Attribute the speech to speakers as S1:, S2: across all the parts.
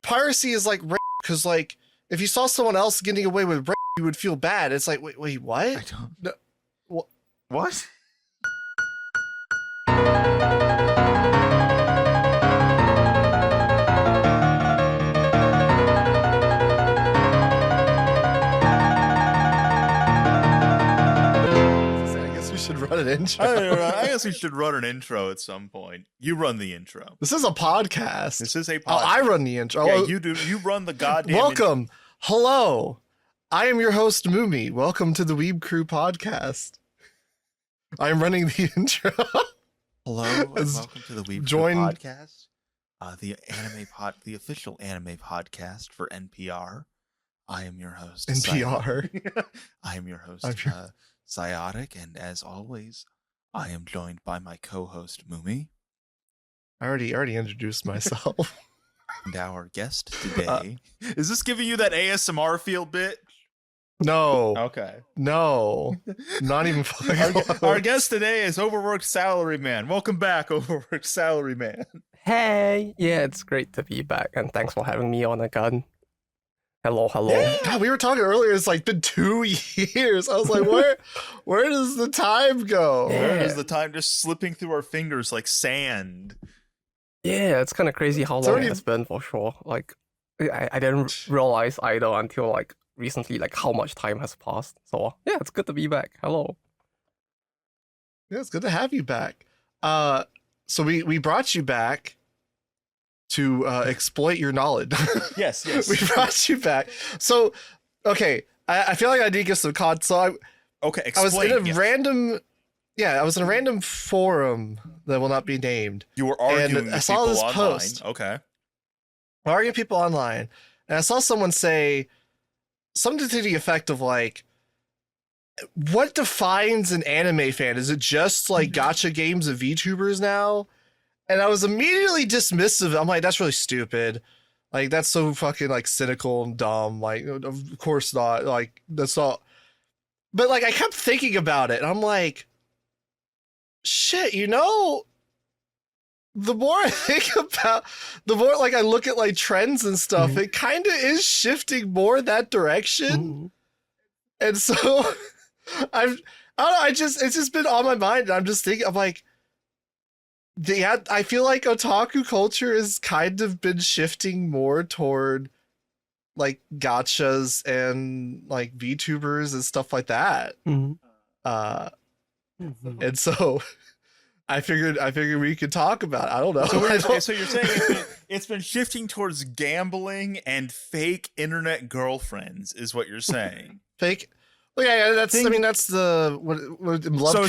S1: piracy is like rape, because like if you saw someone else getting away with rape, you would feel bad. It's like, wait, what?
S2: I don't.
S1: No,
S2: What?
S1: should run an intro.
S2: I guess we should run an intro at some point. You run the intro.
S1: This is a podcast.
S2: This is a podcast.
S1: Oh, I run the intro.
S2: Yeah, you do. You run the goddamn
S1: Welcome. Hello. I am your host, Mumi. Welcome to the Weeb Crew podcast. I'm running the intro.
S2: Hello, and welcome to the Weeb Crew podcast. The official anime podcast for NPR. I am your host,
S1: NPR.
S2: I am your host, Psyotic, and as always, I am joined by my co-host Mumi.
S1: I already introduced myself.
S2: And our guest today is this giving you that ASMR feel bit?
S1: No.
S2: Okay.
S1: No. Not even
S2: our guest today is Overworked Salaryman. Welcome back, Overworked Salaryman.
S3: Hey, yeah, it's great to be back, and thanks for having me on again. Hello.
S1: Yeah. God, we were talking earlier. It's like been 2 years. I was like, where does the time go?
S3: Yeah.
S2: Where is the time just slipping through our fingers like sand?
S3: Yeah, it's kind of crazy how long it's been for sure. Like, I didn't realize either until like recently, like how much time has passed. So yeah, it's good to be back. Hello.
S1: Yeah, it's good to have you back. So we brought you back to exploit your knowledge.
S2: Yes.
S1: We brought you back. So, okay, I feel like I need to give some context. So
S2: explain.
S1: I was in a random... Yeah, I was in a random forum that will not be named.
S2: You were arguing with
S1: I saw
S2: people
S1: this
S2: online.
S1: post.
S2: Okay.
S1: Arguing people online. And I saw someone say something to the effect of like, what defines an anime fan? Is it just like gacha games of VTubers now? And I was immediately dismissive. I'm like, that's really stupid. Like, that's so fucking like cynical and dumb. Like, of course not. Like, that's all. But like, I kept thinking about it. And I'm like, shit, the more I think about, the more like I look at like trends and stuff, it kind of is shifting more that direction. And so I don't know, it's just been on my mind. And I'm just thinking, I'm like, I feel like otaku culture has kind of been shifting more toward like gachas and like VTubers and stuff like that. And so I figured we could talk about it. I don't know.
S2: So you're saying it's been shifting towards gambling and fake internet girlfriends is what you're saying.
S1: Fake. Well, yeah, that's the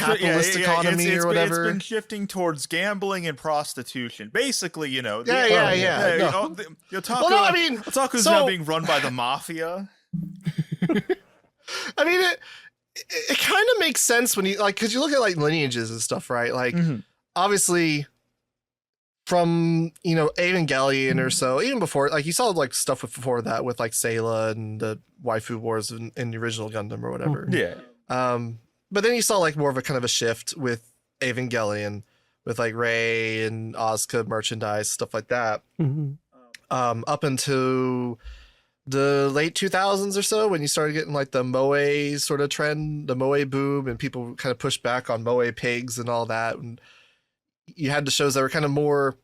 S1: capitalist economy or whatever.
S2: It's been shifting towards gambling and prostitution. Basically,
S1: Yeah.
S2: Otaku's now being run by the mafia.
S1: I mean, it kind of makes sense when you like, because you look at like lineages and stuff, right? Like, obviously, from Evangelion or so, even before, like you saw like stuff before that with like Sayla and the waifu wars in the original Gundam or whatever.
S2: Yeah.
S1: But then you saw like more of a kind of a shift with Evangelion, with like Rei and Asuka merchandise, stuff like that. Up into the late 2000s or so, when you started getting like the moe sort of trend, the moe boom, and people kind of pushed back on moe pigs and all that, and you had the shows that were kind of more,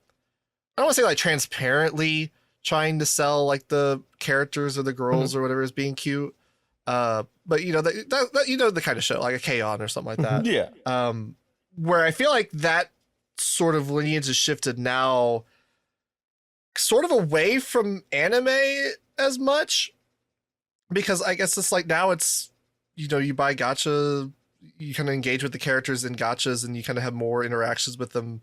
S1: I don't want to say like transparently trying to sell like the characters or the girls or whatever as being cute, but the kind of show like a K-On! Or something like that.
S2: Yeah.
S1: Where I feel like that sort of lineage has shifted now, sort of away from anime as much, because I guess it's like now it's you buy gacha, you kind of engage with the characters in gachas, and you kind of have more interactions with them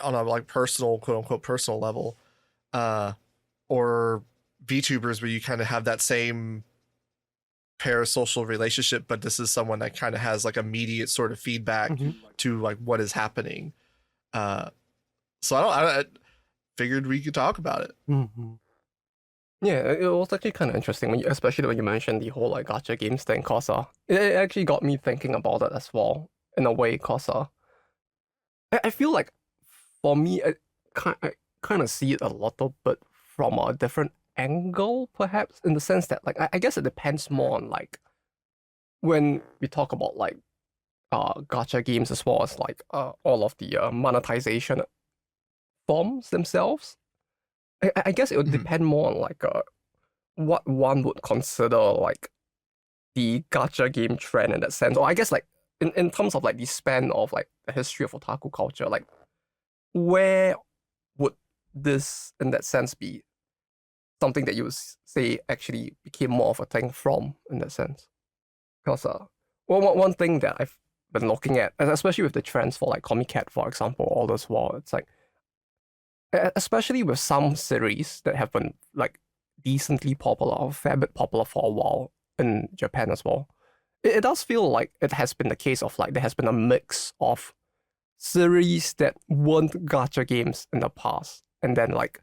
S1: on a like personal, quote unquote personal level, or VTubers where you kind of have that same parasocial relationship, but this is someone that kind of has like immediate sort of feedback to like what is happening. So I figured we could talk about it.
S3: Yeah, it was actually kind of interesting, especially when you mentioned the whole like gacha games thing, cause it actually got me thinking about it as well, in a way, cause I feel like for me, kind of see it a little bit from a different angle, perhaps, in the sense that like I guess it depends more on like when we talk about like gacha games as well as like all of the monetization forms themselves. I guess it would depend more on like what one would consider like the gacha game trend in that sense, or I guess like in terms of like the span of like the history of otaku culture, like where would this in that sense be something that you would say actually became more of a thing from in that sense? Because one thing that I've been looking at, and especially with the trends for like comiket, for example, all this while, it's like especially with some series that have been like decently popular, or a fair bit popular for a while in Japan as well. It does feel like it has been the case of like there has been a mix of series that weren't gacha games in the past, and then like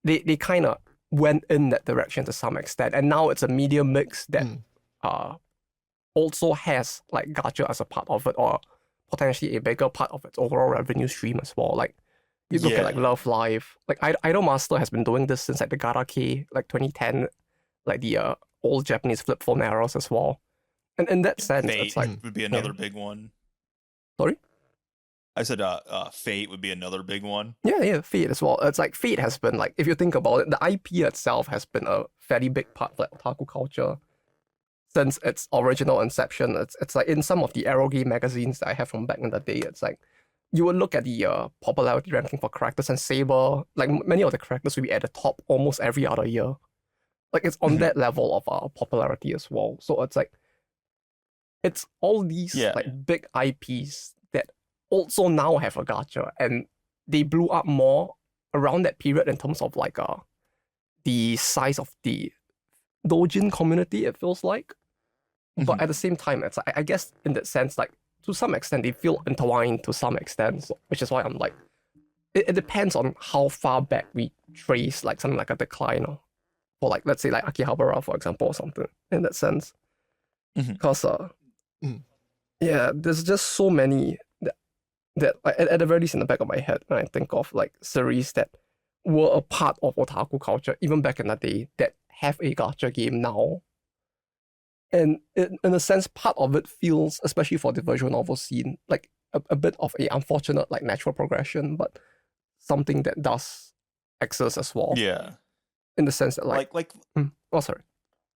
S3: they kind of went in that direction to some extent, and now it's a media mix that also has like gacha as a part of it, or potentially a bigger part of its overall revenue stream as well. Like you look at like Love Live, like Idolmaster has been doing this since like the Garake, like 2010, like the old Japanese flip phone eras as well. And in that sense,
S2: Fate
S3: it's like
S2: would be another big one.
S3: Sorry?
S2: I said Fate would be another big one.
S3: Yeah, Fate as well. It's like Fate has been like, if you think about it, the IP itself has been a fairly big part of like otaku culture since its original inception. It's like in some of the Aero game magazines that I have from back in the day, it's like you would look at the popularity ranking for characters, and Saber, like many of the characters will be at the top almost every other year. Like it's on that level of popularity as well. So it's like it's all these like big IPs that also now have a gacha, and they blew up more around that period in terms of like the size of the Doujin community, it feels like. But at the same time, it's I guess in that sense, like to some extent they feel intertwined to some extent, so, which is why I'm like it depends on how far back we trace like something like a decline, or like let's say like Akihabara, for example, or something in that sense. Because yeah, there's just so many that at the very least in the back of my head when I think of like series that were a part of otaku culture even back in the day that have a gacha game now. And in a sense, part of it feels, especially for the visual novel scene, like a bit of a unfortunate like natural progression, but something that does exist as well.
S2: Yeah.
S3: In the sense that oh sorry.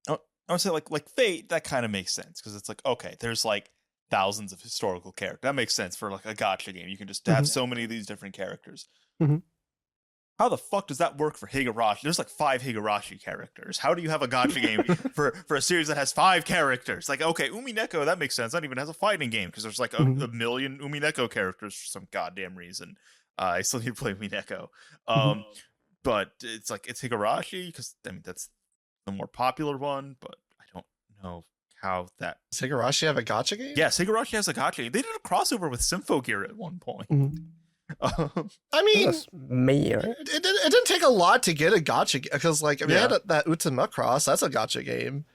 S2: I would say like Fate, that kind of makes sense because it's like, okay, there's like thousands of historical characters. That makes sense for like a gacha game. You can just have so many of these different characters. How the fuck does that work for Higurashi? There's like 5 Higurashi characters. How do you have a gacha game for a series that has 5 characters? Like, okay, Umineko, that makes sense. That even has a fighting game because there's like a million Umineko characters for some goddamn reason. I still need to play Umineko. But it's like, it's Higurashi because, I mean, that's the more popular one, but I don't know how that...
S1: Does Higurashi have a gacha game?
S2: Yes, Higurashi has a gacha game. They did a crossover with Symphogear at one point.
S1: I mean,
S3: right?
S1: it didn't take a lot to get a gacha because, like, I mean, it had that Utama Cross. That's a gacha game,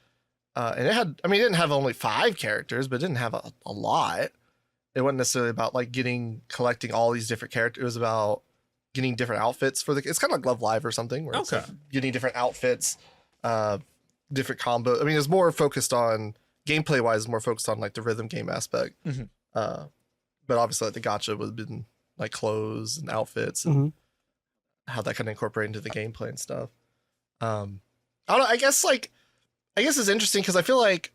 S1: and it had. I mean, it didn't have only 5 characters, but it didn't have a lot. It wasn't necessarily about like collecting all these different characters. It was about getting different outfits for the. It's kind of like Love Live or something, where it's like getting different outfits, different combo. I mean, it's more focused on gameplay wise, more focused on like the rhythm game aspect. But obviously, like, the gacha would have been like clothes and outfits and how that kind of incorporate into the gameplay and stuff. I don't know. I guess it's interesting because I feel like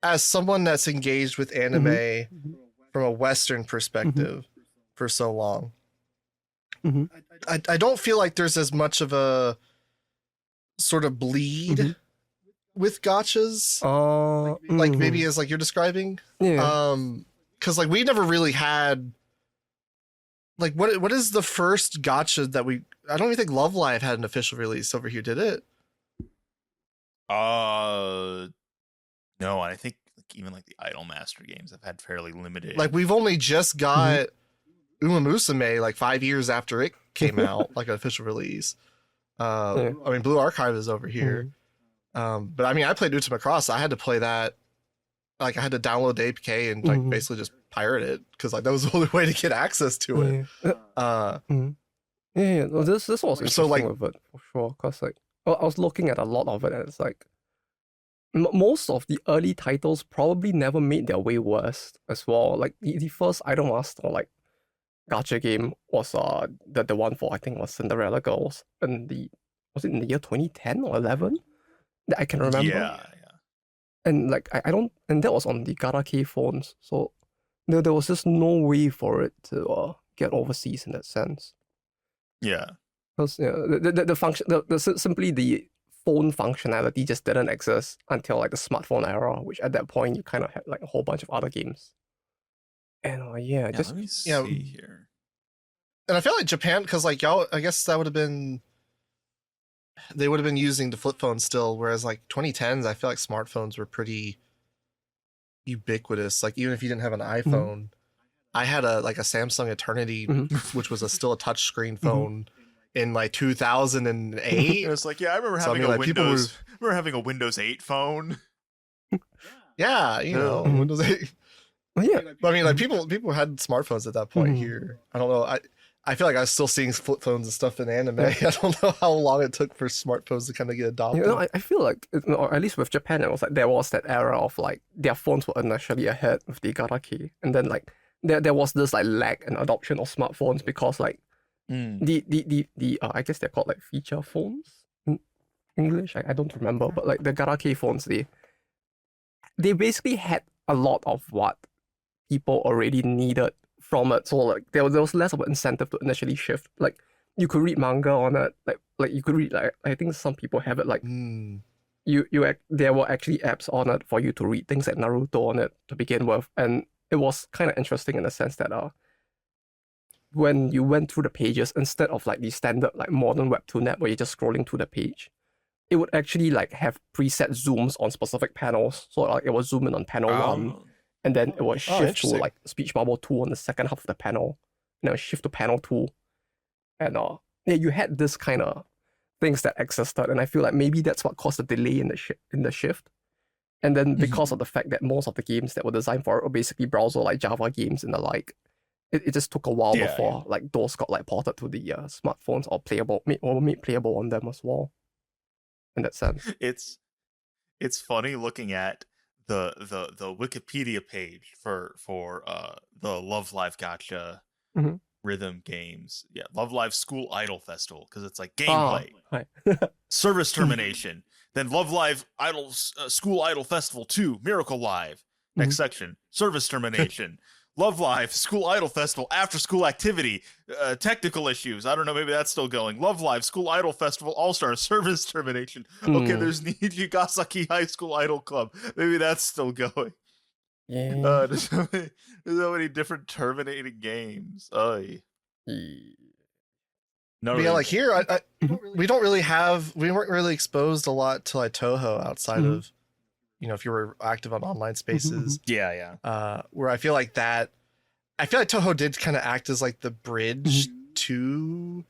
S1: as someone that's engaged with anime from a Western perspective for so long, I don't feel like there's as much of a sort of bleed with gachas, like maybe as like you're describing. Because like we never really had. Like, what is the first gacha that we... I don't even think Love Live had an official release over here, did it?
S2: No, I think even like the Idolmaster games have had fairly limited...
S1: Like, we've only just got Uma Musume, like, 5 years after it came out, like, an official release. I mean, Blue Archive is over here. But, I mean, I played Utama Cross. I had to play that... Like, I had to download the APK and, like, basically just pirate it because, like, that was the only way to get access to it.
S3: Yeah, no, this was interesting
S1: So, like-
S3: with it for sure. Cause like, I was looking at a lot of it, and it's like most of the early titles probably never made their way west as well. Like the first Idolmaster like gacha game was the one for, I think, was Cinderella Girls, and was it in the year 2010 or 11 that I can remember.
S2: Yeah.
S3: And like I don't, and that was on the Gacha phones, so there was just no way for it to get overseas in that sense.
S2: Yeah.
S3: Because the function, simply the phone functionality just didn't exist until like the smartphone era, which at that point you kind of had like a whole bunch of other games. And
S2: Let me see
S1: Yeah.
S2: here.
S1: And I feel like Japan, because like y'all, I guess that would have been, they would have been using the flip phone still, whereas like 2010s, I feel like smartphones were pretty ubiquitous. Like even if you didn't have an iPhone, I had a Samsung Eternity, which was still a touchscreen phone in like 2008.
S2: It was like, yeah, I remember
S1: So, I
S2: having
S1: mean,
S2: a
S1: like, people
S2: Windows. I remember having a Windows 8 phone.
S1: Yeah, you know,
S3: Mhm.
S1: Windows 8.
S3: Well, yeah,
S1: But I mean, like people had smartphones at that point here. I don't know. I feel like I was still seeing flip phones and stuff in anime. I don't know how long it took for smartphones to kind of get adopted.
S3: you know, I feel like, or at least with Japan, it was like there was that era of like their phones were initially ahead with the Garaki, and then like there was this like lag in adoption of smartphones because like the I guess they're called like feature phones in English. I don't remember, but like the Garaki phones, they basically had a lot of what people already needed from it. So like there was less of an incentive to initially shift. Like you could read manga on it. Like you could read, like, I think some people have it like there were actually apps on it for you to read things like Naruto on it to begin with, and it was kind of interesting in the sense that when you went through the pages, instead of like the standard like modern webtoon app where you're just scrolling through the page, it would actually like have preset zooms on specific panels. So like it was zoom in on panel 1, and then it would shift to
S1: interesting.
S3: like speech bubble 2 on the second half of the panel, and then it would shift to panel 2, and yeah, you had this kind of things that existed, and I feel like maybe that's what caused the delay in the shift. And then because of the fact that most of the games that were designed for it were basically browser like Java games and the like, it just took a while before like those got like ported to the smartphones or made playable on them as well. In that sense,
S2: it's funny looking at the Wikipedia page for the Love Live Gacha rhythm games. Yeah, Love Live School Idol Festival, because it's like gameplay, service termination. Then Love Live School Idol Festival 2 Miracle Live. Next section, service termination. Love Live School Idol Festival after school activity, technical issues. I don't know, maybe that's still going. Love Live School Idol Festival All-Star service termination. Okay, there's Nijigasaki High School Idol Club. Maybe that's still going.
S3: yeah.
S2: There's so many different terminating games. Oy. No,
S1: But yeah, like here, we weren't really exposed a lot to like Toho outside of, you know, if you were active on online spaces.
S2: Yeah.
S1: Where I feel like Toho did kind of act as like the bridge to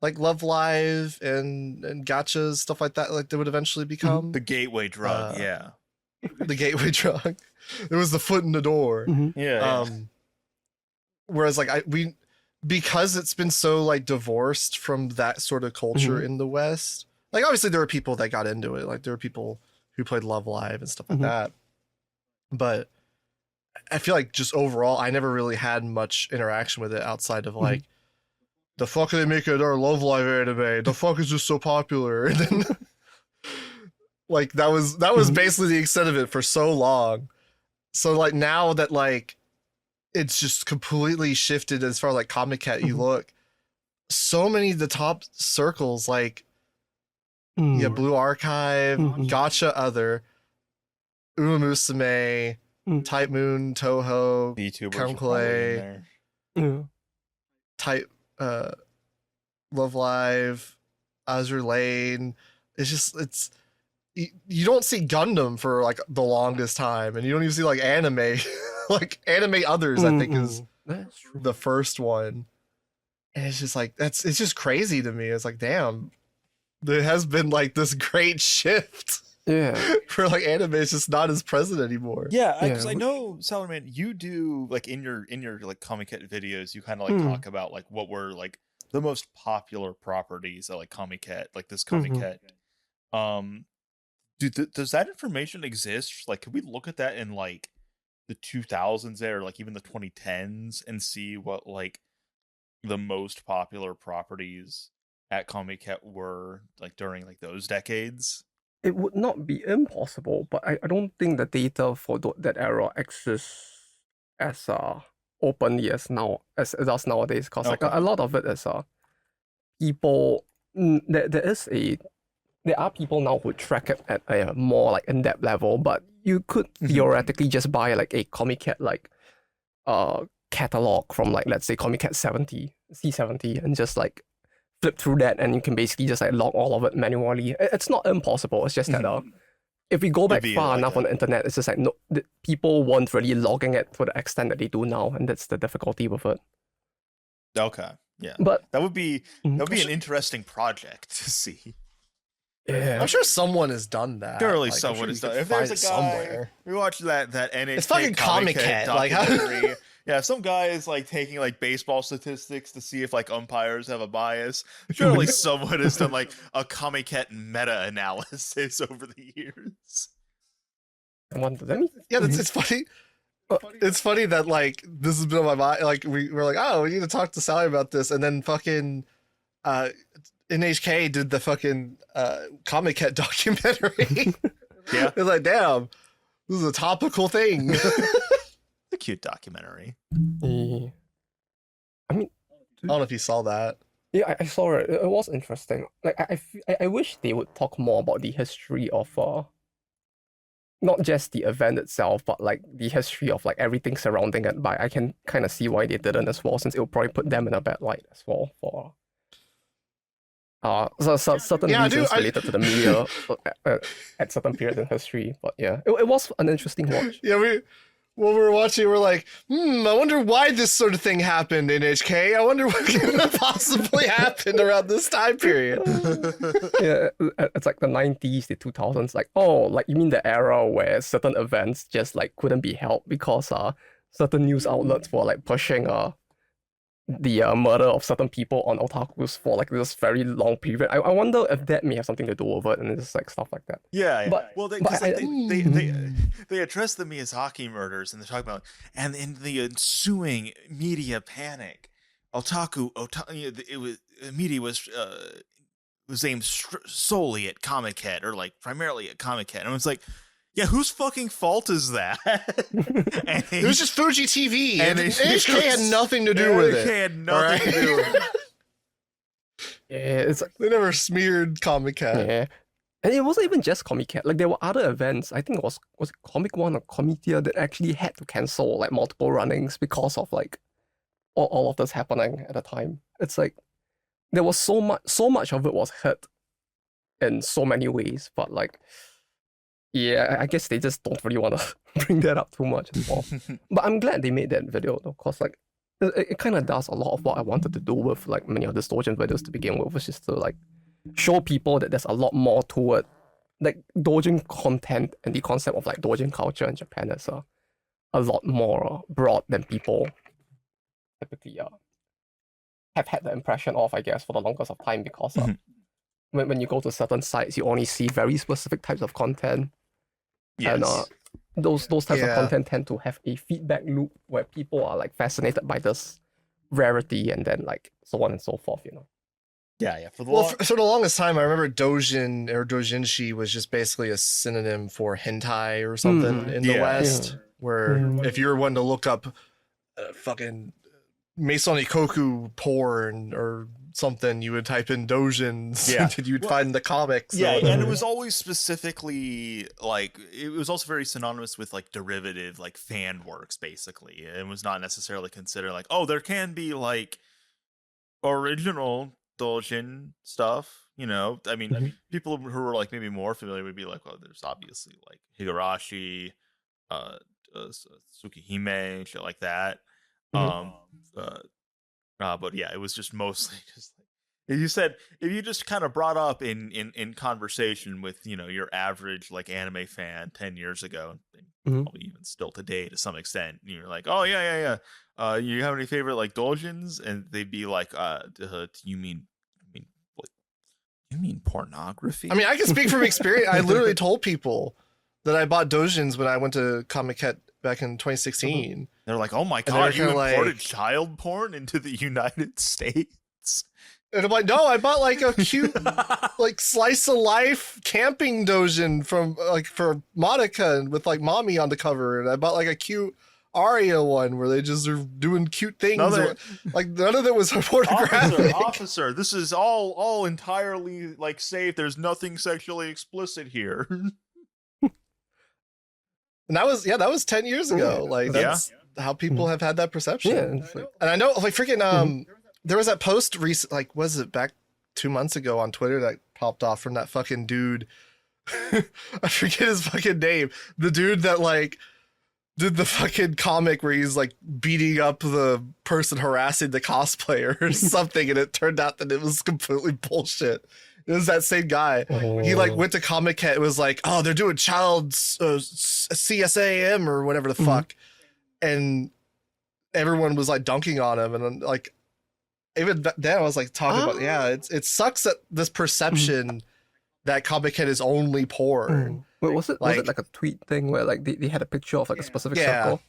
S1: like Love Live and gachas, stuff like that. Like they would eventually become
S2: The gateway drug, yeah.
S1: the gateway drug. It was the foot in the door.
S2: Yeah.
S1: Whereas like because it's been so like divorced from that sort of culture in the West, like obviously there were people that got into it, like there were people who played Love Live and stuff like that, but I feel like just overall I never really had much interaction with it outside of like the fuck are they making our Love Live anime, the fuck is just so popular, and then like that was basically the extent of it for so long. So like now that like it's just completely shifted as far as like comiket you look, so many of the top circles like Blue Archive, Gacha Other, Uma Musume, Type Moon, Toho,
S2: Vtubers
S1: Kamklay, Type Love Live, Azure Lane. It's you don't see Gundam for like the longest time, and you don't even see like anime. Like Anime Others, I think is the first one, and it's just like it's just crazy to me. It's like, damn, there has been like this great shift.
S3: Yeah,
S1: for like anime is just not as present anymore.
S2: Yeah, because I know, Salaman, you do like in your like comiket videos, you kind of like talk about like what were like the most popular properties, like comiket, like this comiket. Does that information exist? Like, could we look at that in like the 2000s there, or like even the 2010s, and see what like the most popular properties at comiket were like during like those decades?
S3: It would not be impossible, but I don't think the data for that era exists as openly as it does nowadays. Because like a lot of it is people. There are people now who track it at a more like in-depth level, but you could theoretically just buy like a comiket like catalog from like, let's say, comiket C70 and just like flip through that, and you can basically just like log all of it manually. It's not impossible. It's just that if we go back far enough on the internet, it's just like people weren't really logging it to the extent that they do now, and that's the difficulty with it.
S2: Okay, yeah,
S3: but
S2: that would be an interesting project to see.
S3: Yeah,
S1: I'm sure someone has done that.
S2: Surely someone has done. If there's a guy somewhere, we watched that NHK.
S1: It's fucking comiket. Like how?
S2: Yeah, some guy is like taking like baseball statistics to see if like umpires have a bias. Surely someone has done like a comiket meta-analysis over the years.
S1: Yeah, it's funny. It's funny that like this has been on my mind. Like we're like, oh, we need to talk to Sally about this, and then fucking NHK did the fucking comiket documentary.
S2: Yeah,
S1: it's like, damn, this is a topical thing.
S2: A cute documentary.
S3: I mean,
S1: I don't know if you saw that.
S3: Yeah, I saw it. It was interesting. Like, I wish they would talk more about the history of not just the event itself, but like the history of like everything surrounding it. But I can kind of see why they didn't as well, since it will probably put them in a bad light as well for certain reasons related to the media at certain periods in history. But yeah, it was an interesting watch.
S1: Yeah, when we were watching, we're like, I wonder why this sort of thing happened in HK. I wonder what could have possibly happened around this time period.
S3: Yeah, it's like the 90s, the 2000s. Like, oh, like you mean the era where certain events just like couldn't be held because certain news outlets were like pushing the murder of certain people on otakus for like this very long period. I wonder if that may have something to do with it, and it's like stuff like that.
S2: Yeah.
S3: But
S2: they address the Miyazaki murders, and they're talking about, and in the ensuing media panic, media was aimed solely at comiket, or like primarily at comiket, and I was like, yeah, whose fucking fault is that?
S1: It was just Fuji TV, and HK had nothing to do with it.
S2: HK had nothing to do with it.
S3: Yeah, it's like,
S1: they never smeared comiket.
S3: Yeah, and it wasn't even just comiket. Like there were other events. I think it was Comic One or Comitia that actually had to cancel like multiple runnings because of like all of this happening at the time. It's like there was so much of it was hit in so many ways, but like. Yeah, I guess they just don't really want to bring that up too much anymore. But I'm glad they made that video though, because like it kind of does a lot of what I wanted to do with like many of the Doujin videos to begin with, which is to like show people that there's a lot more to it. Like Doujin content and the concept of like Doujin culture in Japan is a lot more broad than people typically have had the impression of, I guess, for the longest of time, because when you go to certain sites, you only see very specific types of content. Yes. And those types of content tend to have a feedback loop where people are like fascinated by this rarity, and then like so on and so forth, you know.
S2: Yeah.
S1: For the longest time, I remember Doujin or Doujinshi was just basically a synonym for hentai or something in the West. Where if you were wanting to look up fucking Masoni Koku porn or something, you would type in Doujins, and you'd find the comics.
S2: Yeah, and it was always specifically like, it was also very synonymous with like derivative, like fan works, basically. It was not necessarily considered like, oh, there can be like original Doujin stuff, you know. I mean, people who are like maybe more familiar would be like, well, there's obviously like Higurashi, Tsukihime, shit like that. But yeah, it was just mostly just like, if you just kind of brought up in conversation with, you know, your average like anime fan 10 years ago, and probably even still today to some extent, you're like, oh yeah, you have any favorite like doujins? And they'd be like, do you mean like, you mean pornography?
S1: I mean, I can speak from experience. I literally told people that I bought doujins when I went to comiket back in 2016.
S2: They're like, oh my god, you imported child porn into the United States?
S1: And I'm like, no, I bought like a cute like slice of life camping doujin from like for Monica and with like mommy on the cover, and I bought like a cute Aria one where they just are doing cute things. Like none of it was pornographic.
S2: Officer, this is all entirely like safe. There's nothing sexually explicit here.
S1: And that was 10 years ago. Like that's how people have had that perception.
S3: Yeah,
S1: and I know like freaking there was that post recent, like, was it back 2 months ago on Twitter that popped off from that fucking dude. I forget his fucking name. The dude that like did the fucking comic where he's like beating up the person harassing the cosplayer or something, and it turned out that it was completely bullshit. It was that same guy. He like went to comiket. It was like, oh, they're doing child CSAM or whatever the fuck, and everyone was like dunking on him, and then like. Even then, I was like talking about, it sucks that this perception that comiket is only porn.
S3: Wait, was it like a tweet thing where like they had a picture of like a specific circle?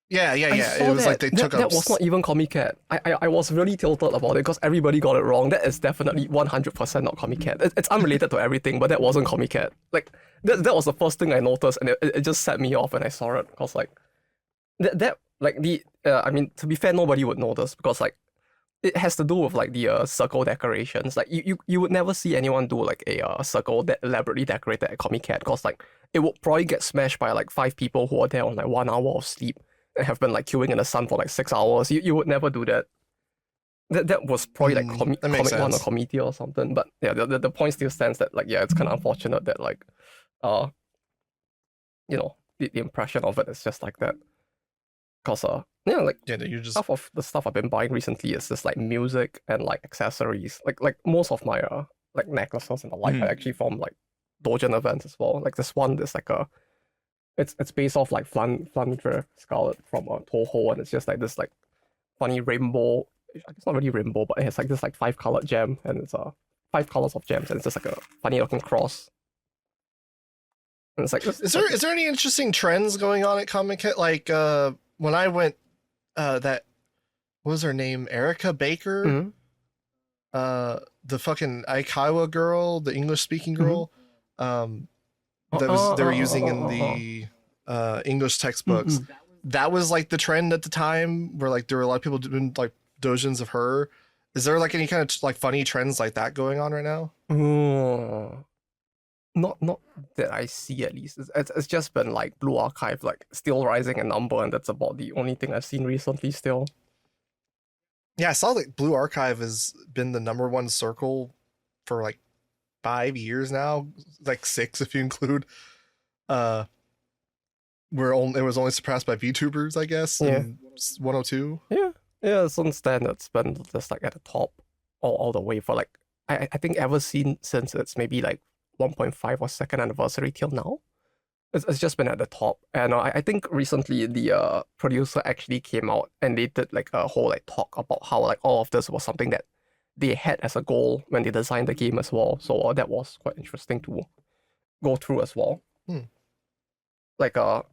S1: Yeah. It was like they took
S3: that was not even comiket. I was really tilted about it because everybody got it wrong. That is definitely 100% not comiket. It's unrelated to everything, but that wasn't comiket. Like that was the first thing I noticed, and it just set me off when I saw it because like that like I mean, to be fair, nobody would notice because like it has to do with like the circle decorations. Like you would never see anyone do like a circle that elaborately decorated at comiket because like it would probably get smashed by like 5 people who are there on like 1 hour of sleep and have been like queuing in the sun for like 6 hours. You would never do that. That was probably like Comic One or Committee or something. But yeah, the point still stands that like it's kind of unfortunate that like you know the impression of it is just like that. Cause
S1: you just
S3: half of the stuff I've been buying recently is just like music and like accessories. Like most of my like necklaces and the like are actually from like Doujin events as well. Like this one is like it's based off like Flamingir Scarlet from Toho, and it's just like this like funny rainbow. It's not really rainbow, but it has like this like 5-colored gem, and it's 5 colors of gems, and it's just like a funny looking cross. And it's like
S1: is there any interesting trends going on at comiket? Like when I went, that what was her name? Erica Baker, the fucking Aikawa girl, the English speaking girl, that they were using in the English textbooks. That was like the trend at the time, where like there were a lot of people doing like doujins of her. Is there like any kind of like funny trends like that going on right now?
S3: Not that I see, at least. It's just been like Blue Archive like still rising in number, and that's about the only thing I've seen recently still.
S1: Yeah, I saw that Blue Archive has been the #1 circle for like 5 years now, like 6 if you include it was only surpassed by Vtubers, I guess, in 102.
S3: Yeah, since then it's been just like at the top all the way for like I think ever since it's maybe like 1.5 or second anniversary till now. It's just been at the top. And I think recently the producer actually came out and they did like a whole like talk about how like all of this was something that they had as a goal when they designed the game as well. So that was quite interesting to go through as well. Like a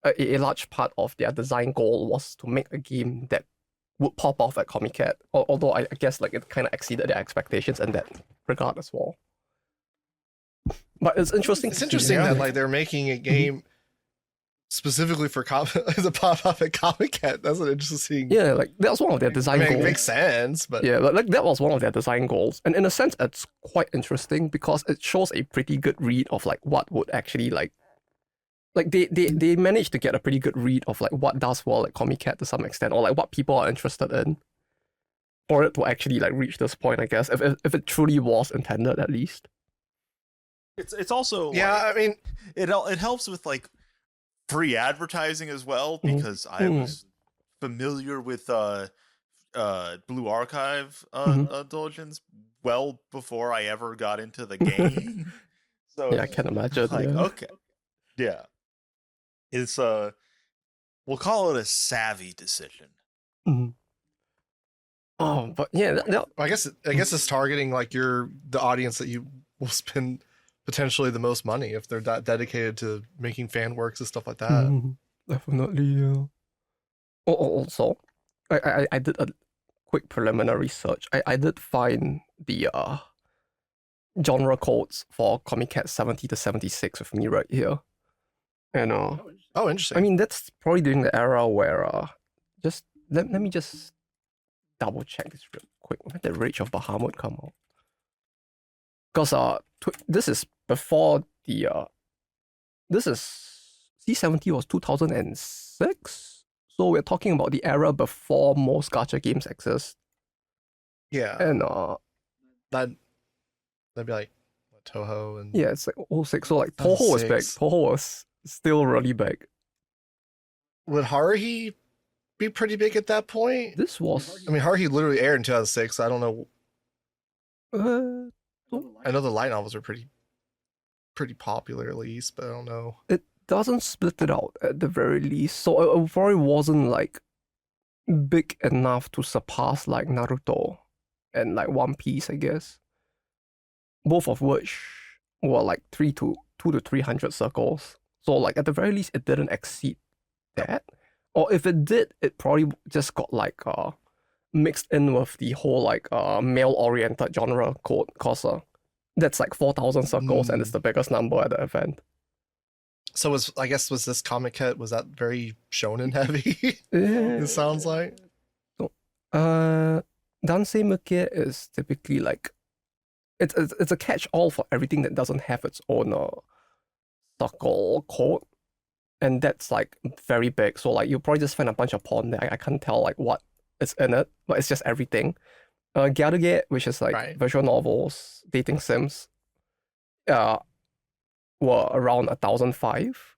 S3: large part of their design goal was to make a game that would pop off at comiket. Although I guess like it kind of exceeded their expectations in that regard as well. But it's interesting.
S1: It's interesting that like they're making a game specifically for the pop up at comiket. That's an interesting.
S3: Yeah, like that was one of their design goals.
S1: It makes sense, but
S3: yeah, like that was one of their design goals, and in a sense, it's quite interesting because it shows a pretty good read of like what would actually like they managed to get a pretty good read of like what does well at comiket to some extent, or like what people are interested in, for it to actually like reach this point. I guess if it truly was intended, at least.
S2: It's also
S1: I mean
S2: it helps with like free advertising as well, because I was familiar with Blue Archive doujins well before I ever got into the game. So
S3: yeah, I can imagine.
S2: Like, okay, yeah, it's We'll call it a savvy decision.
S3: Mm-hmm. Oh, but yeah,
S1: I guess it's targeting like the audience that you will spend potentially the most money if they're that dedicated to making fan works and stuff like that.
S3: Definitely, yeah. Also, I did a quick preliminary search. I did find the genre codes for comiket 70 to 76 with me right here. And
S1: oh, interesting.
S3: I mean, that's probably during the era where just let me just double check this real quick. When did Rage of Bahamut come out? Because this is before the this is C70 was 2006, so we're talking about the era before most gacha games exist.
S1: Yeah,
S3: and
S1: that'd be like what, Toho and
S3: yeah, it's like 06. So like Toho was big. Toho was still really big.
S1: Would Haruhi be pretty big at that point?
S3: This was,
S1: I mean, Haruhi literally aired in 2006. So I don't know. I know the light novels are pretty popular at least, but I don't know.
S3: It doesn't split it out at the very least, so it probably wasn't like big enough to surpass like Naruto and like One Piece, I guess. Both of which were like 2 to 300 circles. So like at the very least, it didn't exceed that. Or if it did, it probably just got like mixed in with the whole like male-oriented genre code, cause that's like 4,000 circles and it's the biggest number at the event.
S1: So was this comiket, was that very shonen heavy? It sounds like.
S3: So, Dansei Muke is typically like it's a catch-all for everything that doesn't have its own circle code, and that's like very big. So like you'll probably just find a bunch of porn there. I can't tell like what is in it, but it's just everything. Garuge, which is like visual novels, dating sims, were around 1,005.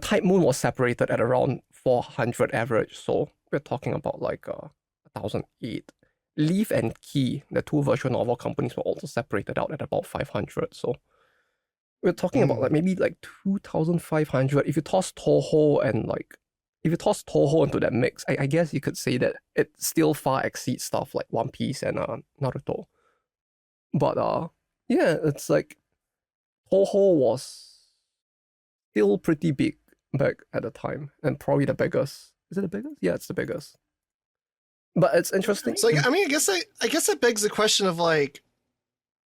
S3: Type Moon was separated at around 400 average, so we're talking about like 1,008. Leaf and Key, the two visual novel companies, were also separated out at about 500. So we're talking about like maybe like 2,500. If you toss Toho into that mix, I guess you could say that it still far exceeds stuff like One Piece and Naruto. But yeah, it's like Toho was still pretty big back at the time, and probably the biggest. Is it the biggest? Yeah, it's the biggest. But it's interesting.
S1: So like, I mean, I guess that begs the question of like,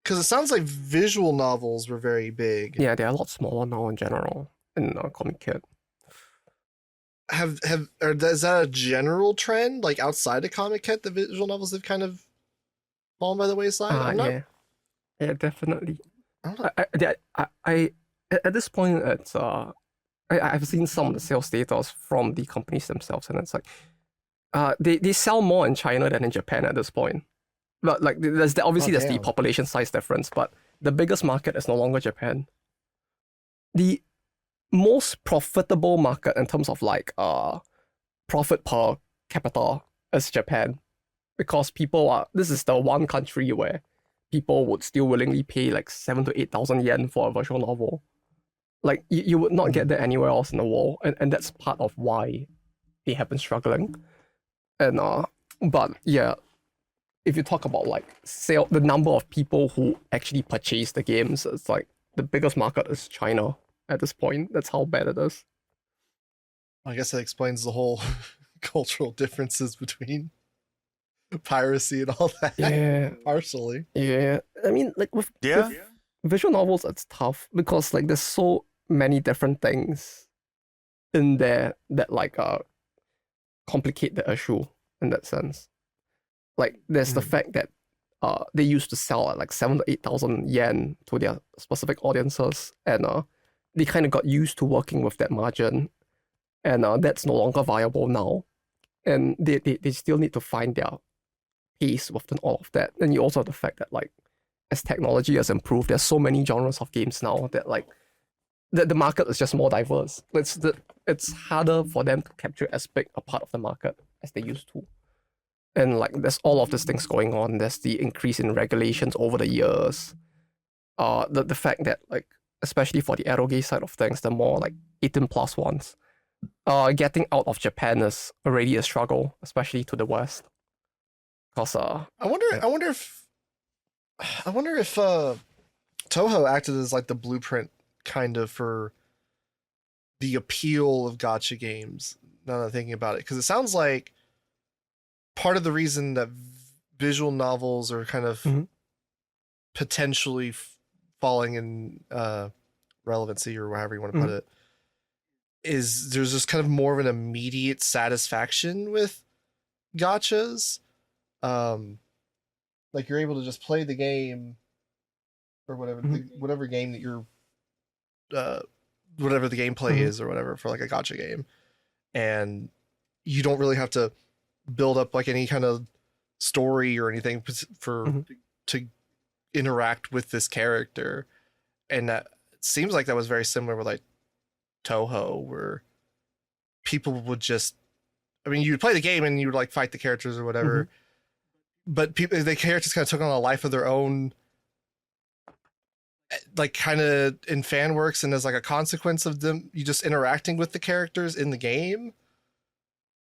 S1: because it sounds like visual novels were very big.
S3: Yeah, they're a lot smaller now in general in comiket.
S1: Is that a general trend? Like outside of comiket, the visual novels have kind of fallen by the wayside.
S3: Yeah, definitely. I at this point, it's I've seen some of the sales data from the companies themselves, and it's like they sell more in China than in Japan at this point. But like there's the population size difference, but the biggest market is no longer Japan. The most profitable market in terms of like profit per capita is Japan, because this is the one country where people would still willingly pay like 7,000 to 8,000 yen for a visual novel. Like you would not get that anywhere else in the world, and that's part of why they have been struggling. And but yeah, if you talk about like the number of people who actually purchase the games, it's like the biggest market is China at this point. That's how bad it is.
S1: I guess that explains the whole cultural differences between piracy and all that.
S3: Yeah,
S1: partially.
S3: Yeah, I mean, like with visual novels, it's tough because like there's so many different things in there that like complicate the issue in that sense. Like there's the fact that they used to sell at like 7,000 to 8,000 yen to their specific audiences, and they kind of got used to working with that margin, and that's no longer viable now, and they still need to find their pace within all of that. And you also have the fact that like as technology has improved, there's so many genres of games now that like the market is just more diverse. It's harder for them to capture as big a part of the market as they used to. And like there's all of these things going on. There's the increase in regulations over the years. The fact that like especially for the eroge side of things, the more like 18+ ones, getting out of Japan is already a struggle, especially to the West. Cause
S1: I wonder if Toho acted as like the blueprint kind of for the appeal of gacha games. Now that I'm thinking about it, because it sounds like part of the reason that visual novels are kind of potentially falling in relevancy, or however you want to put it, is there's just kind of more of an immediate satisfaction with gachas. Like you're able to just play the game or whatever, whatever game that you're, whatever the gameplay is or whatever for like a gacha game, and you don't really have to build up like any kind of story or anything for to interact with this character. And that it seems like that was very similar with like Toho, where people would just, I mean, you'd play the game and you would like fight the characters or whatever, but the characters kind of took on a life of their own, like kind of in fan works, and as like a consequence of them, you just interacting with the characters in the game.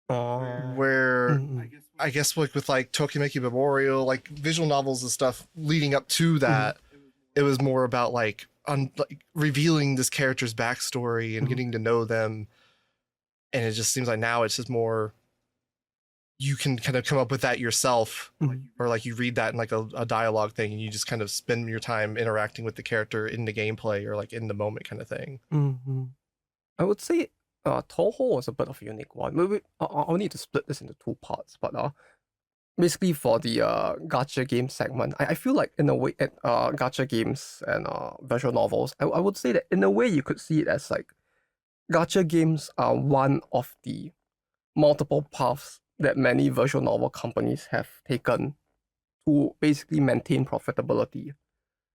S1: Where I guess like with like Tokimeki Memorial, like visual novels and stuff leading up to that, it was more about like revealing this character's backstory and getting to know them. And it just seems like now it's just more, you can kind of come up with that yourself, or like you read that in like a dialogue thing, and you just kind of spend your time interacting with the character in the gameplay or like in the moment kind of thing.
S3: I would say Toho was a bit of a unique one. Maybe I'll need to split this into two parts, but basically for the gacha game segment, I feel like in a way at gacha games and visual novels, I would say that in a way you could see it as like gacha games are one of the multiple paths that many visual novel companies have taken to basically maintain profitability.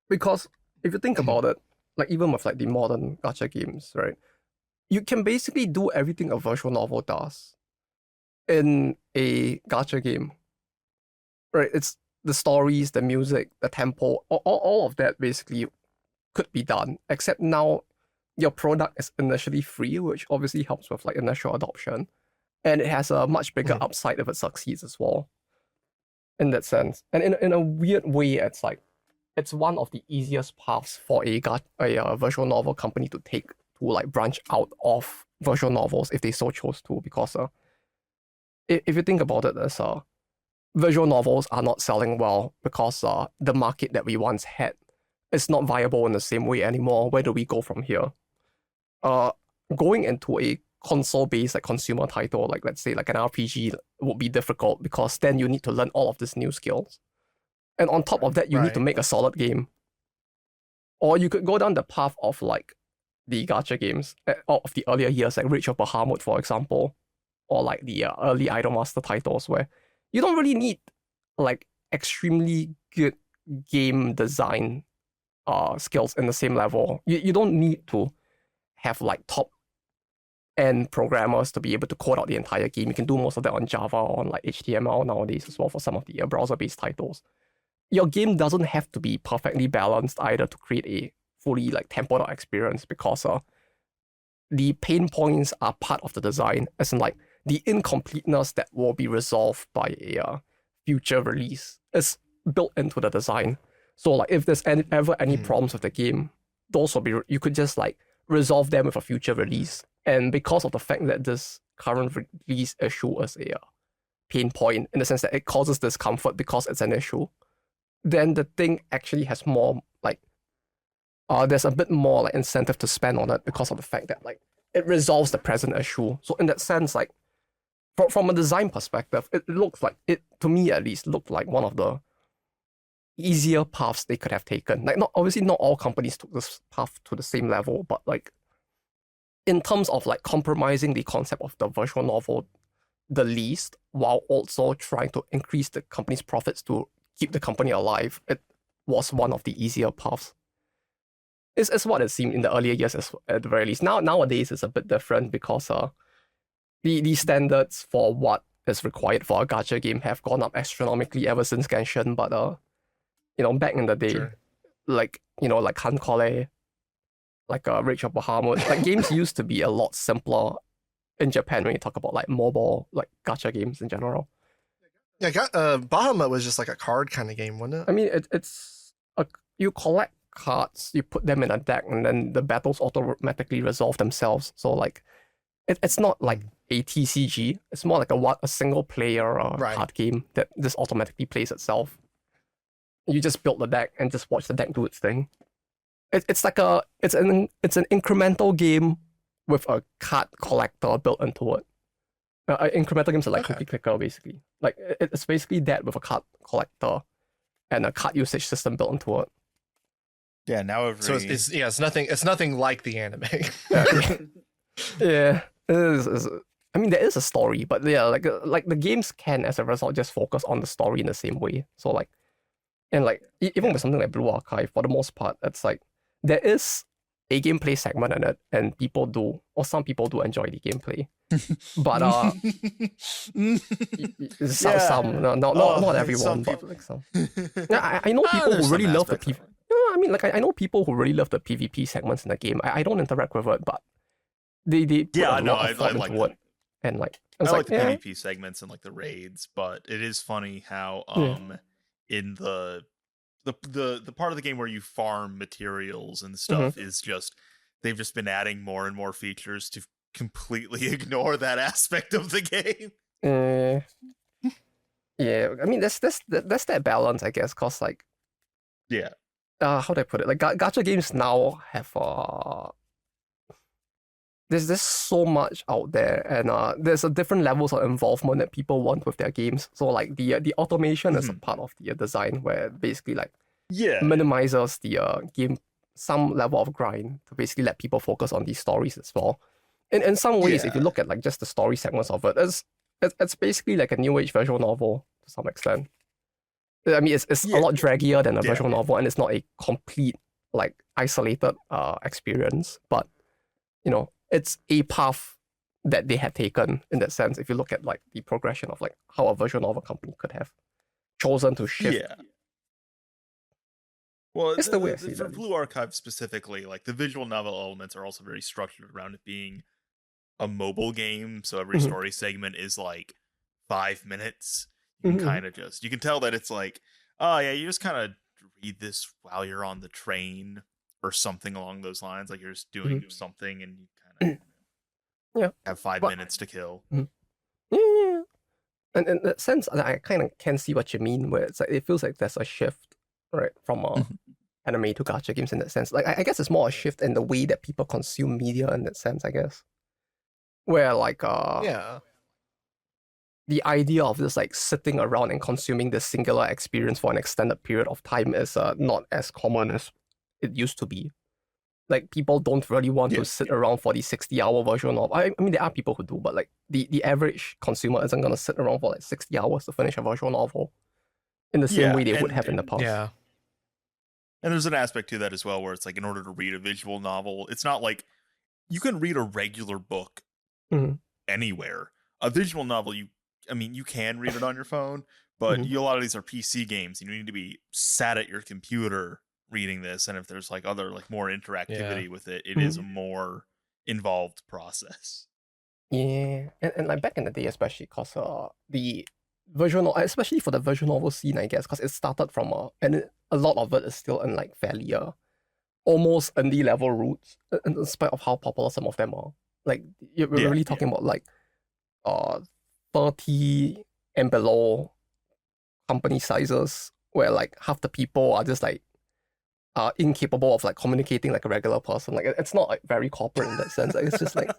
S3: Because if you think about it, like even with like the modern gacha games, right, you can basically do everything a visual novel does in a gacha game. Right, it's the stories, the music, the tempo, all of that basically could be done, except now your product is initially free, which obviously helps with like initial adoption. And it has a much bigger upside if it succeeds as well, in that sense. And in a weird way, it's like, it's one of the easiest paths for a visual novel company to take to like branch out of visual novels if they so chose to, because if you think about it as visual novels are not selling well because the market that we once had is not viable in the same way anymore. Where do we go from here? Going into a console-based like consumer title, like let's say like an RPG, would be difficult, because then you need to learn all of these new skills. And on top of that, you need to make a solid game. Or you could go down the path of like the gacha games of the earlier years, like Rage of Bahamut, for example, or like the early Idolmaster titles, where you don't really need like extremely good game design skills in the same level. You don't need to have like top end programmers to be able to code out the entire game. You can do most of that on Java or on like HTML nowadays as well for some of the browser-based titles. Your game doesn't have to be perfectly balanced either to create a fully like tempered out experience, because the pain points are part of the design, as in like the incompleteness that will be resolved by a future release is built into the design. So like if there's ever any problems with the game, those will be, you could just like resolve them with a future release. And because of the fact that this current release issue is a pain point, in the sense that it causes discomfort because it's an issue, then the thing actually has more like, there's a bit more like incentive to spend on it, because of the fact that like it resolves the present issue. So in that sense, like from a design perspective, it looks like, it to me at least, looked like one of the easier paths they could have taken. Like obviously not all companies took this path to the same level, but like in terms of like compromising the concept of the visual novel the least, while also trying to increase the company's profits to keep the company alive, it was one of the easier paths. It's what it seemed in the earlier years at the very least. Nowadays it's a bit different, because the standards for what is required for a gacha game have gone up astronomically ever since Genshin. But back in the day, like like Hankole, like Rage of Bahamut, like games used to be a lot simpler in Japan when you talk about like mobile like gacha games in general.
S1: Yeah, Bahamut was just like a card kind of game, wasn't it?
S3: I mean, you collect cards, you put them in a deck, and then the battles automatically resolve themselves. So like, it's not like a TCG. It's more like a single player card game that just automatically plays itself. You just build the deck and just watch the deck do its thing. It's an incremental game with a card collector built into it. Incremental games are like cookie clicker basically. Like it's basically that with a card collector and a card usage system built into it.
S2: Yeah, now
S1: so it's nothing like the anime.
S3: Yeah, it is. I mean, there is a story, but yeah, like the games can, as a result, just focus on the story in the same way. So like, and like even with something like Blue Archive, for the most part, it's like there is a gameplay segment in it, and some people do enjoy the gameplay. But not everyone, but like some. Yeah, I know people who really love the PvP. I mean, like I know people who really love the PvP segments in the game. I don't interact with it, but they put a lot of thought into it. And like
S2: I like the PvP segments and like the raids, but it is funny how in the part of the game where you farm materials and stuff is just they've just been adding more and more features to completely ignore that aspect of the game.
S3: Yeah, I mean that's that balance, I guess, cause like how do I put it? Like gacha games now have there's so much out there, and there's a different levels of involvement that people want with their games. So like the automation is a part of the design where it basically like minimizes the game some level of grind to basically let people focus on these stories as well. In some ways, if you look at like just the story segments of it, it's basically like a new age visual novel to some extent. I mean, it's a lot draggier than a visual novel, and it's not a complete like isolated experience, but you know, it's a path that they had taken in that sense. If you look at like the progression of like how a visual novel company could have chosen to shift.
S2: Yeah. Well,
S3: it's the way I see
S2: for
S3: that.
S2: Blue Archive specifically, like the visual novel elements are also very structured around it being a mobile game. So every story segment is like 5 minutes. You can kind of you can tell that it's like, oh yeah, you just kind of read this while you're on the train or something along those lines. Like you're just doing something and you kind of have 5 minutes to kill.
S3: Yeah. And in that sense, I kind of can see what you mean, where it's like it feels like there's a shift, right, from anime to gacha games in that sense. Like I guess it's more a shift in the way that people consume media in that sense, I guess. Where like the idea of just like sitting around and consuming this singular experience for an extended period of time is not as common as it used to be. Like people don't really want to sit around for the 60-hour version of. I mean, there are people who do, but like the average consumer isn't gonna sit around for like 60 hours to finish a visual novel in the same way they would have in the past.
S1: Yeah.
S2: And there's an aspect to that as well, where it's like in order to read a visual novel, it's not like you can read a regular book anywhere. A visual novel, you can read it on your phone, but a lot of these are PC games, and you need to be sat at your computer reading this. And if there's like other like more interactivity with it, it is a more involved process.
S3: Yeah, and like back in the day, especially because the visual, especially for the visual novel scene, I guess, because it started from and a lot of it is still in like fairly almost indie level roots, in spite of how popular some of them are. Like we're really talking about like 30 and below company sizes, where like half the people are just like incapable of like communicating like a regular person. Like it's not like very corporate in that sense. Like, it's just like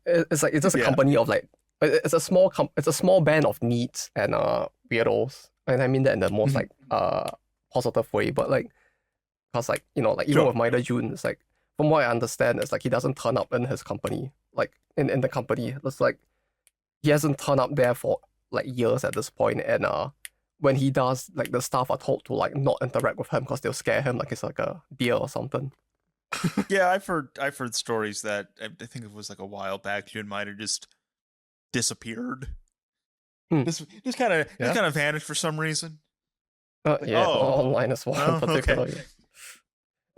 S3: it's just a company of like it's a small band of needs and weirdos, and I mean that in the most like positive way. But like, cause like, you know, like even with Maida June, it's like from what I understand, it's like he doesn't turn up in his company, like in the company. It's like he hasn't turned up there for like years at this point, and when he does, like the staff are told to like not interact with him because they'll scare him like it's like a deer or something.
S2: Yeah, I've heard stories that I think it was like a while back. June might have just disappeared. Just kind of vanished for some reason.
S3: Online as well, particularly. Okay.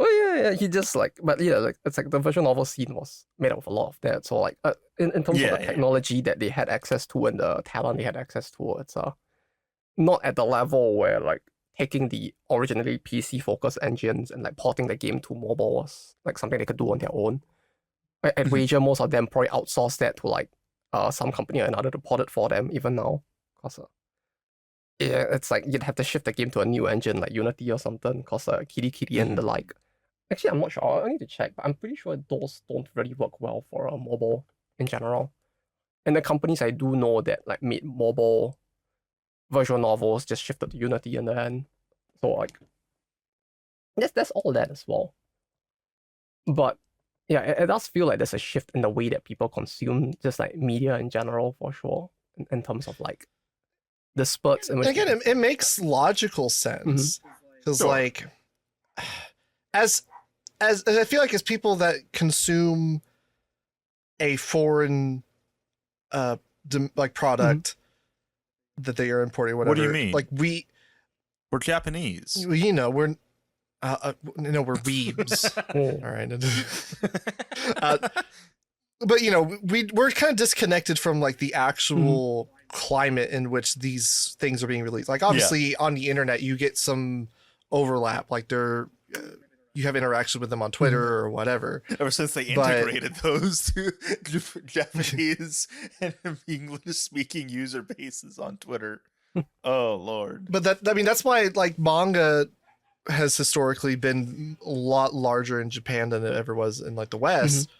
S3: Oh yeah, he just like, but yeah, like it's like the visual novel scene was made up of a lot of that. So like, in terms of the technology that they had access to and the talent they had access to, it's not at the level where like taking the originally PC focused engines and like porting the game to mobile was like something they could do on their own. I'd wager most of them probably outsourced that to like some company or another to port it for them even now. Cause yeah, it's like you'd have to shift the game to a new engine like Unity or something. Cause Kitty and the like. Actually, I'm not sure. I need to check, but I'm pretty sure those don't really work well for a mobile in general. And the companies I do know that like made mobile visual novels just shifted to Unity in the end. So like, that's all that as well. But yeah, it does feel like there's a shift in the way that people consume just like media in general for sure. In terms of like the spurts. In which
S1: again, it makes logical sense because like as I feel like as people that consume a foreign like product that they are importing, whatever.
S2: What do you mean?
S1: Like
S2: we're Japanese.
S1: You know, we're we're weebs. All right. But you know, we're kind of disconnected from like the actual climate in which these things are being released. Like obviously on the internet you get some overlap, like you have interaction with them on Twitter or whatever.
S2: Ever since they integrated those two Japanese and English-speaking user bases on Twitter. Oh, Lord.
S1: But that's why like manga has historically been a lot larger in Japan than it ever was in like the West,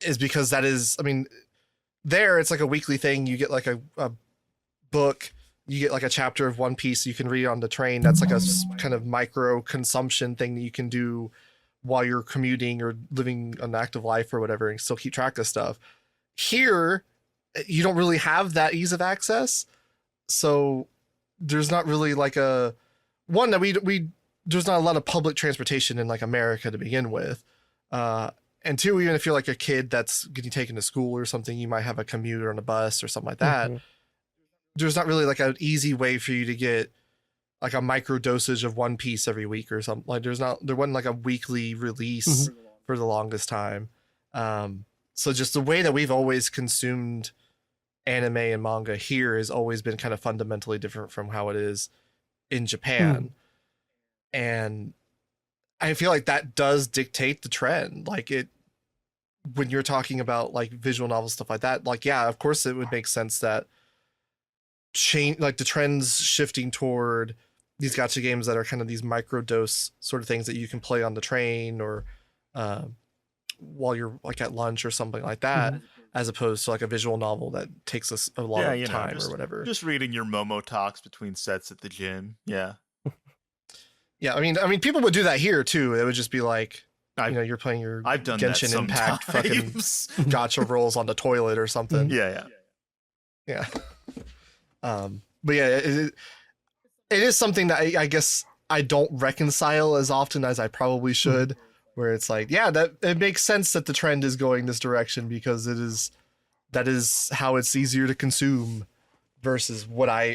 S1: is because that is, I mean, there it's like a weekly thing. You get like a book, you get like a chapter of One Piece you can read on the train. That's like a kind of micro consumption thing that you can do while you're commuting or living an active life or whatever and still keep track of stuff. Here, you don't really have that ease of access. So there's not really like there's not a lot of public transportation in like America to begin with. And two, even if you're like a kid that's getting taken to school or something, you might have a commute or on a bus or something like that. There's not really like an easy way for you to get like a micro dosage of One Piece every week or something. Like there wasn't like a weekly release for the longest time. So just the way that we've always consumed anime and manga here has always been kind of fundamentally different from how it is in Japan. And I feel like that does dictate the trend. Like when you're talking about like visual novels, stuff like that, like, yeah, of course it would make sense that change, like the trends shifting toward these gacha games that are kind of these micro dose sort of things that you can play on the train or while you're like at lunch or something like that, as opposed to like a visual novel that takes us a lot of time or whatever.
S2: Just reading your Momo talks between sets at the gym. Yeah.
S1: Yeah, I mean, people would do that here too. It would just be like, you're playing your Genshin Impact fucking gacha rolls on the toilet or something.
S2: Yeah.
S1: But yeah, it is something that I guess I don't reconcile as often as I probably should. Where it's like, yeah, that it makes sense that the trend is going this direction because that is how it's easier to consume versus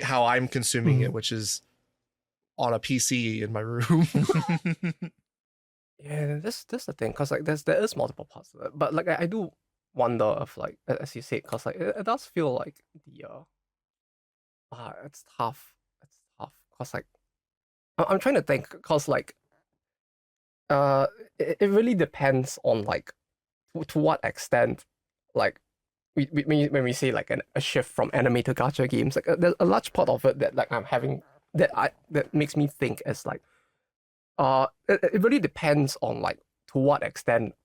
S1: how I'm consuming it, which is on a PC in my room.
S3: Yeah, that's the thing, cause like there is multiple parts of it, but like I do wonder if like as you said, cause like it does feel like it's tough, cause like I'm trying to think, cause like it really depends on like to what extent like when we say like a shift from anime to gacha games, like there's a large part of it that like I'm having that makes me think is like it really depends on like to what extent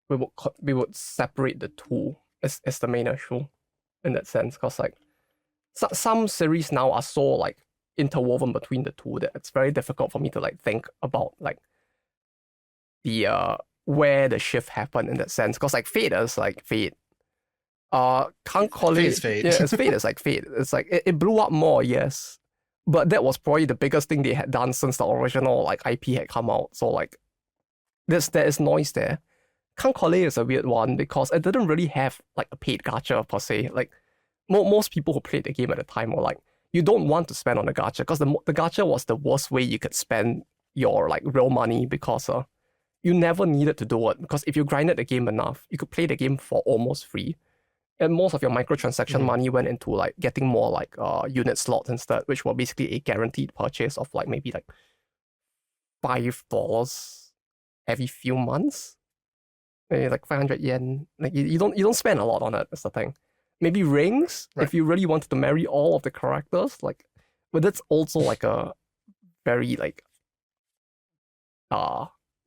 S3: we would separate the two as the main issue in that sense, because like some series now are so like interwoven between the two that it's very difficult for me to like think about like the where the shift happened in that sense, because like Fate is like Fate. Can't call it
S1: Fate.
S3: Yeah, it's Fate is like Fate. It's like it blew up more, yes. But that was probably the biggest thing they had done since the original like IP had come out. So like there is noise there. Kankole is a weird one because it didn't really have like a paid gacha per se. Like most people who played the game at the time were like, you don't want to spend on the gacha because the gacha was the worst way you could spend your like real money because you never needed to do it, because if you grinded the game enough, you could play the game for almost free. And most of your microtransaction money went into like getting more like unit slots instead, which were basically a guaranteed purchase of like maybe like $5 every few months. Maybe like 500 yen. Like you don't spend a lot on it, that's the thing. Maybe rings, if you really wanted to marry all of the characters, like, but that's also like a very like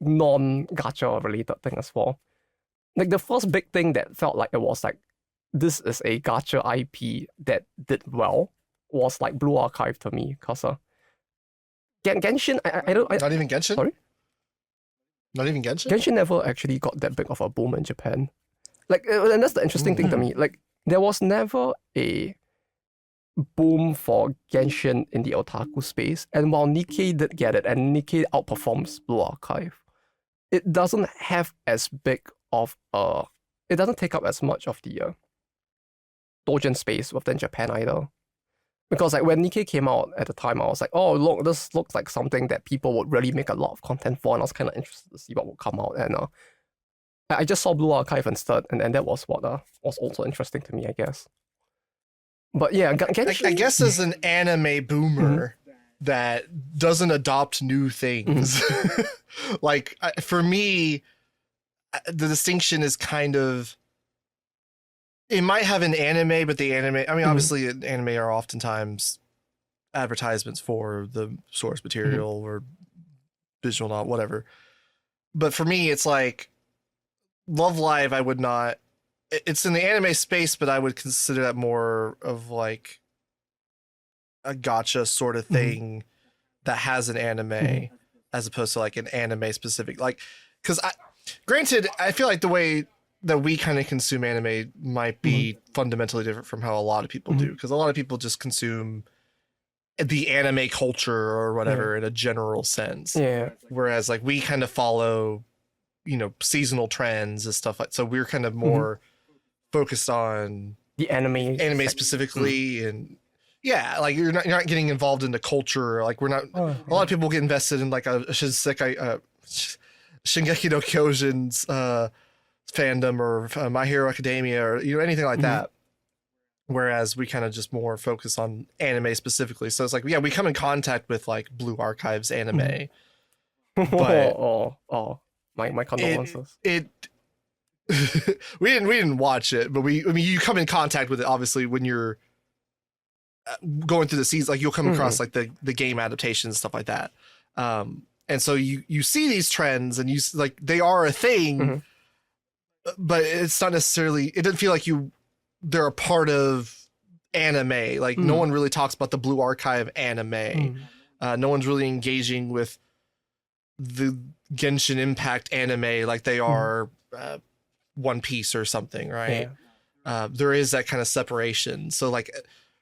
S3: non-gacha related thing as well. Like the first big thing that felt like it was like, this is a gacha IP that did well was like Blue Archive to me, because Genshin, I don't...
S1: Not even Genshin?
S3: Sorry?
S1: Not even Genshin?
S3: Genshin never actually got that big of a boom in Japan. Like, and that's the interesting thing to me. Like, there was never a boom for Genshin in the otaku space, and while Nikkei did get it, and Nikkei outperforms Blue Archive, it doesn't have as big of a... It doesn't take up as much of the Doujin space within Japan either. Because like when Nikkei came out at the time, I was like, oh look, this looks like something that people would really make a lot of content for, and I was kind of interested to see what would come out. And I just saw Blue Archive instead, and that was what was also interesting to me, I guess. But yeah, Genshin...
S1: I guess as an anime boomer that doesn't adopt new things, like for me, the distinction is kind of... It might have an anime, but the anime... I mean, obviously, anime are oftentimes advertisements for the source material or visual novel, whatever. But for me, it's like... Love Live, I would not... It's in the anime space, but I would consider that more of like a gacha sort of thing that has an anime as opposed to like an anime specific. Like, because granted, I feel like the way that we kind of consume anime might be fundamentally different from how a lot of people do, because a lot of people just consume the anime culture or whatever in a general sense.
S3: Yeah.
S1: Whereas like we kind of follow, you know, seasonal trends and stuff like, so we're kind of more focused on
S3: the anime
S1: specifically. And yeah, like you're not getting involved in the culture. Like we're not, a lot of people get invested in like a Shingeki no Kyojin's fandom or My Hero Academia or, you know, anything like that. Whereas we kind of just more focus on anime specifically. So it's like, yeah, we come in contact with like Blue Archive's anime. But
S3: my condolences.
S1: We didn't watch it, but I mean, you come in contact with it obviously when you're going through the season. Like you'll come across like the game adaptations, stuff like that. And so you see these trends and you like they are a thing, but it's not necessarily. It doesn't feel like they're a part of anime. Like no one really talks about the Blue Archive anime. No one's really engaging with the Genshin Impact anime like they are One Piece or something, right? Yeah. There is that kind of separation. So like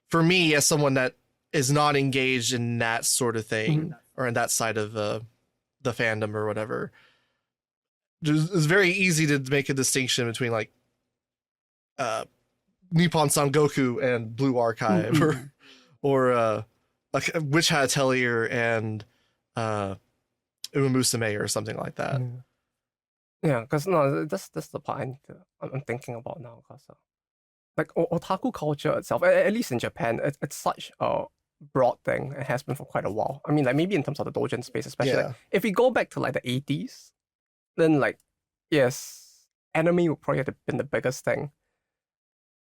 S1: for me, as someone that is not engaged in that sort of thing or in that side of the fandom or whatever, it's very easy to make a distinction between like Nippon Sangoku and Blue Archive or like Witch Hat Atelier and Uma Musume or something like that.
S3: Yeah, because no, that's the part I'm thinking about now. Because like otaku culture itself, at least in Japan, it's such a broad thing. It has been for quite a while. I mean, like maybe in terms of the doujin space, especially like, if we go back to like the 80s, then like yes, anime would probably have been the biggest thing.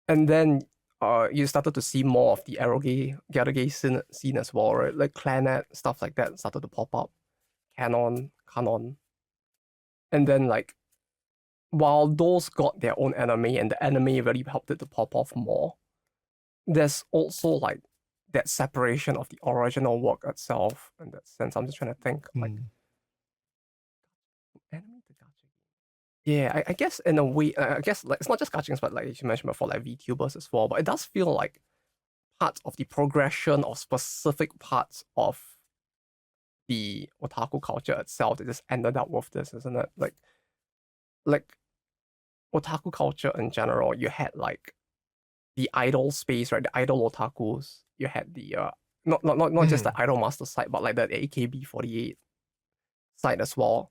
S3: And then you started to see more of the eroge scene as well, right? Like Clanet, stuff like that started to pop up. Canon. And then like, while those got their own anime and the anime really helped it to pop off more, there's also like that separation of the original work itself in that sense. I'm just trying to think like anime to gacha. Yeah, I guess in a way, I guess like it's not just gacha, but like you mentioned before, like Vtubers as well. But it does feel like part of the progression of specific parts of the otaku culture itself that just ended up with this, isn't it? Like otaku culture in general, you had like the idol space, right? The idol otakus. You had the not just the idol master side, but like the AKB48 side as well.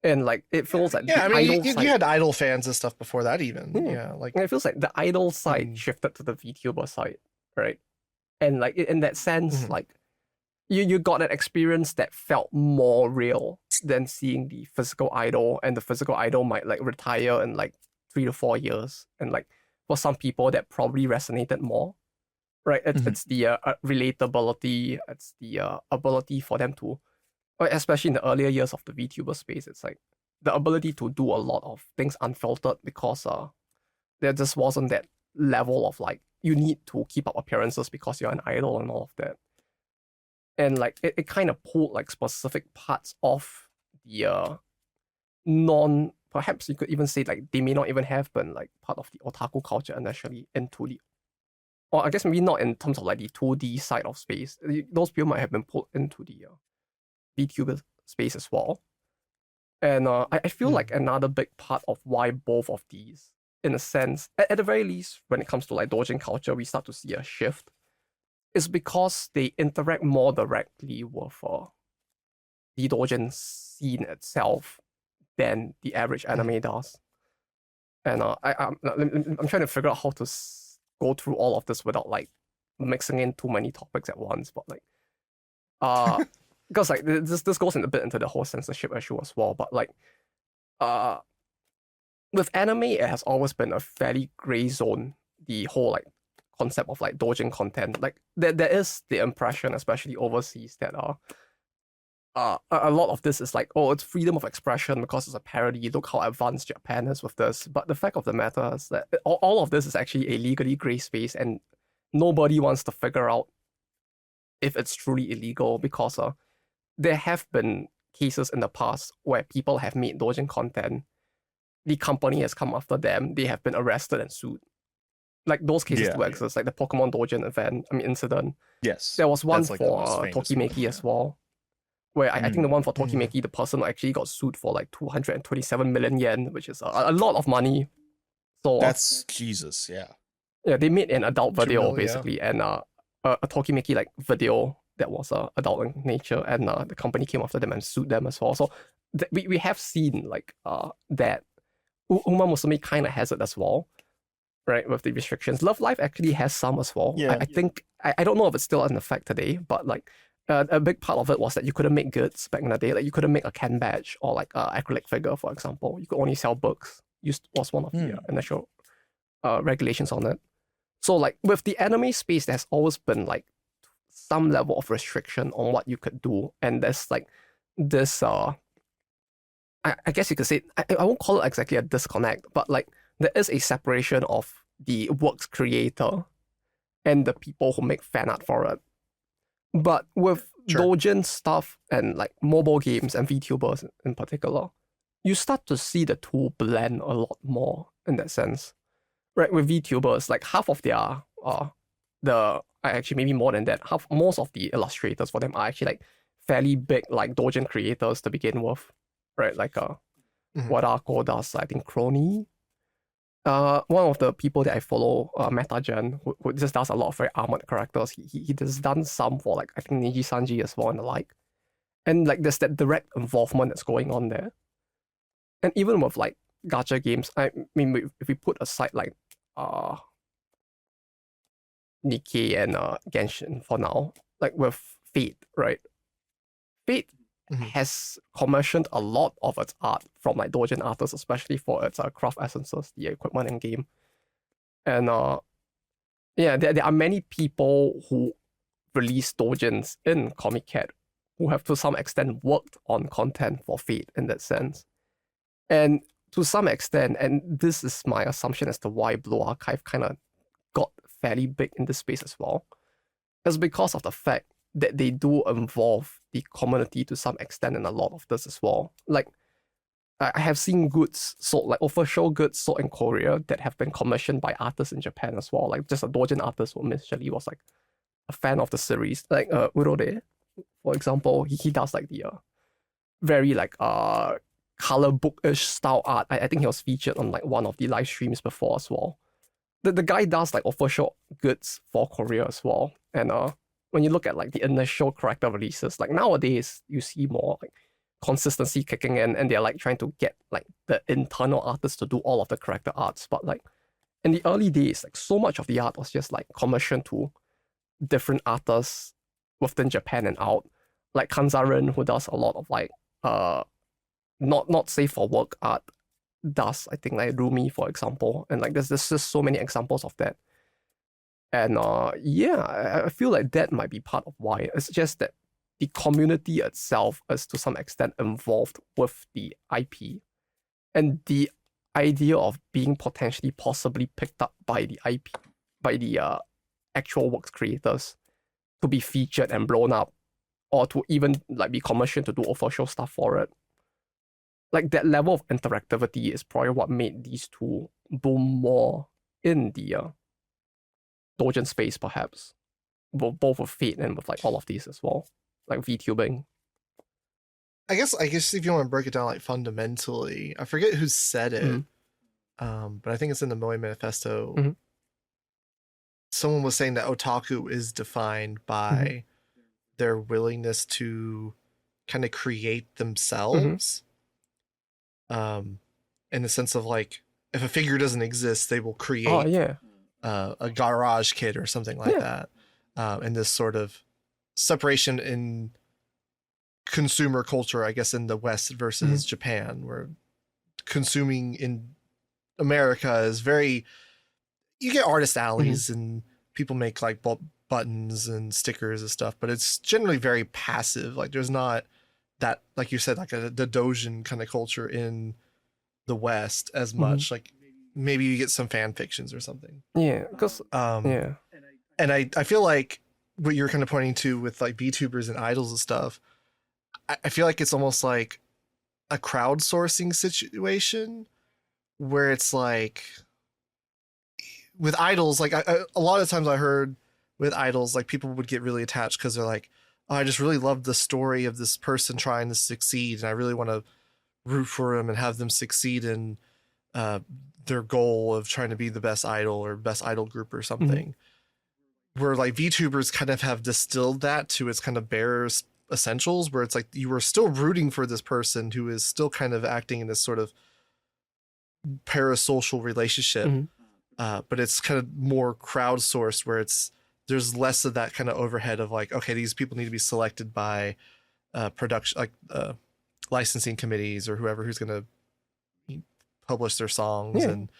S3: And like it feels like
S1: Yeah,
S3: the
S1: I mean,
S3: idol
S1: you
S3: side,
S1: had idol fans and stuff before that even. Yeah, like
S3: and it feels like the idol side shifted to the VTuber side, right? And like in that sense, like you got an experience that felt more real than seeing the physical idol, and the physical idol might like retire in like 3 to 4 years, and like for some people that probably resonated more, right? It's the relatability, it's the ability for them to, especially in the earlier years of the VTuber space, it's like the ability to do a lot of things unfiltered because there just wasn't that level of like you need to keep up appearances because you're an idol and all of that. And like it kind of pulled like specific parts of the perhaps you could even say like they may not even have been like part of the otaku culture initially into the, or I guess maybe not in terms of like the 2D side of space. Those people might have been pulled into the VTuber space as well. And I feel like another big part of why both of these, in a sense, at the very least, when it comes to like Doujin culture, we start to see a shift, is because they interact more directly with the Doujin scene itself than the average anime does. And I'm trying to figure out how to go through all of this without like mixing in too many topics at once, but like because like this goes a bit into the whole censorship issue as well. But like with anime, it has always been a fairly gray zone. The whole like concept of like Doujin content, like there is the impression, especially overseas, that a lot of this is like, oh, it's freedom of expression because it's a parody. Look how advanced Japan is with this. But the fact of the matter is that all of this is actually a legally gray space, and nobody wants to figure out if it's truly illegal because there have been cases in the past where people have made Doujin content. The company has come after them. They have been arrested and sued. Like those cases do exist, like the Pokemon Doujin incident.
S2: Yes.
S3: There was one
S2: like
S3: for Tokimeki as well, where I think the one for Tokimeki, the person actually got sued for like 227 million yen, which is a lot of money. So
S2: that's Jesus, yeah.
S3: Yeah, they made an adult video basically, and a Tokimeki like video that was adult in nature, and the company came after them and sued them as well. So we have seen like that Uma Musume kind of has it as well, right? With the restrictions. Love Live actually has some as well.
S2: Yeah.
S3: I think I don't know if it's still in effect today, but like a big part of it was that you couldn't make goods back in the day. Like you couldn't make a Ken badge or like an acrylic figure, for example. You could only sell books. Was one of the initial regulations on it. So like with the anime space, there's always been like some level of restriction on what you could do, and there's like this I guess you could say, I won't call it exactly a disconnect, but like there is a separation of the work's creator and the people who make fan art for it. But with Doujin stuff and like mobile games and VTubers in particular, you start to see the two blend a lot more in that sense. Right, with VTubers, like half of their actually maybe more than that, most of the illustrators for them are actually like fairly big like Doujin creators to begin with. Right, like Wadako does, I think Crony. One of the people that I follow, Metagen, who just does a lot of very armored characters. He just done some for like I think Niji Sanji as well and the like. And like there's that direct involvement that's going on there. And even with like gacha games, I mean if we put aside like Nikkei and Genshin for now, like with Fate, right? Fate has commissioned a lot of its art from like Doujin artists, especially for its craft essences, the equipment in game. And there are many people who release Doujins in comiket who have to some extent worked on content for Fate in that sense. And to some extent, and this is my assumption as to why Blue Archive kind of got fairly big in this space as well, is because of the fact that they do involve the community to some extent in a lot of this as well. Like, I have seen goods sold, like official goods sold in Korea that have been commissioned by artists in Japan as well. Like, just a Doujin artist who initially was like a fan of the series. Like, Urode, for example, he does like the very like color bookish style art. I think he was featured on like one of the live streams before as well. The guy does like official goods for Korea as well. And when you look at like the initial character releases, like nowadays you see more like consistency kicking in, and they're like trying to get like the internal artists to do all of the character arts. But like in the early days, like so much of the art was just like commissioned to different artists within Japan and out. Like Kanzarin, who does a lot of like not safe for work art, does I think like Rumi, for example. And like there's just so many examples of that. And I feel like that might be part of why. It's just that the community itself is to some extent involved with the IP. And the idea of being potentially possibly picked up by the IP, by the actual works creators to be featured and blown up, or to even like be commissioned to do official stuff for it. Like that level of interactivity is probably what made these two boom more in the Doujin space, perhaps. Both with Fate and with like all of these as well. Like VTubing.
S1: I guess if you want to break it down like fundamentally, I forget who said it, but I think it's in the Moe Manifesto. Someone was saying that otaku is defined by their willingness to kind of create themselves. In the sense of like, if a figure doesn't exist, they will create a garage kit or something like that. And this sort of separation in consumer culture, I guess, in the West versus Japan, where consuming in America is very, you get artist alleys and people make like buttons and stickers and stuff, but it's generally very passive. Like there's not that, like you said, like the Doujin kind of culture in the West as much. Like maybe you get some fan fictions or something.
S3: Yeah, because
S1: and I feel like what you're kind of pointing to with like VTubers and idols and stuff, I feel like it's almost like a crowdsourcing situation where it's like with idols, like a lot of times I heard with idols, like people would get really attached because they're like, oh, I just really love the story of this person trying to succeed, and I really want to root for them and have them succeed in their goal of trying to be the best idol or best idol group or something. Where like VTubers kind of have distilled that to its kind of bare essentials, where it's like you are still rooting for this person who is still kind of acting in this sort of parasocial relationship, but it's kind of more crowdsourced, where there's less of that kind of overhead of like, okay, these people need to be selected by production, like licensing committees or whoever who's going to publish their songs and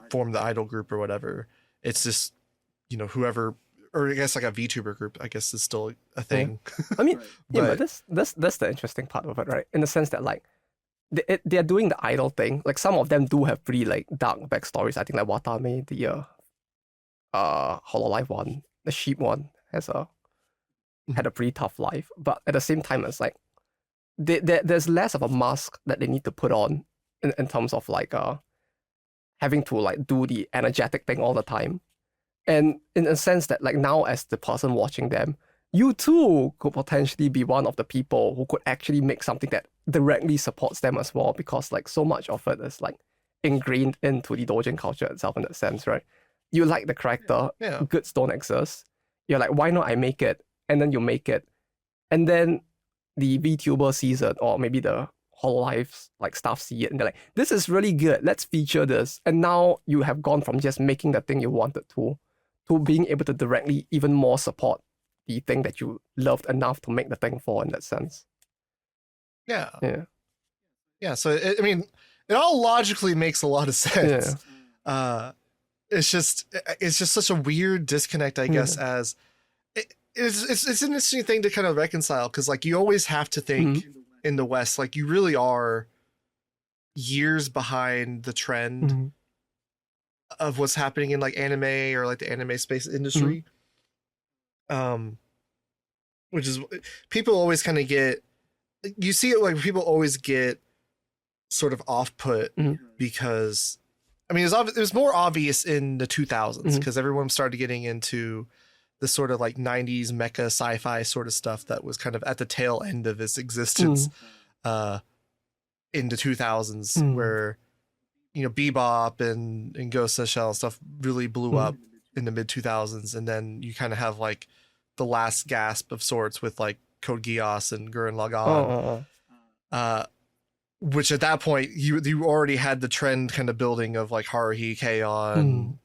S1: form the idol group or whatever. It's just, you know, whoever, or I guess like a VTuber group, I guess is still a thing.
S3: I mean, but that's the interesting part of it, right? In the sense that like they're doing the idol thing. Like some of them do have pretty like dark backstories. I think like Watame, the Hololive one, the sheep one, had a pretty tough life. But at the same time, it's like there's less of a mask that they need to put on in terms of like having to like do the energetic thing all the time. And in a sense that like now as the person watching them, you too could potentially be one of the people who could actually make something that directly supports them as well, because like so much of it is like ingrained into the Doujin culture itself in that sense, right? You like the character, goods don't exist. You're like, why not I make it? And then you make it. And then the VTuber sees it, or maybe the Hololive like staff see it, and they're like, this is really good, let's feature this. And now you have gone from just making the thing you wanted to being able to directly even more support the thing that you loved enough to make the thing for, in that sense.
S1: Yeah. So it all logically makes a lot of sense. It's just such a weird disconnect, I guess. As it's an interesting thing to kind of reconcile, because like you always have to think in the West, like you really are years behind the trend of what's happening in like anime or like the anime space industry. Which is, people always kind of get, you see it like people always get sort of off put because, I mean, it was more obvious in the 2000s because everyone started getting into the sort of like 90s mecha sci-fi sort of stuff that was kind of at the tail end of its existence in the 2000s, where, you know, Bebop and Ghost in the Shell stuff really blew up in the mid 2000s, and then you kind of have like the last gasp of sorts with like Code Geass and Gurren Lagann. uh, which at that point you already had the trend kind of building of like Haruhi, K-On,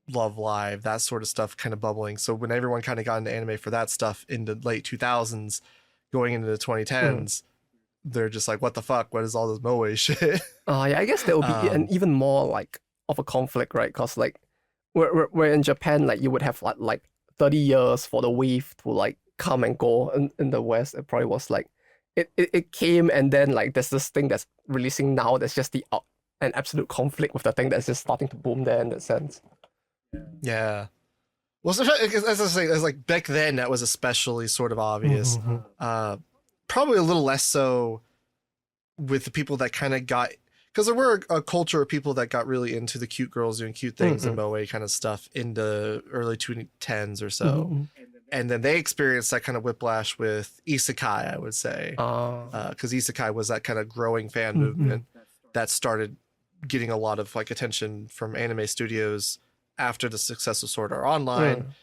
S1: Love Live, that sort of stuff kind of bubbling. So when everyone kind of got into anime for that stuff in the late 2000s, going into the 2010s, they're just like, what the fuck? What is all this moe shit?
S3: Yeah, I guess there will be an even more like of a conflict, right? Because like where in Japan, like you would have like 30 years for the wave to like come and go. In the West, it probably was like it came, and then like there's this thing that's releasing now that's just an absolute conflict with the thing that's just starting to boom there in that sense.
S1: Yeah. Well, so, as I say, as like back then, that was especially sort of obvious. Probably a little less so with the people that kind of got, because there were a culture of people that got really into the cute girls doing cute things and moe kind of stuff in the early 2010s or so. And then they experienced that kind of whiplash with isekai, I would say. Because isekai was that kind of growing fan movement that started getting a lot of like attention from anime studios after the success of Sword Art Online.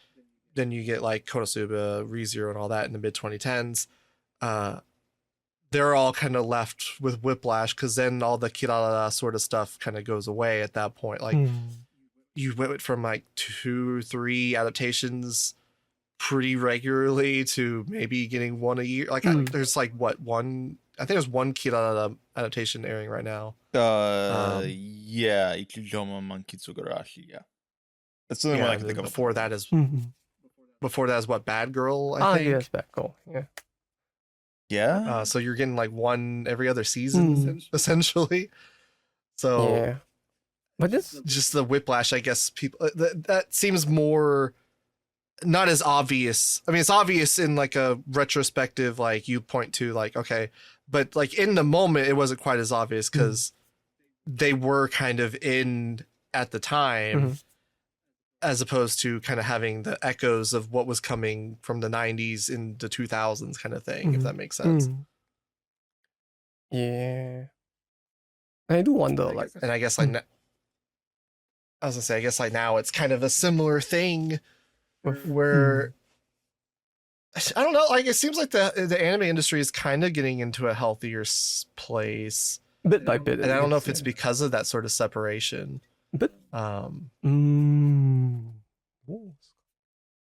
S1: Then you get like Konosuba, ReZero, and all that in the mid 2010s. They're all kind of left with whiplash because then all the kirara sort of stuff kind of goes away at that point. Like you went from like 2 or 3 adaptations pretty regularly to maybe getting 1 a year. Like there's like one, I think there's 1 kirara adaptation airing right now.
S2: Yeah, Ichijoma Mankitsugarashi, yeah. That's the only one I can think of.
S1: Before that is what, Bad Girl, I think?
S3: Yes, Bad Girl, yeah.
S2: Yeah.
S1: So you're getting like 1 every other season, essentially. So
S3: yeah. But this
S1: just the whiplash, I guess people that seems more not as obvious. I mean, it's obvious in like a retrospective, like you point to like, okay, but like in the moment, it wasn't quite as obvious because they were kind of in at the time. As opposed to kind of having the echoes of what was coming from the 90s into 2000s kind of thing, if that makes sense.
S3: Yeah. I do wonder, like...
S1: And I guess, like, I was gonna say, I guess, like, now it's kind of a similar thing where... I don't know, like, it seems like the anime industry is kind of getting into a healthier place.
S3: Bit by bit.
S1: And I don't know if it's because of that sort of separation.
S3: But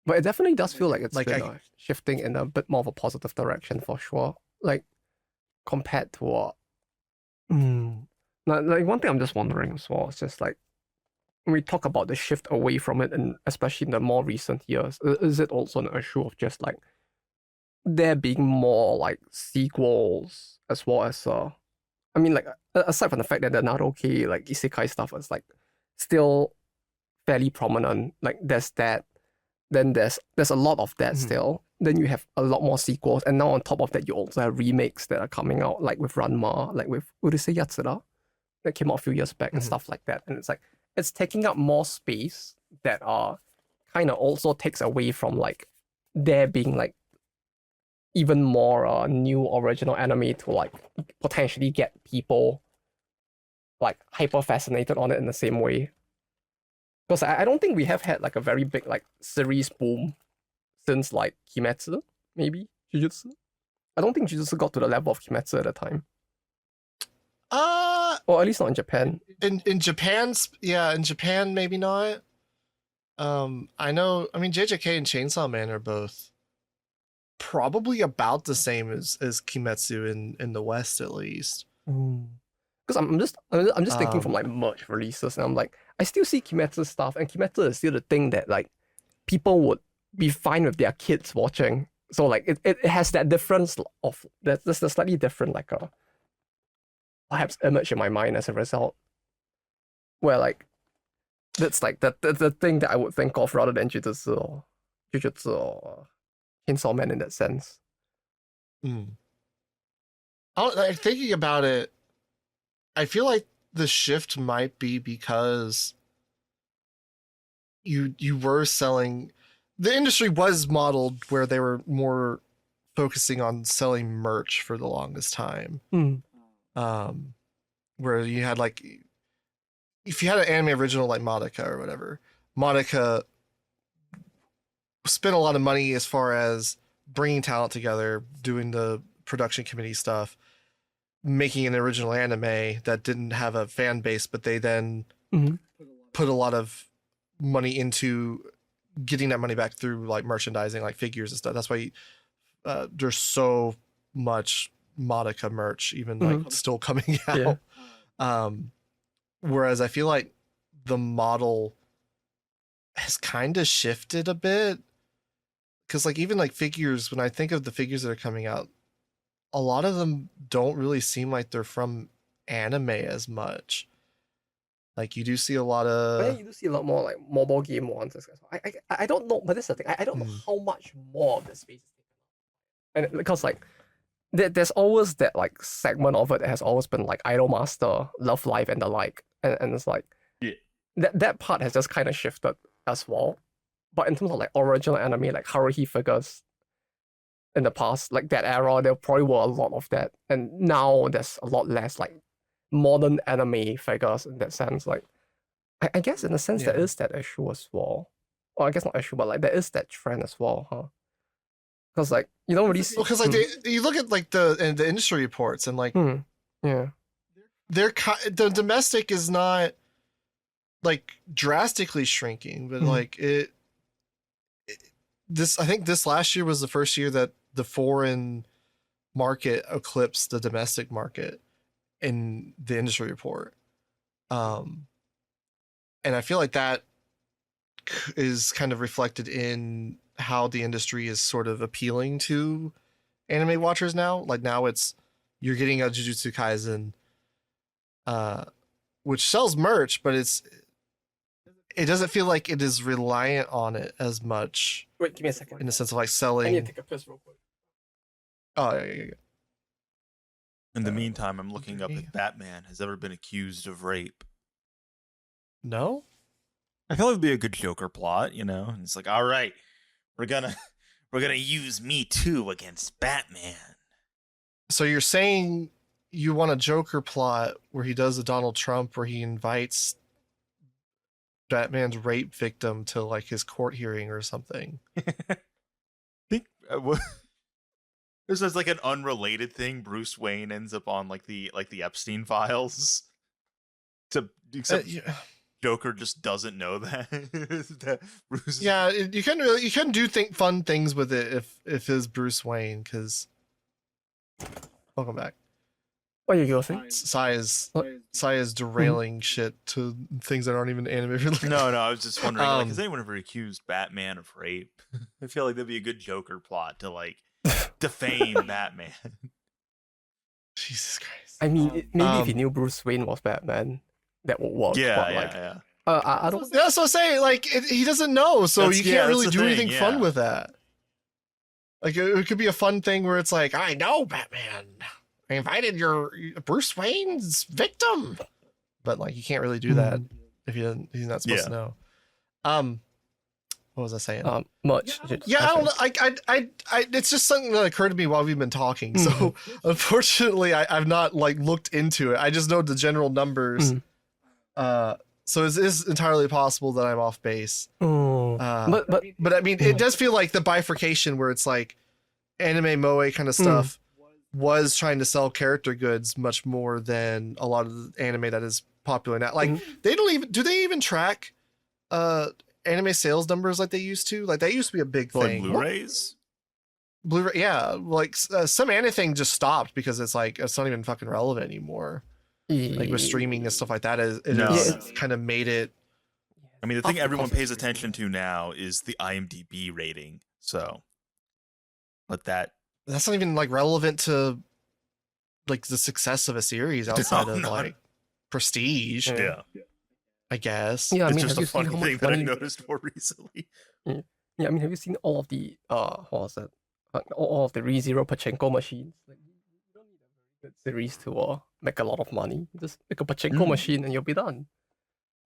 S3: it definitely does feel like it's like been shifting in a bit more of a positive direction for sure. Like compared to what like one thing I'm just wondering as well is just like when we talk about the shift away from it, and especially in the more recent years, is it also an issue of just like there being more like sequels as well as I mean, like aside from the fact that the Naruto like isekai stuff is like still fairly prominent, like there's that, then there's a lot of that still, then you have a lot more sequels, and now on top of that you also have remakes that are coming out, like with Ranma, like with Urusei Yatsura that came out a few years back and stuff like that, and it's like it's taking up more space that kind of also takes away from like there being like even more new original anime to like potentially get people like hyper fascinated on it in the same way. Because I don't think we have had like a very big like series boom since like Kimetsu, maybe Jujutsu. I don't think Jujutsu got to the level of Kimetsu at the time. Or at least not in Japan.
S1: In Japan, yeah, in Japan maybe not. I know. I mean, JJK and Chainsaw Man are both probably about the same as Kimetsu in the West, at least.
S3: Because I'm just thinking from like merch releases, and I'm like, I still see Kimetsu stuff, and Kimetsu is still the thing that like people would be fine with their kids watching. So like it has that difference of there's a slightly different like a perhaps image in my mind as a result, where like that's like the thing that I would think of rather than Jujutsu or Chainsaw Man in that sense.
S1: Like, thinking about it, I feel like the shift might be because you were selling, the industry was modeled where they were more focusing on selling merch for the longest time. Where you had like, if you had an anime original like Madoka or whatever, Madoka spent a lot of money as far as bringing talent together, doing the production committee stuff. making an original anime that didn't have a fan base, but they then put a lot of money into getting that money back through like merchandising, like figures and stuff. That's why there's so much Madoka merch, even like still coming out. Whereas I feel like the model has kind of shifted a bit, because like even like figures, when I think of the figures that are coming out, a lot of them don't really seem like they're from anime as much. Like you do see a lot of,
S3: but then you do see a lot more like mobile game ones as well. I don't know, but this is the thing. I don't know how much more of the space is taken up. And because like there's always that like segment of it that has always been like Idolmaster, Love Live, and the like, and it's like that part has just kind of shifted as well. But in terms of like original anime, like Haruhi figures in the past, like that era, there probably were a lot of that, and now there's a lot less like modern anime figures in that sense. Like I guess in a sense there is that issue as well. Or I guess not issue, but like there is that trend as well, huh? Because like you don't really see,
S1: because like you look at like the industry reports and like the domestic is not like drastically shrinking, but like I think this last year was the first year that the foreign market eclipsed the domestic market in the industry report. And I feel like that is kind of reflected in how the industry is sort of appealing to anime watchers now. Like now you're getting a Jujutsu Kaisen, which sells merch, but it doesn't feel like it is reliant on it as much.
S3: Wait, give me a second.
S1: In the sense of like selling.
S3: I need to take a piss real quick.
S1: Oh yeah.
S2: In the meantime, I'm looking up if Batman has ever been accused of rape.
S1: No?
S2: I feel like it'd be a good Joker plot, you know? And it's like, all right, we're gonna use Me Too against Batman.
S1: So you're saying you want a Joker plot where he does a Donald Trump, where he invites Batman's rape victim to like his court hearing or something?
S2: I think there's like an unrelated thing. Bruce Wayne ends up on like the Epstein files. Except Joker just doesn't know that. Bruce.
S1: Yeah, you can do fun things with it if it's Bruce Wayne. Because welcome back.
S3: What are you saying?
S1: Psy is derailing shit to things that aren't even anime related.
S2: No, I was just wondering, like, has anyone ever accused Batman of rape? I feel like that'd be a good Joker plot to like defame Batman.
S1: Jesus Christ.
S3: I mean, maybe if you knew Bruce Wayne was Batman, that would work.
S2: Yeah.
S3: I don't.
S1: That's what I'm saying. Like he doesn't know, so you can't really do anything fun with that. Like it could be a fun thing where it's like, I know Batman. I invited your Bruce Wayne's victim, but like you can't really do that if he's not supposed to know. What was I saying?
S3: Much.
S1: Yeah, I don't know. I it's just something that occurred to me while we've been talking. So unfortunately, I've not like looked into it. I just know the general numbers. So it is entirely possible that I'm off base.
S3: But
S1: I mean, it does feel like the bifurcation where it's like anime moe kind of stuff was trying to sell character goods much more than a lot of the anime that is popular now. Like they don't even track anime sales numbers like they used to. Like that used to be a big thing.
S2: Like Blu-rays?
S1: Blu-ray, yeah. Like some anything just stopped because it's like it's not even fucking relevant anymore. Like with streaming and stuff like that, it's kind of made it.
S2: I mean, the thing everyone pays attention to now is the IMDb rating. So, but that's not even like relevant to like the success of a series outside of like prestige. Yeah.
S1: I guess.
S3: Yeah, I mean,
S2: it's just a funny thing that I noticed more recently.
S3: Yeah, I mean, have you seen all of the what was it? All of the ReZero pachinko machines? Like, you don't need a very good series to make a lot of money. Just make a pachinko machine and you'll be done.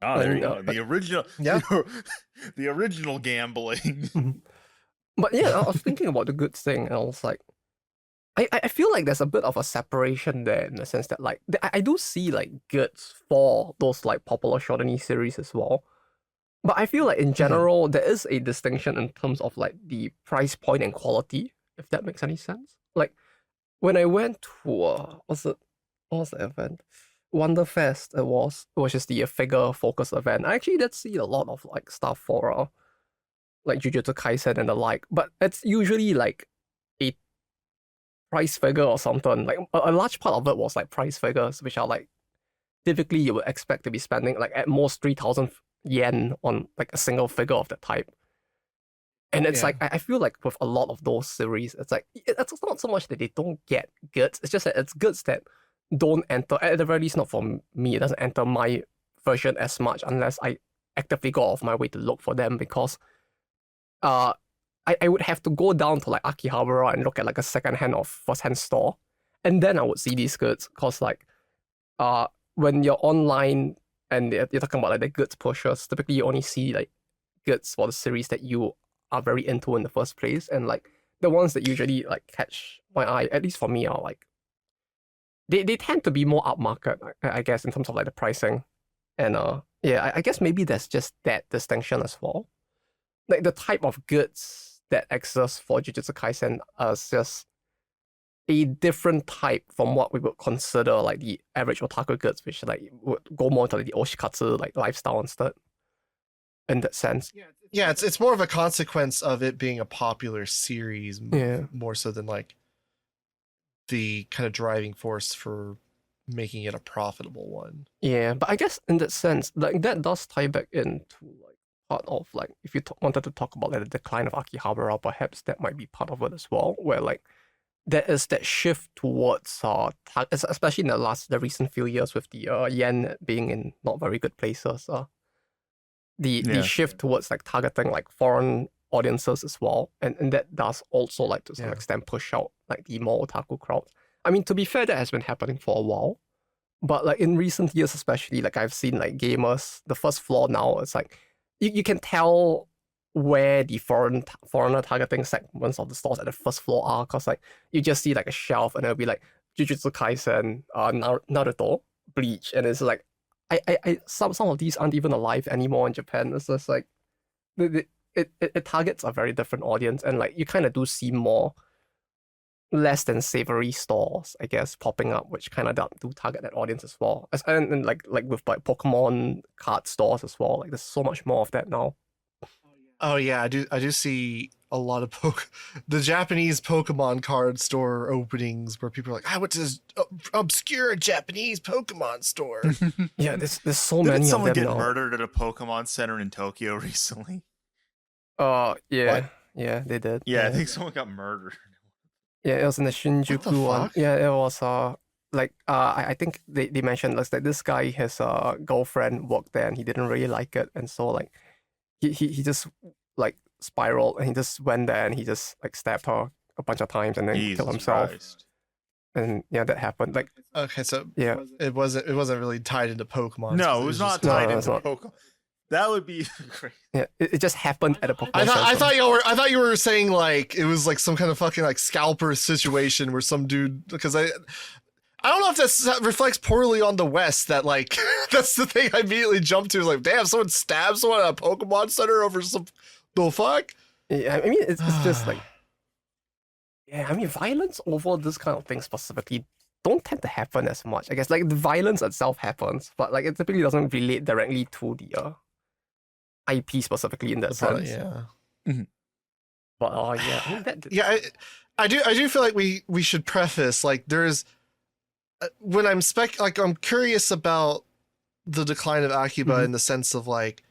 S2: Oh, there you go. The original, the original gambling.
S3: But yeah, I was thinking about the good thing, and I was like, I feel like there's a bit of a separation there in the sense that like I do see like goods for those like popular shonen series as well. But I feel like in general there is a distinction in terms of like the price point and quality, if that makes any sense. Like when I went to what was the event? Wonderfest. It was just the figure focus event. I actually did see a lot of like stuff for like Jujutsu Kaisen and the like, but it's usually like a price figure or something. Like a large part of it was like price figures, which are like typically you would expect to be spending like at most 3,000 yen on like a single figure of that type. And it's like I feel like with a lot of those series, it's like it's not so much that they don't get goods. It's just that it's goods that don't enter, at the very least not for me. It doesn't enter my version as much unless I actively go off my way to look for them, because I would have to go down to like Akihabara and look at like a second-hand or first-hand store, and then I would see these goods. Because like when you're online and you're talking about like the goods pushers, typically you only see like goods for the series that you are very into in the first place, and like the ones that usually like catch my eye, at least for me, are like they tend to be more upmarket, I guess, in terms of like the pricing. And I guess maybe there's just that distinction as well. Like the type of goods that exist for Jujutsu Kaisen is just a different type from what we would consider like the average otaku goods, which like would go more to like the oshikatsu like lifestyle instead. In that sense.
S1: Yeah, it's more of a consequence of it being a popular series, more so than like the kind of driving force for making it a profitable one.
S3: Yeah, but I guess in that sense, like that does tie back into like part of like if you wanted to talk about like the decline of Akihabara, perhaps that might be part of it as well, where like there is that shift towards especially in the recent few years with the yen being in not very good places. The shift towards like targeting like foreign audiences as well, and that does also like to some extent push out like the more otaku crowds. I mean, to be fair, that has been happening for a while, but like in recent years especially, like I've seen like gamers, the first floor now, it's like you can tell where the foreigner targeting segments of the stores at the first floor are, because like you just see like a shelf and it'll be like Jujutsu Kaisen, Naruto, Bleach, and it's like some of these aren't even alive anymore in Japan. It's just like it targets a very different audience, and like you kind of do see more less than savory stores, I guess, popping up, which kind of do target that audience as well. And like with like Pokemon card stores as well. Like there's so much more of that now.
S1: Oh yeah, I do see a lot of the Japanese Pokemon card store openings where people are like, I went to this obscure Japanese Pokemon store.
S3: Yeah, there's so many of them.
S2: Did someone get
S3: now.
S2: murdered at a Pokemon center in Tokyo recently?
S3: Yeah.
S1: What?
S3: Yeah, they did.
S2: Yeah, I think someone got murdered.
S3: Yeah, it was in the Shinjuku one. Yeah, it was I think they mentioned like this guy, his girlfriend worked there and he didn't really like it, and so like he just like spiraled and he just went there and he just like stabbed her a bunch of times and then killed himself. Christ. And yeah, that happened. Like
S1: okay, so yeah, it wasn't really tied into Pokemon.
S2: No, it was not tied into Pokemon. That would be great.
S3: Yeah, it just happened at a Pokemon.
S1: I thought you were saying like it was like some kind of fucking like scalper situation where some dude, because I don't know if that reflects poorly on the West, that like that's the thing I immediately jumped to, is like, damn, someone stabbed someone at a Pokemon center over some the fuck.
S3: Yeah, I mean it's just like, yeah, I mean violence over this kind of thing specifically don't tend to happen as much. I guess like the violence itself happens, but like it typically doesn't relate directly to the IP specifically in that sense.
S1: Yeah.
S3: Mm-hmm. But yeah, I mean,
S1: I do feel like we should preface like there's when I'm I'm curious about the decline of Akiba in the sense of like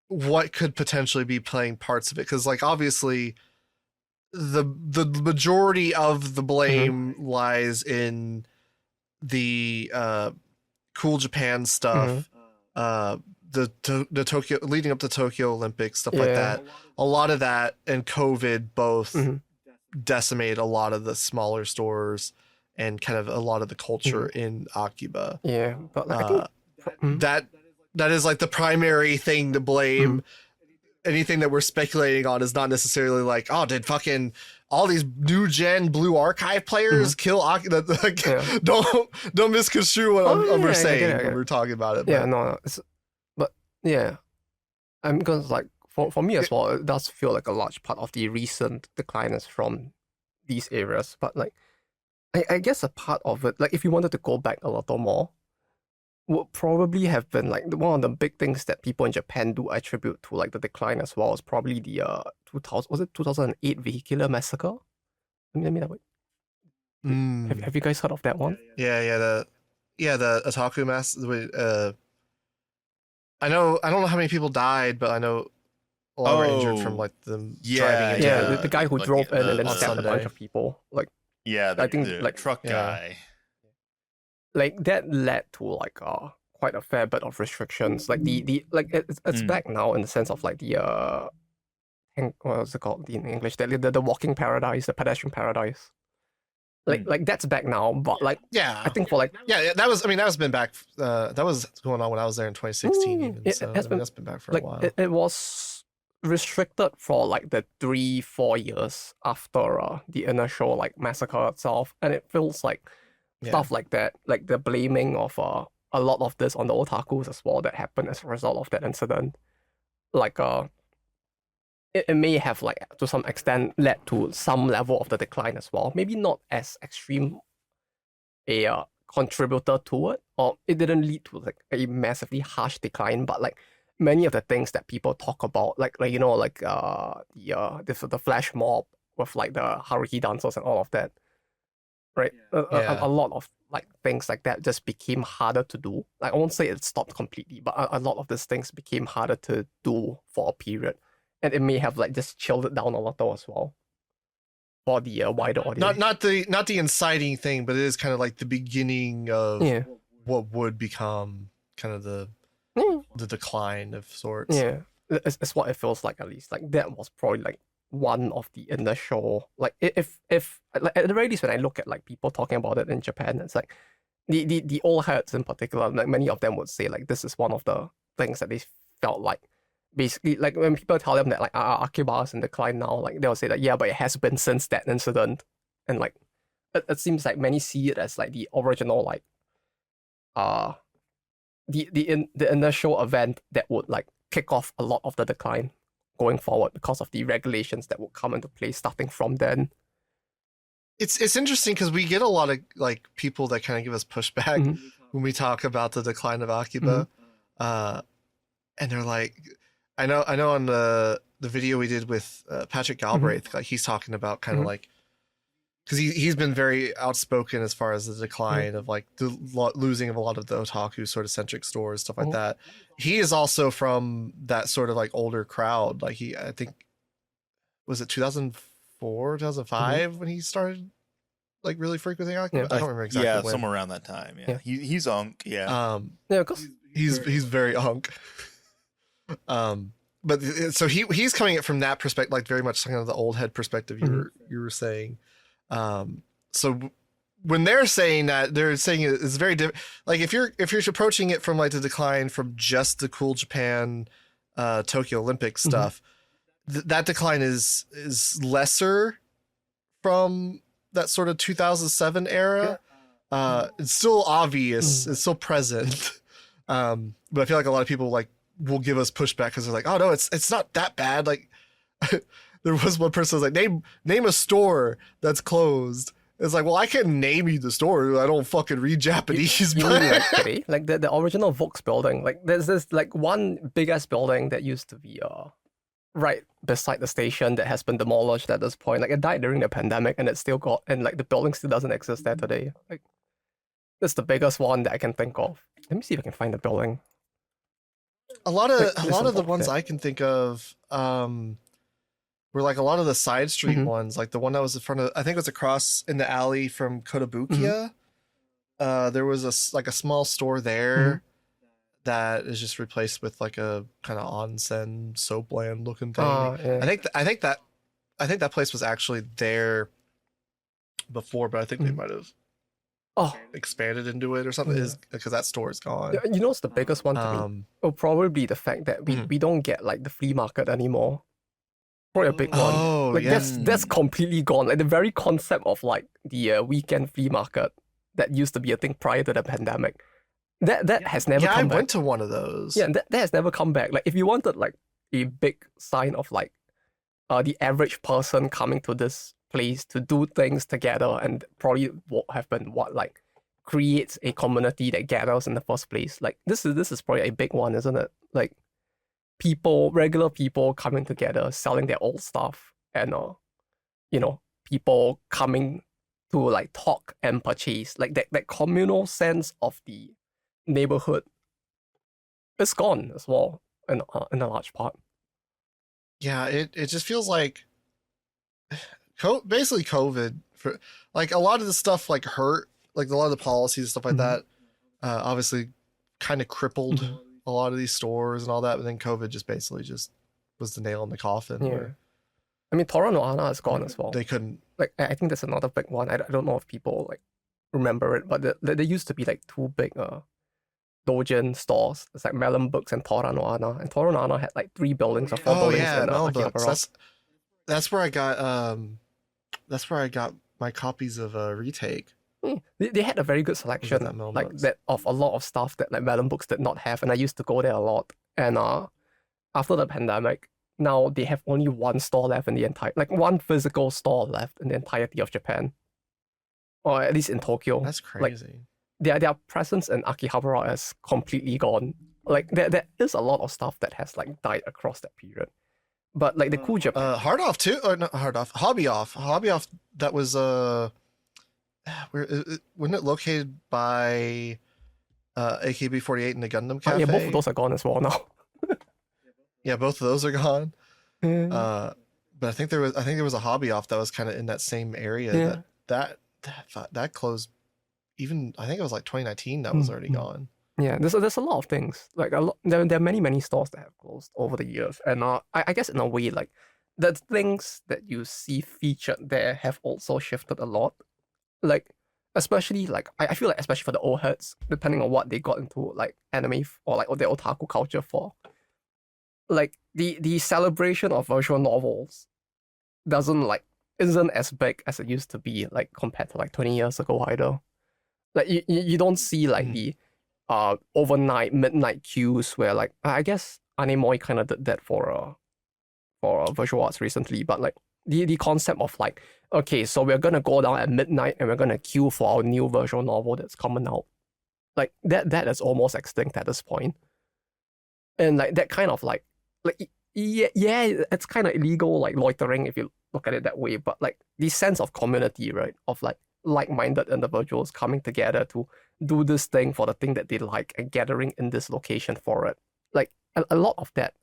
S1: what could potentially be playing parts of it, because like obviously the majority of the blame lies in the Cool Japan stuff, the Tokyo leading up to Tokyo Olympics, stuff like that. A lot of that and COVID both decimated a lot of the smaller stores and kind of a lot of the culture in Akiba.
S3: Yeah, but like, I think
S1: that is like the primary thing to blame. Anything that we're speculating on is not necessarily like, oh, did fucking all these new gen Blue Archive players kill Akiba? Like, don't misconstrue what we're saying when we're talking about it.
S3: Yeah, no. But yeah, I'm gonna like for me as well. It does feel like a large part of the recent decline is from these areas. But like, I guess a part of it, like if you wanted to go back a little more, would probably have been like one of the big things that people in Japan do attribute to like the decline as well is probably the 2008 vehicular massacre. Let me that way. Have you guys heard of that one?
S1: The Otaku mass. I don't know how many people died, but I know a lot were injured from like them driving.
S3: The guy who drove in and then stabbed a bunch
S1: Sunday.
S3: of people. Like
S2: I think the
S3: like
S2: truck guy.
S3: Like that led to like quite a fair bit of restrictions. Like the like it's back now in the sense of like the what was it called in English? The walking paradise, the pedestrian paradise. Like that's back now, but like I think for like
S1: that was been back. That was going on when I was there in 2016. Even that's been back for a while.
S3: It was restricted for like the 3-4 years after the initial like massacre itself, and it feels like stuff like that, like the blaming of a lot of this on the otakus as well that happened as a result of that incident. Like it may have like to some extent led to some level of the decline as well. Maybe not as extreme a contributor to it, or it didn't lead to like a massively harsh decline, but like many of the things that people talk about, like the flash mob with like the Haruki dancers and all of that, right? A lot of like things like that just became harder to do. Like I won't say it stopped completely, but a lot of these things became harder to do for a period. And it may have like just chilled it down a little as well for the wider audience.
S1: Not the inciting thing, but it is kind of like the beginning of what would become kind of the decline of sorts.
S3: Yeah, it's what it feels like, at least. Like that was probably like one of the initial, like if like at the very least when I look at like people talking about it in Japan, it's like the old heads in particular, like many of them would say like this is one of the things that they felt like. Basically, like when people tell them that like Akihabara's in decline now, like they'll say that but it has been since that incident, and like it seems like many see it as like the original like the initial event that would like kick off a lot of the decline going forward because of the regulations that would come into play starting from then.
S1: It's interesting because we get a lot of like people that kind of give us pushback when we talk about the decline of Akiba, and they're like. I know on the video we did with Patrick Galbraith, like he's talking about kind of like, because he's been very outspoken as far as the decline of like the losing of a lot of the otaku sort of centric stores, stuff like that. He is also from that sort of like older crowd. Like I think, was it 2004, 2005 when he started like really frequenting Akiba? I don't remember exactly when.
S2: Somewhere around that time. Yeah. He's unk. Yeah.
S1: Because he's very unk. But so he's coming at from that perspective, like very much kind of the old head perspective you were saying. So when they're saying that, they're saying it's very different. Like if you're approaching it from like the decline from just the Cool Japan, Tokyo Olympic stuff, that decline is lesser from that sort of 2007 era. It's still obvious, it's still present. But I feel like a lot of people like will give us pushback because they're like, oh no, it's not that bad. Like there was one person who was like, name a store that's closed. It's like, well, I can name you the store. I don't fucking read Japanese.
S3: You mean like the original Vox building. Like there's this like one big ass building that used to be right beside the station that has been demolished at this point. Like it died during the pandemic and it's still got, and like the building still doesn't exist there today. Like that's the biggest one that I can think of. Let me see if I can find the building.
S1: A lot of the ones I can think of were like a lot of the side street ones, like the one that was in front of, I think it was across in the alley from Kotobukiya. There was a small store there that is just replaced with like a kind of onsen soap land looking thing. I think that place was actually there before, but I think they might have expanded into it or something, is because that store is gone.
S3: You know what's the biggest one to me? Will probably be the fact that we don't get like the flea market anymore. Probably a big one. Like that's completely gone. Like the very concept of like the weekend flea market that used to be a thing prior to the pandemic. That has never come back.
S1: I went to one of those.
S3: Yeah, that has never come back. Like if you wanted like a big sign of like the average person coming to this place to do things together, and probably what have been what like creates a community that gathers in the first place. Like this is probably a big one, isn't it? Like regular people coming together, selling their old stuff, and people coming to like talk and purchase. Like that communal sense of the neighborhood is gone as well in a large part.
S1: Yeah, it just feels like basically COVID for like a lot of the stuff like hurt, like a lot of the policies and stuff like that obviously kind of crippled a lot of these stores and all that, but then COVID just basically just was the nail in the coffin.
S3: Yeah.
S1: Where
S3: I mean, Tora no Ana is gone as well.
S1: they couldn't.
S3: Like, I think that's another big one. I don't know if people like remember it, but there used to be like two big Doujin stores. It's like Melon Books and Tora no Ana. And Tora no Ana had like 3 buildings or 4 buildings in
S1: Melon Books.
S3: Akihabara.
S1: That's where I got my copies of Retake.
S3: They had a very good selection, like
S1: Books?
S3: that of a lot of stuff that like Melon Books did not have, and I used to go there a lot. And after the pandemic, now they have only one store left in the entire, like one physical store left in the entirety of Japan, or at least in Tokyo.
S1: That's crazy.
S3: Like, their presence in Akihabara is completely gone. Like there is a lot of stuff that has like died across that period. But like the cool Japan,
S1: Hard Off too, or not Hard Off, Hobby Off. That was wasn't it located by AKB48 in the Gundam Cafe?
S3: yeah, both of those are gone as well now.
S1: Yeah, both of those are gone.
S3: Yeah.
S1: But I think there was a Hobby Off that was kind of in that same area.
S3: Yeah.
S1: That closed. Even I think it was like 2019 that was already gone.
S3: Yeah, there's a lot of things. Like there are many stores that have closed over the years, and I guess in a way like the things that you see featured there have also shifted a lot. Like especially like I feel like especially for the old heads, depending on what they got into like anime or like their otaku culture for, like the celebration of visual novels isn't as big as it used to be, like compared to like 20 years ago either. Like you don't see like the overnight midnight queues where like I guess Anemoi kind of did that for visual arts recently, but like the concept of like, okay, so we're gonna go down at midnight and we're gonna queue for our new visual novel that's coming out, like that is almost extinct at this point. And like that kind of like yeah, it's kind of illegal, like loitering if you look at it that way, but like the sense of community, right, of like-minded individuals coming together to do this thing for the thing that they like and gathering in this location for it, like a lot of that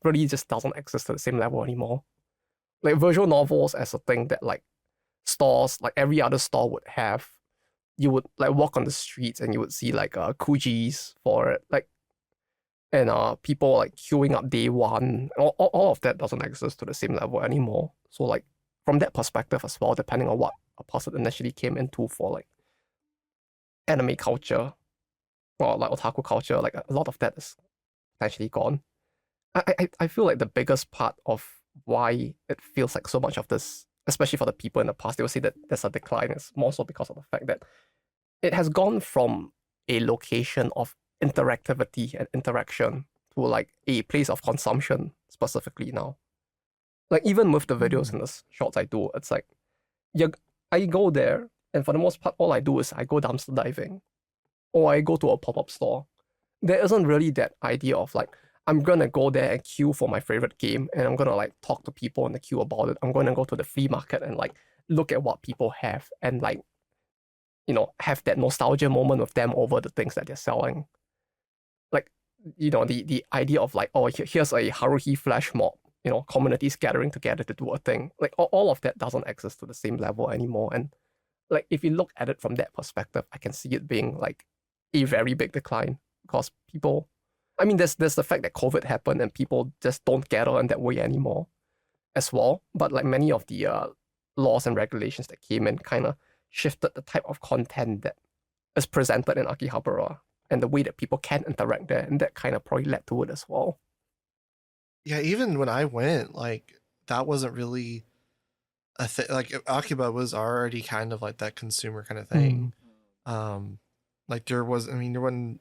S3: really just doesn't exist at the same level anymore. Like visual novels as a thing that like stores, like every other store would have, you would like walk on the streets and you would see like Kujis for it, like, and people like queuing up day one. All of that doesn't exist to the same level anymore. So like from that perspective as well, depending on what a person initially came into for like anime culture or like otaku culture, like a lot of that is potentially gone. I feel like the biggest part of why it feels like so much of this, especially for the people in the past, they will say that there's a decline, is more so because of the fact that it has gone from a location of interactivity and interaction to like a place of consumption specifically now. Like even with the videos and the shorts I do, it's like I go there and for the most part all I do is I go dumpster diving or I go to a pop-up store. There isn't really that idea of like I'm gonna go there and queue for my favorite game and I'm gonna like talk to people in the queue about it. I'm gonna go to the flea market and like look at what people have and like, you know, have that nostalgia moment with them over the things that they're selling. Like, you know, the idea of like, oh, here's a Haruhi flash mob, you know, communities gathering together to do a thing. Like all of that doesn't exist to the same level anymore. And like if you look at it from that perspective, I can see it being like a very big decline because people, I mean, there's the fact that COVID happened and people just don't gather in that way anymore as well. But like many of the laws and regulations that came in kind of shifted the type of content that is presented in Akihabara and the way that people can interact there. And that kind of probably led to it as well.
S1: Yeah, even when I went, like that wasn't really a thing. Like Akiba was already kind of like that consumer kind of thing. Like there wasn't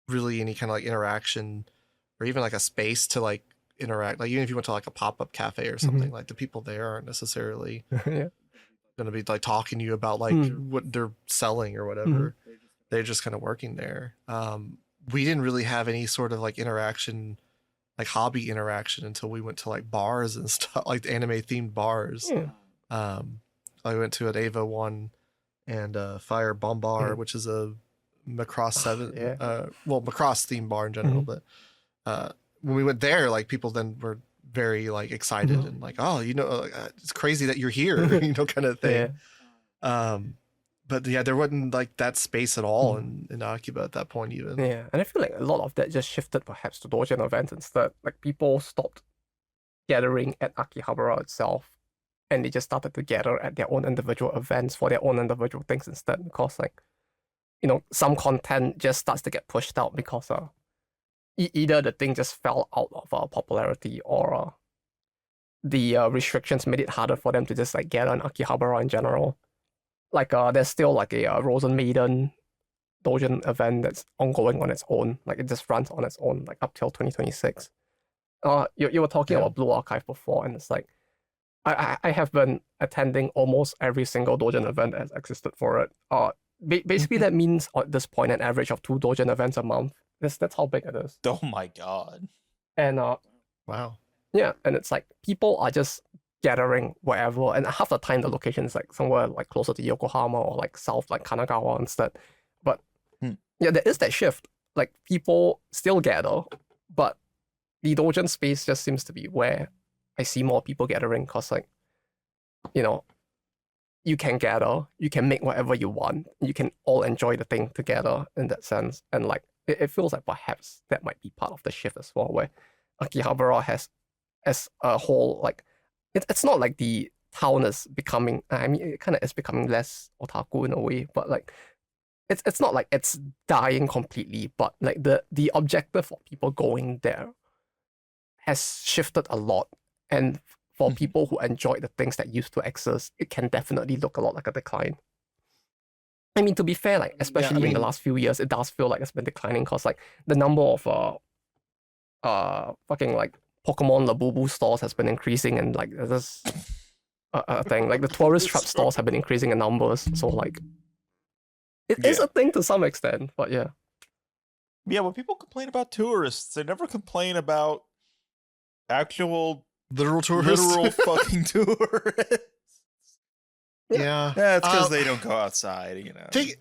S1: really any kind of like interaction or even like a space to like interact. Like even if you went to like a pop-up cafe or something, like the people there aren't necessarily
S3: Yeah.
S1: going to be like talking to you about like what they're selling or whatever. They're just kind of working there. We didn't really have any sort of like interaction, like hobby interaction, until we went to like bars and stuff, like anime themed bars. I went to an Ava one and Fire Bombar, which is a Macross 7, well, Macross themed bar in general. But when we went there, like people then were very like excited and like, oh, you know, it's crazy that you're here, you know, kind of thing. But yeah, there wasn't like that space at all in Akiba at that point even.
S3: Yeah, and I feel like a lot of that just shifted perhaps to Doujin events instead. Like people stopped gathering at Akihabara itself, and they just started to gather at their own individual events for their own individual things instead. Because like, you know, some content just starts to get pushed out because either the thing just fell out of popularity, or the restrictions made it harder for them to just like gather on Akihabara in general. Like there's still like a Rosen Maiden Doujin event that's ongoing on its own. Like it just runs on its own like up till 2026. You were talking about Blue Archive before, and it's like I have been attending almost every single Doujin event that has existed for it. Basically that means at this point an average of 2 Doujin events a month. That's how big it is.
S2: Oh my god.
S3: And
S1: wow.
S3: Yeah, and it's like people are just gathering wherever, and half the time the location is like somewhere like closer to Yokohama or like south like Kanagawa instead. But yeah, there is that shift. Like people still gather, but the Doujin space just seems to be where I see more people gathering, because like, you know, you can gather, you can make whatever you want, you can all enjoy the thing together in that sense. And like it feels like perhaps that might be part of the shift as well, where Akihabara has as a whole, like it's not like the town is becoming, I mean, it kind of is becoming less otaku in a way, but like it's not like it's dying completely, but like the objective of people going there has shifted a lot. And for people who enjoyed the things that used to exist, it can definitely look a lot like a decline. I mean, to be fair, like especially in the last few years, it does feel like it's been declining, because like the number of fucking like Pokemon Labubu stores has been increasing, and like there's a thing like the tourist trap stores have been increasing in numbers. So like it is a thing to some extent, but yeah.
S2: Yeah, when people complain about tourists, they never complain about actual
S1: literal tourists.
S2: Literal fucking tourists.
S1: Yeah.
S2: Yeah, it's because they don't go outside, you know.
S1: It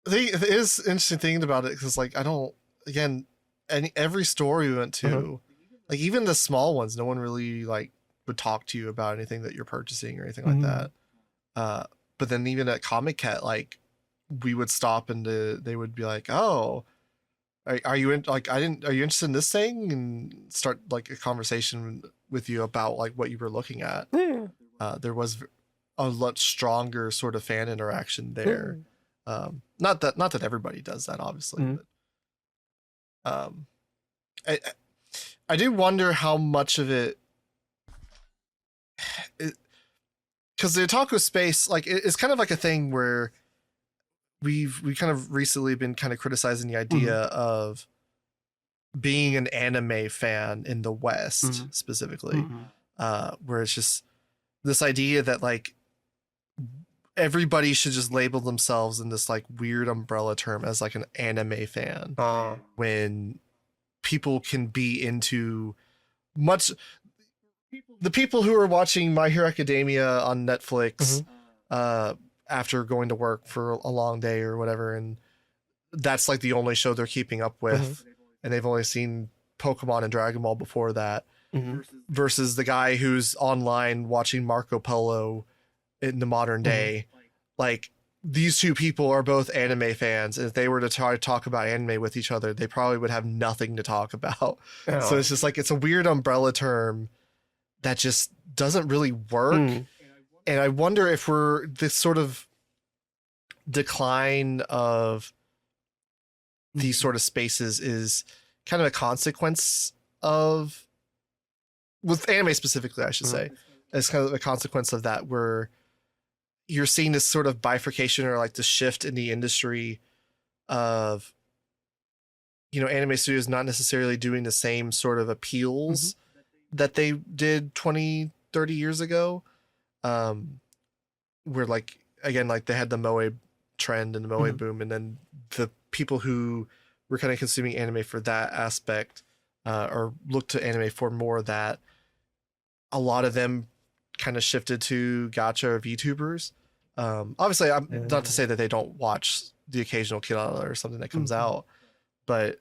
S1: is interesting thing about it, because like I don't, again, every store we went to, like even the small ones, no one really like would talk to you about anything that you're purchasing or anything like that. But then even at comiket, like we would stop and they would be like, oh, are you in, like, are you interested in this thing, and start like a conversation with you about like what you were looking at. There was a lot stronger sort of fan interaction there. Not that everybody does that, obviously, but I do wonder how much of it, because the otaku space, like, it's kind of like a thing where we kind of recently been kind of criticizing the idea of being an anime fan in the West specifically, where it's just this idea that like everybody should just label themselves in this like weird umbrella term as like an anime fan, when people can be into much. The people who are watching My Hero Academia on Netflix after going to work for a long day or whatever, and that's like the only show they're keeping up with, and they've only seen Pokemon and Dragon Ball before that, versus the guy who's online watching Marco Polo in the modern day. Like, these two people are both anime fans, and if they were to try to talk about anime with each other, they probably would have nothing to talk about. So it's just like, it's a weird umbrella term that just doesn't really work. And I wonder if we're this sort of decline of these sort of spaces is kind of a consequence of, with anime specifically, I should say, as kind of a consequence of that, where you're seeing this sort of bifurcation or like the shift in the industry of anime studios not necessarily doing the same sort of appeals that they did 20, 30 years ago. Where like, again, like they had the moe trend and the moe boom, and then the people who were kind of consuming anime for that aspect, or looked to anime for more of that, a lot of them kind of shifted to gacha or VTubers. Obviously, I'm not to say that they don't watch the occasional Kirara or something that comes out, but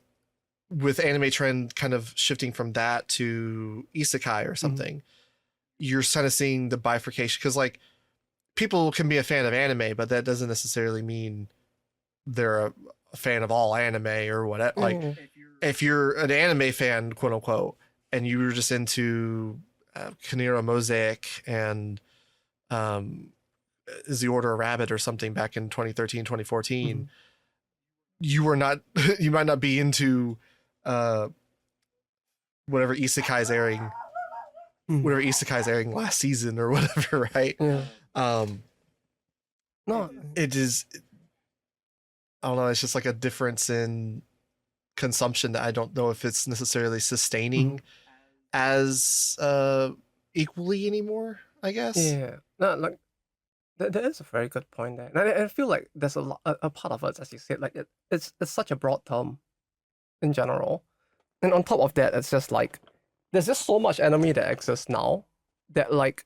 S1: with anime trend kind of shifting from that to isekai or something, you're kind of seeing the bifurcation, because like people can be a fan of anime, but that doesn't necessarily mean they're a fan of all anime or whatever. Like if you're an anime fan, quote unquote, and you were just into Kanira Mosaic and Is the Order of Rabbit or something back in 2013, 2014, you were not, you might not be into whatever isekai's airing, whatever isekai's airing last season or whatever, right?
S3: No,
S1: it is, I don't know, it's just like a difference in consumption that I don't know if it's necessarily sustaining as equally anymore, I guess.
S3: Yeah, no, like there is a very good point there, and I feel like there's a part of it, as you said, like it's such a broad term in general, and on top of that, it's just like there's just so much anime that exists now that, like,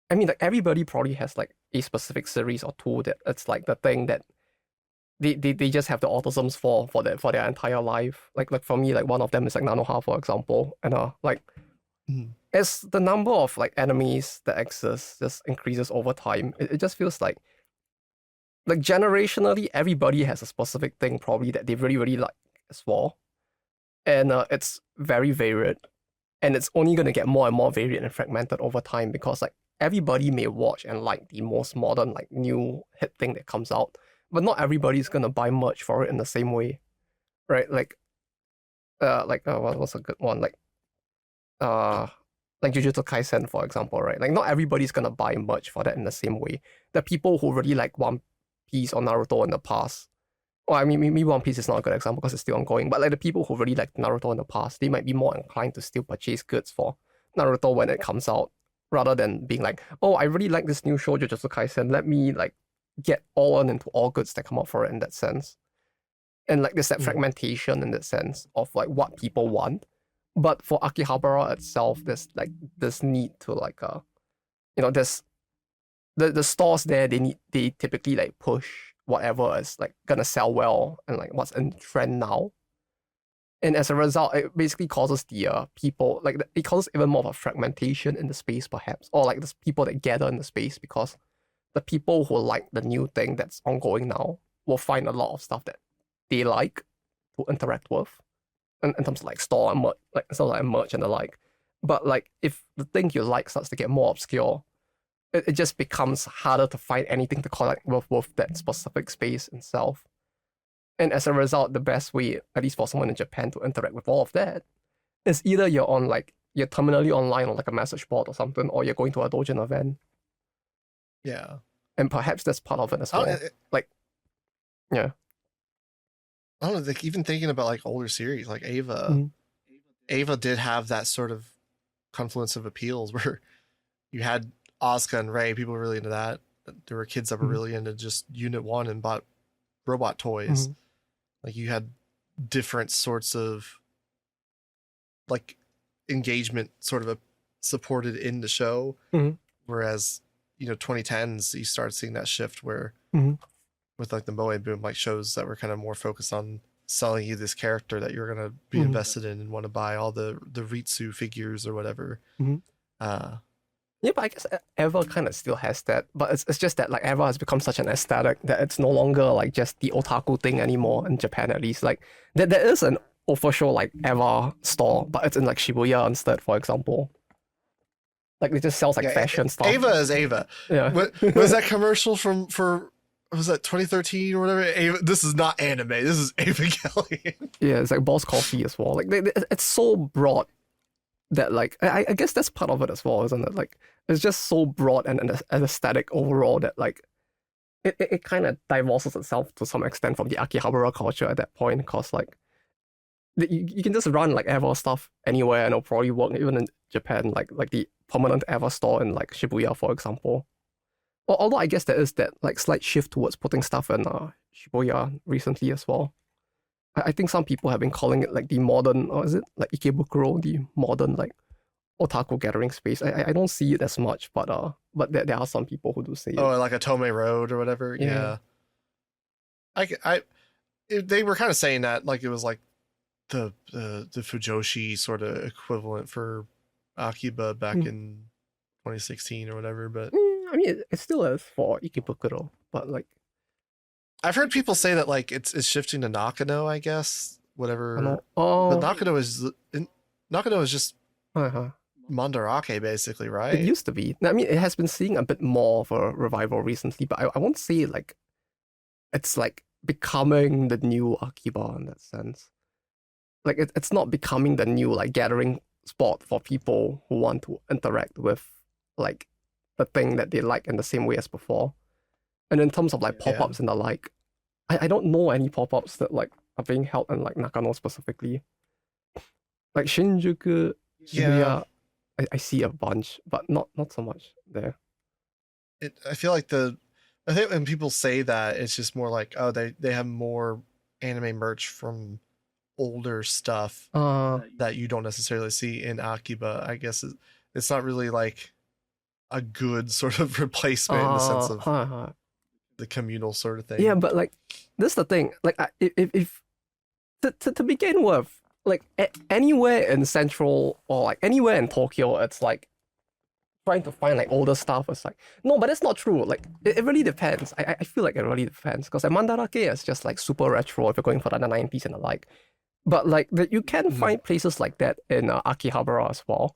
S3: I mean, like everybody probably has like a specific series or two that it's like the thing that they just have the autisms for their entire life. Like for me, like one of them is like Nanoha, for example, and like as the number of like enemies that exist just increases over time, it just feels like generationally everybody has a specific thing probably that they really really like as well, and it's very varied, and it's only going to get more and more varied and fragmented over time, because like everybody may watch and like the most modern like new hit thing that comes out, but not everybody's gonna buy merch for it in the same way, right? What's a good one? Like Jujutsu Kaisen, for example, right? Like not everybody's gonna buy merch for that in the same way. The people who really like One Piece or Naruto in the past, well, I mean, maybe One Piece is not a good example because it's still ongoing, but like the people who really like Naruto in the past, they might be more inclined to still purchase goods for Naruto when it comes out, rather than being like, oh, I really like this new show, Jujutsu Kaisen, let me like get all into all goods that come out for it in that sense. And like there's that fragmentation in that sense of like what people want. But for Akihabara itself, there's like this need to like there's the stores there, they typically like push whatever is like gonna sell well and like what's in trend now. And as a result, it basically causes the people, like it causes even more of a fragmentation in the space perhaps, or like the people that gather in the space, because the people who like the new thing that's ongoing now will find a lot of stuff that they like to interact with in terms of like store and merch and the like. But like if the thing you like starts to get more obscure, it just becomes harder to find anything to collect with that specific space itself. And as a result, the best way, at least for someone in Japan, to interact with all of that is either you're terminally online on like a message board or something, or you're going to a Doujin event.
S1: Yeah.
S3: And perhaps that's part of it as well. Yeah.
S1: I don't know, like even thinking about like older series, like Ava, Ava did have that sort of confluence of appeals where you had Asuka and Rei, people were really into that. There were kids that were really into just Unit 1 and bought robot toys. Like you had different sorts of like engagement sort of supported in the show. Whereas, 2010s, you started seeing that shift where with like the moe boom, like shows that were kind of more focused on selling you this character that you're going to be invested in and want to buy all the Ritsu figures or whatever.
S3: Yeah, but I guess Eva kind of still has that, but it's just that like Eva has become such an aesthetic that it's no longer like just the otaku thing anymore, in Japan at least. Like there is an official like Eva store, but it's in like Shibuya instead, for example. Like it just sells like fashion stuff.
S1: Ava is Ava. Yeah. Was that commercial was that 2013 or whatever? Ava, this is not anime. This is Evangelion. Yeah,
S3: it's like Boss Coffee as well. Like it's so broad that like I guess that's part of it as well, isn't it? Like it's just so broad and an aesthetic overall that like it kind of divorces itself to some extent from the Akihabara culture at that point, because like you can just run like Ever stuff anywhere and it'll probably work even in Japan, like the permanent Ever store in like Shibuya, for example. Although I guess there is that like slight shift towards putting stuff in Shibuya recently as well. I think some people have been calling it like the modern, or is it like Ikebukuro, the modern like otaku gathering space. I don't see it as much, but there are some people who do say it.
S1: Oh, like a Tome Road or whatever. Yeah. They were kind of saying that like it was like the Fujoshi sort of equivalent for Akiba back in 2016 or whatever, but
S3: I mean it still is for Ikebukuro, but like
S1: I've heard people say that like it's shifting to Nakano, I guess. Whatever.
S3: Oh,
S1: but Nakano is just Mandarake basically, right?
S3: It used to be. I mean, it has been seeing a bit more of a revival recently, but I won't say like it's like becoming the new Akiba in that sense. Like it's not becoming the new like gathering spot for people who want to interact with like the thing that they like in the same way as before. And in terms of like pop-ups and the like, I don't know any pop-ups that like are being held in like Nakano specifically. Like Shinjuku, Shibuya, I see a bunch, but not so much there.
S1: I feel like I think when people say that, it's just more like, oh, they have more anime merch from older stuff that you don't necessarily see in Akiba. I guess it's not really like a good sort of replacement in the sense of the communal sort of thing.
S3: Yeah, but like this is the thing. Like if to begin with, like anywhere in Central or like anywhere in Tokyo, it's like trying to find like older stuff. It's like no, but that's not true. Like it really depends. I feel like it really depends because like Mandarake is just like super retro if you're going for the 90s and the like. But like you can find places like that in Akihabara as well.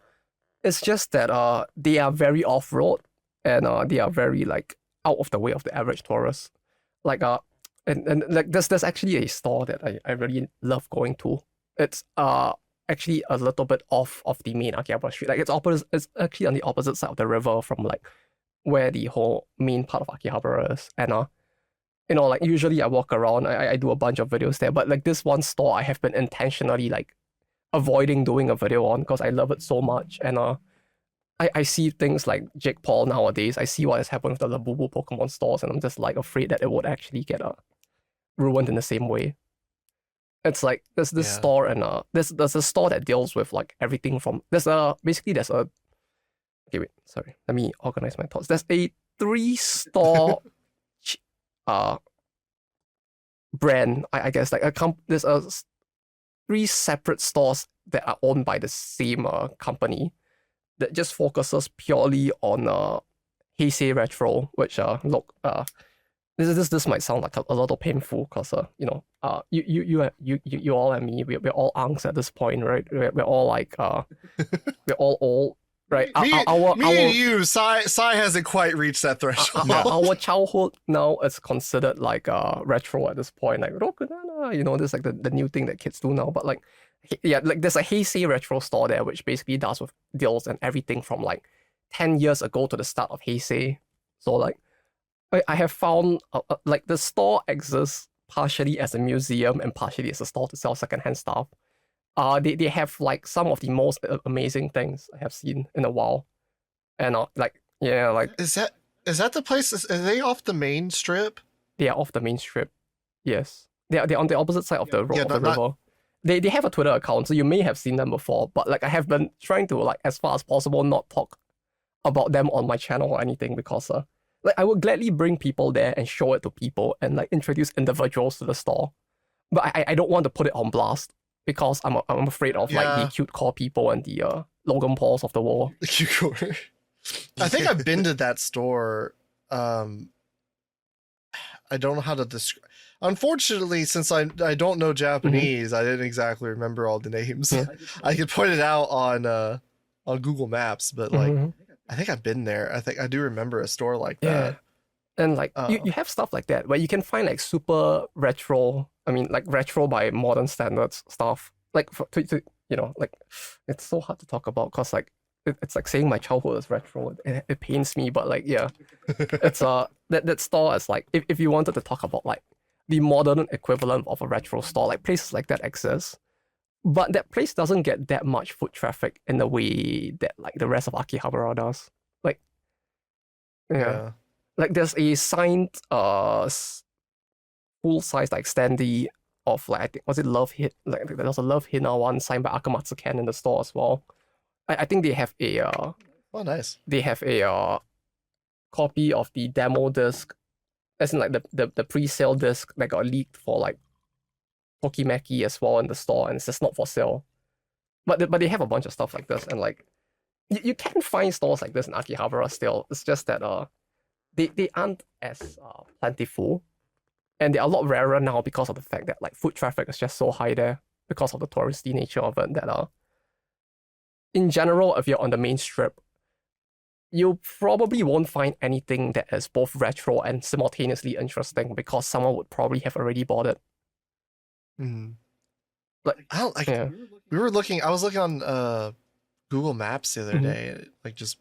S3: It's just that they are very off road and they are very like out of the way of the average tourist. Like and like there's actually a store that I really love going to. It's actually a little bit off of the main Akihabara street. Like it's actually on the opposite side of the river from like where the whole main part of Akihabara is. And you know, like usually I walk around, I do a bunch of videos there, but like this one store I have been intentionally like avoiding doing a video on because I love it so much. And I see things like Jake Paul nowadays. I see what has happened with the Labubu Pokemon stores, and I'm just like afraid that it would actually get ruined in the same way. It's like there's this store and there's a store that deals with like everything from okay, wait, sorry, let me organize my thoughts. There's a 3-store brand, I guess, like there's 3 separate stores that are owned by the same company that just focuses purely on Heisei retro, which this might sound like a little painful because you know you all and me, we're all angst at this point, right? We're all like we're all old, right?
S1: Me and you, Psy hasn't quite reached that threshold.
S3: Our childhood now is considered like retro at this point, like Rokunana, you know, this is like the new thing that kids do now. But like, yeah, like there's a Heisei retro store there, which basically does with deals and everything from like 10 years ago to the start of Heisei. So like, I have found like the store exists partially as a museum and partially as a store to sell secondhand stuff. They have like some of the most amazing things I have seen in a while, and like yeah, like
S1: is that the place? Are they off the main strip?
S3: They are off the main strip. Yes, they're on the opposite side of the road of the river. They have a Twitter account, so you may have seen them before. But like I have been trying to like as far as possible not talk about them on my channel or anything because like I would gladly bring people there and show it to people and like introduce individuals to the store, but I don't want to put it on blast because I'm afraid of like the cute core people and the Logan Pauls of the world.
S1: Cute core. I think I've been to that store. I don't know how to describe. Unfortunately, since I don't know Japanese, I didn't exactly remember all the names. Yeah. I could point it out on Google Maps, but like I think I've been there. I think I do remember a store like that.
S3: And like you have stuff like that where you can find like super retro. I mean, like retro by modern standards stuff. Like to you know, like it's so hard to talk about because like it's like saying my childhood is retro. It pains me, but like yeah, it's that store is like if you wanted to talk about like the modern equivalent of a retro store, like places like that exist. But that place doesn't get that much foot traffic in the way that like the rest of Akihabara does. Like, yeah. Like there's a signed full size like standee of like I think, was it Love Hit, like there was a Love Hina one signed by Akamatsu Ken in the store as well. I think they have a
S1: oh nice.
S3: They have a copy of the demo disc, as in like the pre-sale disc that got leaked for like Tokimeki as well in the store, and it's just not for sale. But they have a bunch of stuff like this, and like you can find stores like this in Akihabara still. It's just that they aren't as plentiful, and they're a lot rarer now because of the fact that like foot traffic is just so high there because of the touristy nature of it. That in general, if you're on the main strip, you probably won't find anything that is both retro and simultaneously interesting because someone would probably have already bought it.
S1: Like I don't like. Yeah. We were looking. I was looking on Google Maps the other day, like just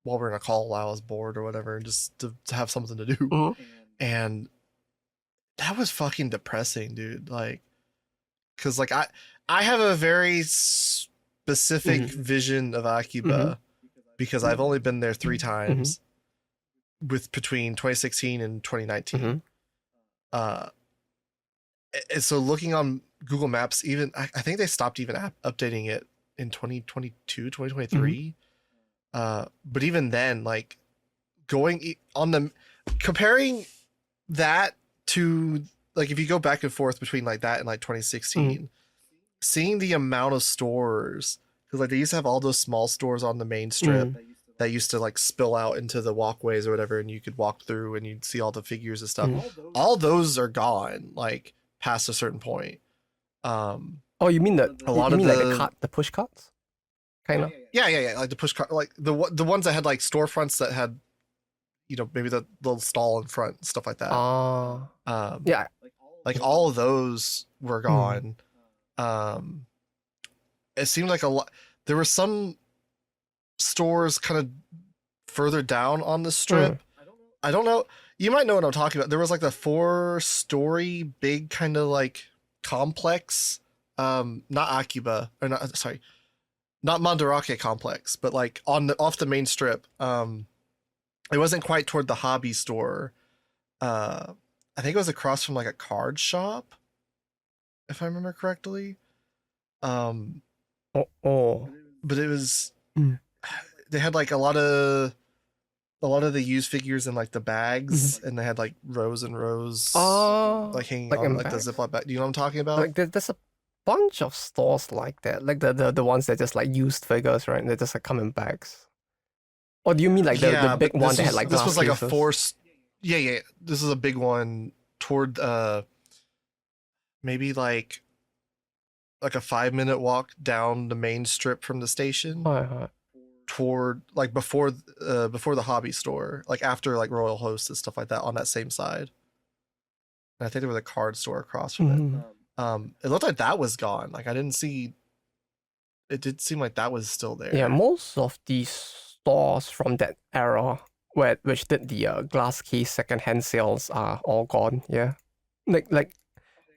S1: while we are in a call while I was bored or whatever, just to have something to do, and that was fucking depressing, dude. Like, cause like I have a very specific vision of Akiba because I've only been there 3 times, with between 2016 and 2019. And so looking on Google Maps, even I think they stopped even updating it in 2022, 2023. But even then, like going on the comparing that to like if you go back and forth between like that and like 2016, seeing the amount of stores, because like they used to have all those small stores on the main strip that used to like spill out into the walkways or whatever, and you could walk through and you'd see all the figures and stuff. All those are gone. Like past a certain point.
S3: Oh, you mean that?
S1: A lot of
S3: like the push carts, kind of.
S1: Yeah. Like the push cart, like the ones that had like storefronts that had, you know, maybe the little stall in front, stuff like that.
S3: Yeah.
S1: Like all of those were gone. It seemed like a lot. There were some stores kind of further down on the strip. I don't know. You might know what I'm talking about. There was like the 4-story big kind of like complex, not Akiba or not. Sorry, not Mandarake complex, but like off the main strip. It wasn't quite toward the hobby store. I think it was across from like a card shop, if I remember correctly. But it was. They had like a lot of the used figures in like the bags, and they had like rows and rows like hanging like on like the Ziploc bag. Do you know what I'm talking about?
S3: Like there's a bunch of stores like that, like the ones that just like used figures, right? And they just like come in bags. Or do you mean like the big one that had like
S1: this was like
S3: cases?
S1: a forced? Yeah. This is a big one toward maybe like a 5-minute walk down the main strip from the station. Toward like before the hobby store, like after like Royal Host and stuff like that, on that same side. And I think there was a card store across from it. It looked like that was gone. Like I didn't see. It did seem like that was still there.
S3: Yeah, most of these stores from that era, which did the glass case secondhand sales, are all gone. Yeah, like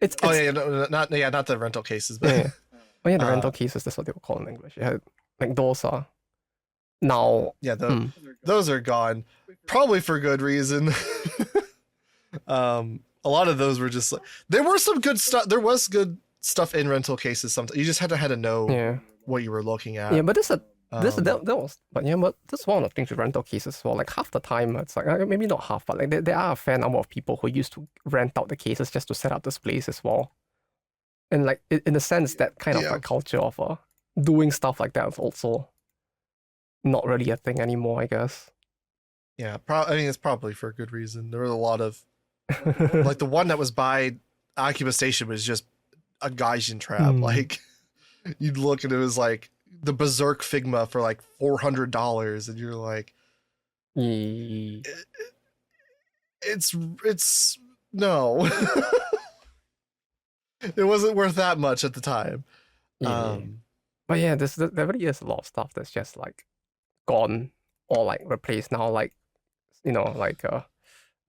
S3: it's
S1: not the rental cases, but
S3: the rental cases. That's what they were called in English. Yeah, like those are. Now,
S1: those are gone, probably for good reason. A lot of those were just like, there were some good stuff. There was good stuff in rental cases. Sometimes you just had to know what you were looking at.
S3: Yeah, but this is one of the things with rental cases as well. Like half the time, it's like maybe not half, but like there are a fair number of people who used to rent out the cases just to set up displays as well. And like in a sense, that kind of like culture of doing stuff like that is also not really a thing anymore, I guess.
S1: Yeah, I mean, it's probably for a good reason. There were a lot of like the one that was by Akiba Station was just a Gaijin trap. Like you'd look and it was like the Berserk Figma for like $400, and you're like, it's no, it wasn't worth that much at the time.
S3: But yeah, there really is a lot of stuff that's just like gone or like replaced now. Like, you know, like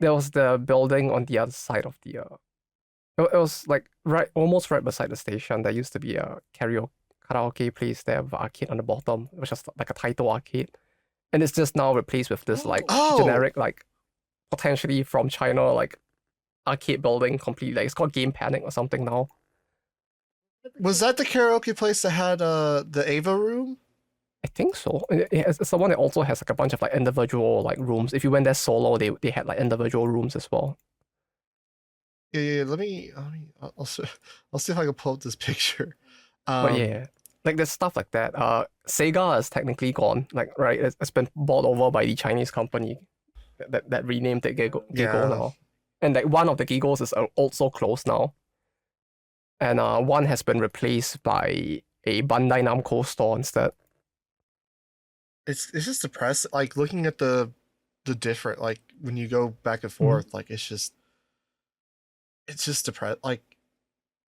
S3: there was the building on the other side of the It was like almost right beside the station. There used to be a karaoke place there with an arcade on the bottom, which was like a Taito arcade. And it's just now replaced with this like generic, like potentially from China, like arcade building completely. Like it's called Game Panic or something now.
S1: Was that the karaoke place that had the Ava room?
S3: I think so. It's the one that also has like a bunch of like individual like rooms. If you went there solo, they had like individual rooms as well.
S1: Yeah. I'll see if I can pull up this picture.
S3: But yeah, like there's stuff like that. Sega is technically gone. Like right, it's been bought over by the Chinese company that renamed it Gigo now. And like one of the Gigos is also closed now. And one has been replaced by a Bandai Namco store instead.
S1: It's just depressing. Like looking at the different, like when you go back and forth, like it's just depressing. Like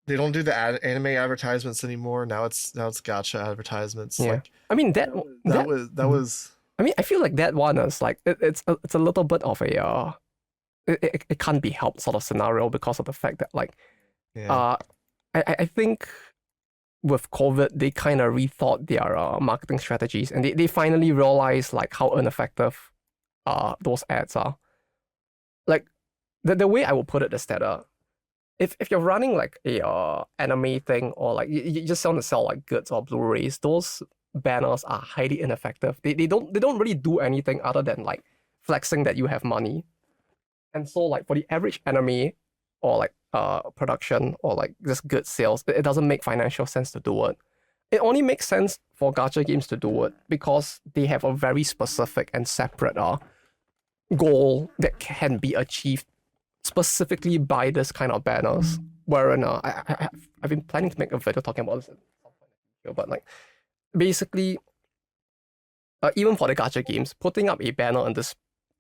S1: they don't do the anime advertisements anymore. Now it's gacha advertisements.
S3: Yeah.
S1: Like
S3: I mean that
S1: was.
S3: I mean, I feel like that one is like it's a little bit of a it can't be helped sort of scenario because of the fact that like I think with COVID they kind of rethought their marketing strategies, and they finally realized like how ineffective those ads are. Like the way I will put it is that if you're running like a anime thing, or like you just want to sell like goods or Blu-rays, those banners are highly ineffective. They don't really do anything other than like flexing that you have money. And so like for the average anime or like production or like just good sales, it doesn't make financial sense to do it. It only makes sense for gacha games to do it because they have a very specific and separate goal that can be achieved specifically by this kind of banners. Wherein I've been planning to make a video talking about this at some point in the future, but like basically even for the gacha games, putting up a banner on this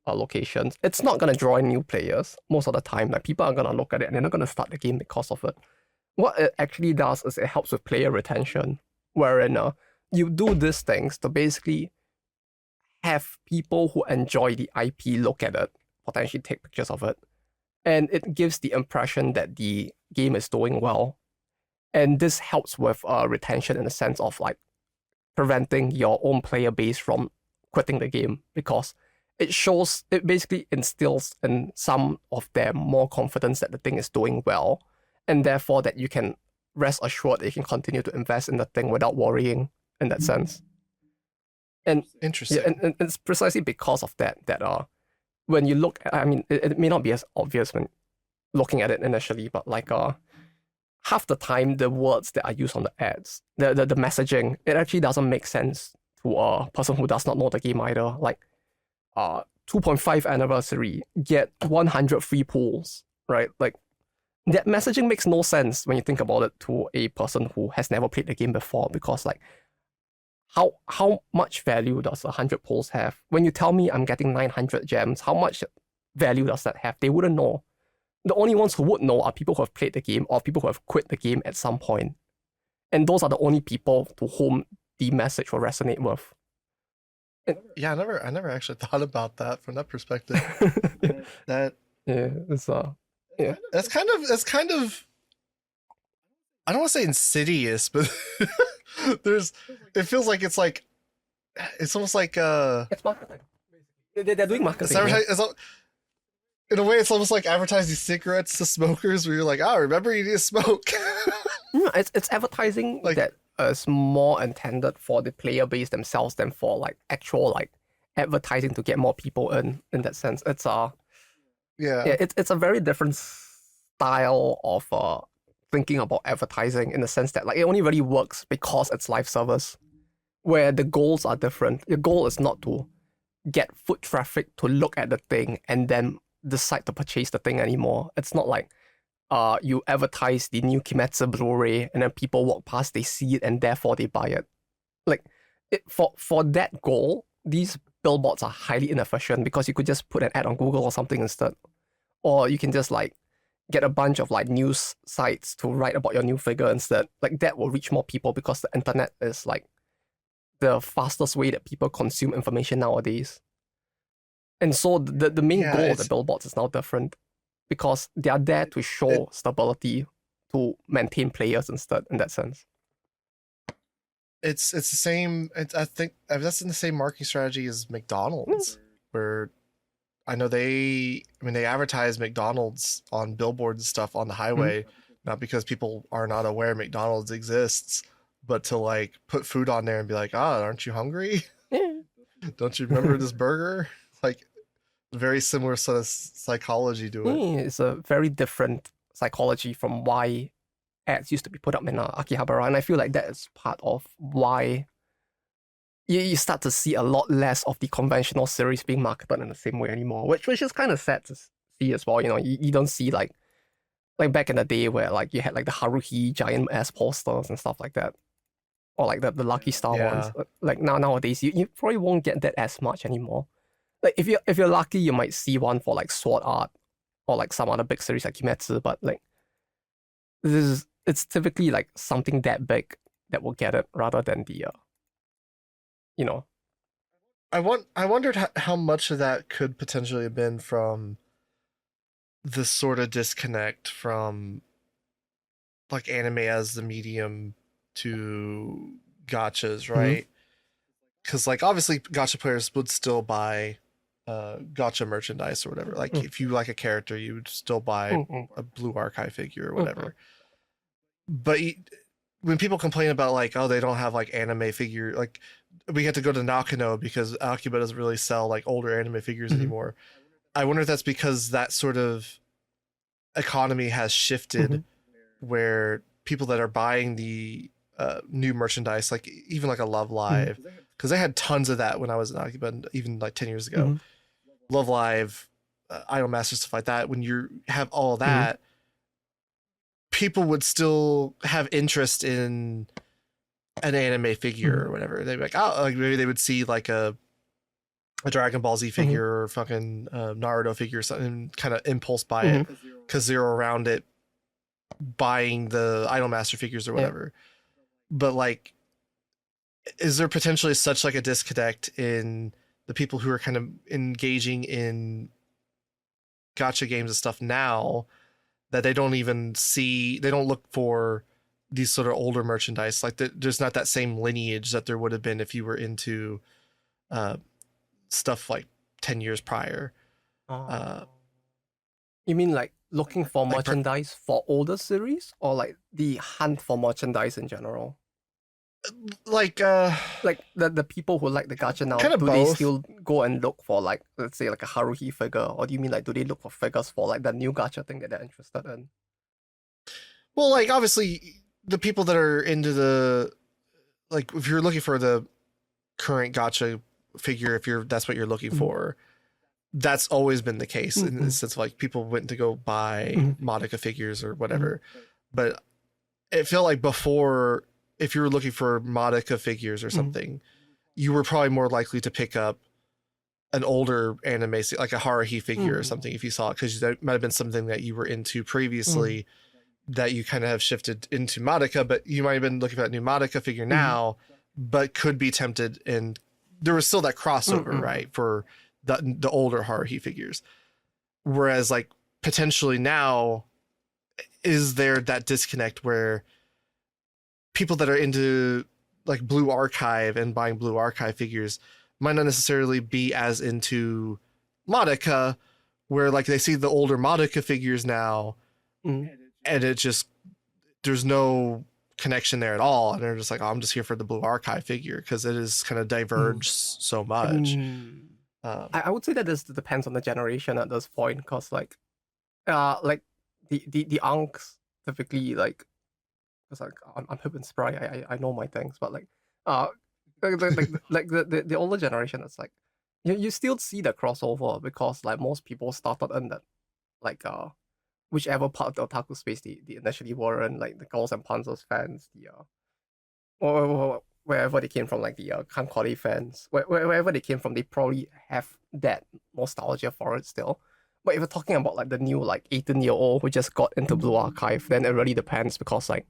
S3: locations, it's not going to draw in new players most of the time. Like people are going to look at it and they're not going to start the game because of it. What it actually does is it helps with player retention, wherein you do these things to basically have people who enjoy the IP look at it, potentially take pictures of it, and it gives the impression that the game is doing well. And this helps with retention in the sense of like preventing your own player base from quitting the game, because it basically instills in some of them more confidence that the thing is doing well, and therefore that you can rest assured that you can continue to invest in the thing without worrying in that sense. And
S1: interesting.
S3: Yeah, and it's precisely because of that when you look at, I mean, it may not be as obvious when looking at it initially, but like half the time the words that are used on the ads, the messaging, it actually doesn't make sense to a person who does not know the game either. Like 2.5 anniversary, get 100 free pools, right? Like that messaging makes no sense when you think about it to a person who has never played the game before, because like how much value does 100 pools have? When you tell me I'm getting 900 gems, how much value does that have? They wouldn't know. The only ones who would know are people who have played the game or people who have quit the game at some point. And those are the only people to whom the message will resonate with.
S1: Yeah, I never actually thought about that from that perspective. That's kind of I don't want to say insidious, but it feels like it's almost like
S3: it's marketing. They're doing marketing.
S1: In a way, it's almost like advertising cigarettes to smokers, where you're like, remember you need to smoke.
S3: It's advertising like, that is more intended for the player base themselves than for like actual like advertising to get more people in that sense. It's it's a very different style of thinking about advertising, in the sense that like it only really works because it's live service, where the goals are different. Your goal is not to get foot traffic to look at the thing and then decide to purchase the thing anymore. It's not like you advertise the new Kimetsu Blu-ray and then people walk past, they see it, and therefore they buy it. Like for that goal, these billboards are highly inefficient, because you could just put an ad on Google or something instead, or you can just like get a bunch of like news sites to write about your new figure instead. Like that will reach more people, because the internet is like the fastest way that people consume information nowadays. And so the main goal of the billboards is now different. because they are there to show stability to maintain players instead. In that sense,
S1: it's the same. I think that's in the same marketing strategy as McDonald's, where I know they advertise McDonald's on billboards and stuff on the highway, not because people are not aware McDonald's exists, but to like put food on there and be like, aren't you hungry? Don't you remember this burger? Like, very similar sort of psychology to it.
S3: It's a very different psychology from why ads used to be put up in Akihabara, and I feel like that is part of why you start to see a lot less of the conventional series being marketed in the same way anymore, which is kind of sad to see as well. You don't see like back in the day where like you had like the Haruhi giant ass posters and stuff like that, or like the Lucky Star ones. Like nowadays you probably won't get that as much anymore. Like if you're lucky, you might see one for like Sword Art or like some other big series like Kimetsu, but like it's typically like something that big that will get it rather than the
S1: I wondered how much of that could potentially have been from this sort of disconnect from like anime as the medium to gachas, right? Because like obviously gacha players would still buy gacha merchandise or whatever. Like if you like a character, you would still buy a blue archive figure or whatever. But when people complain about like, oh, they don't have like anime figure, like we had to go to Nakano because Akiba doesn't really sell like older anime figures anymore. I wonder if that's because that sort of economy has shifted where people that are buying the new merchandise, like even like a Love Live, because I had tons of that when I was in Akiba, even like 10 years ago. Love Live, Idol Master, stuff like that. When you have all that, people would still have interest in an anime figure or whatever. They'd be like, oh, like maybe they would see like a Dragon Ball Z figure or fucking Naruto figure or something, and kind of impulse buy it because they're around it buying the Idol Master figures or whatever. But like, is there potentially such like a disconnect in the people who are kind of engaging in gacha games and stuff now that they don't even see, they don't look for these sort of older merchandise? Like there's not that same lineage that there would have been if you were into stuff like 10 years prior.
S3: You mean like looking for merchandise for older series, or like the hunt for merchandise in general?
S1: Like
S3: the people who like the gacha now,
S1: kind of
S3: do
S1: both.
S3: they still go and look for like, let's say like a Haruhi figure, or do you mean like do they look for figures for like the new gacha thing that they're interested in?
S1: Well, like obviously the people that are into the, like if you're looking for the current gacha figure, that's what you're looking for, that's always been the case in the sense of like people went to go buy Madoka figures or whatever. But it felt like before, if you were looking for Madoka figures or something, you were probably more likely to pick up an older anime, like a Haruhi figure or something, if you saw it, because that might have been something that you were into previously that you kind of have shifted into Madoka, but you might have been looking for that new Madoka figure now, but could be tempted, and there was still that crossover, right, for the older Haruhi figures. Whereas like potentially now, is there that disconnect where people that are into like Blue Archive and buying Blue Archive figures might not necessarily be as into Madoka, where like they see the older Madoka figures now and it just, there's no connection there at all, and they're just like, oh, I'm just here for the Blue Archive figure because it is kind of diverged so much.
S3: I would say that this depends on the generation at this point, because like the unks typically like, it's like I'm hip and spry, I know my things, but like the older generation, it's like you still see the crossover, because like most people started in that like whichever part of the otaku space they initially were in, like the Girls and Panzers fans, or wherever they came from, like the Kankore fans, wherever they came from, they probably have that nostalgia for it still. But if you're talking about like the new like 18-year-old who just got into Blue Archive, then it really depends, because like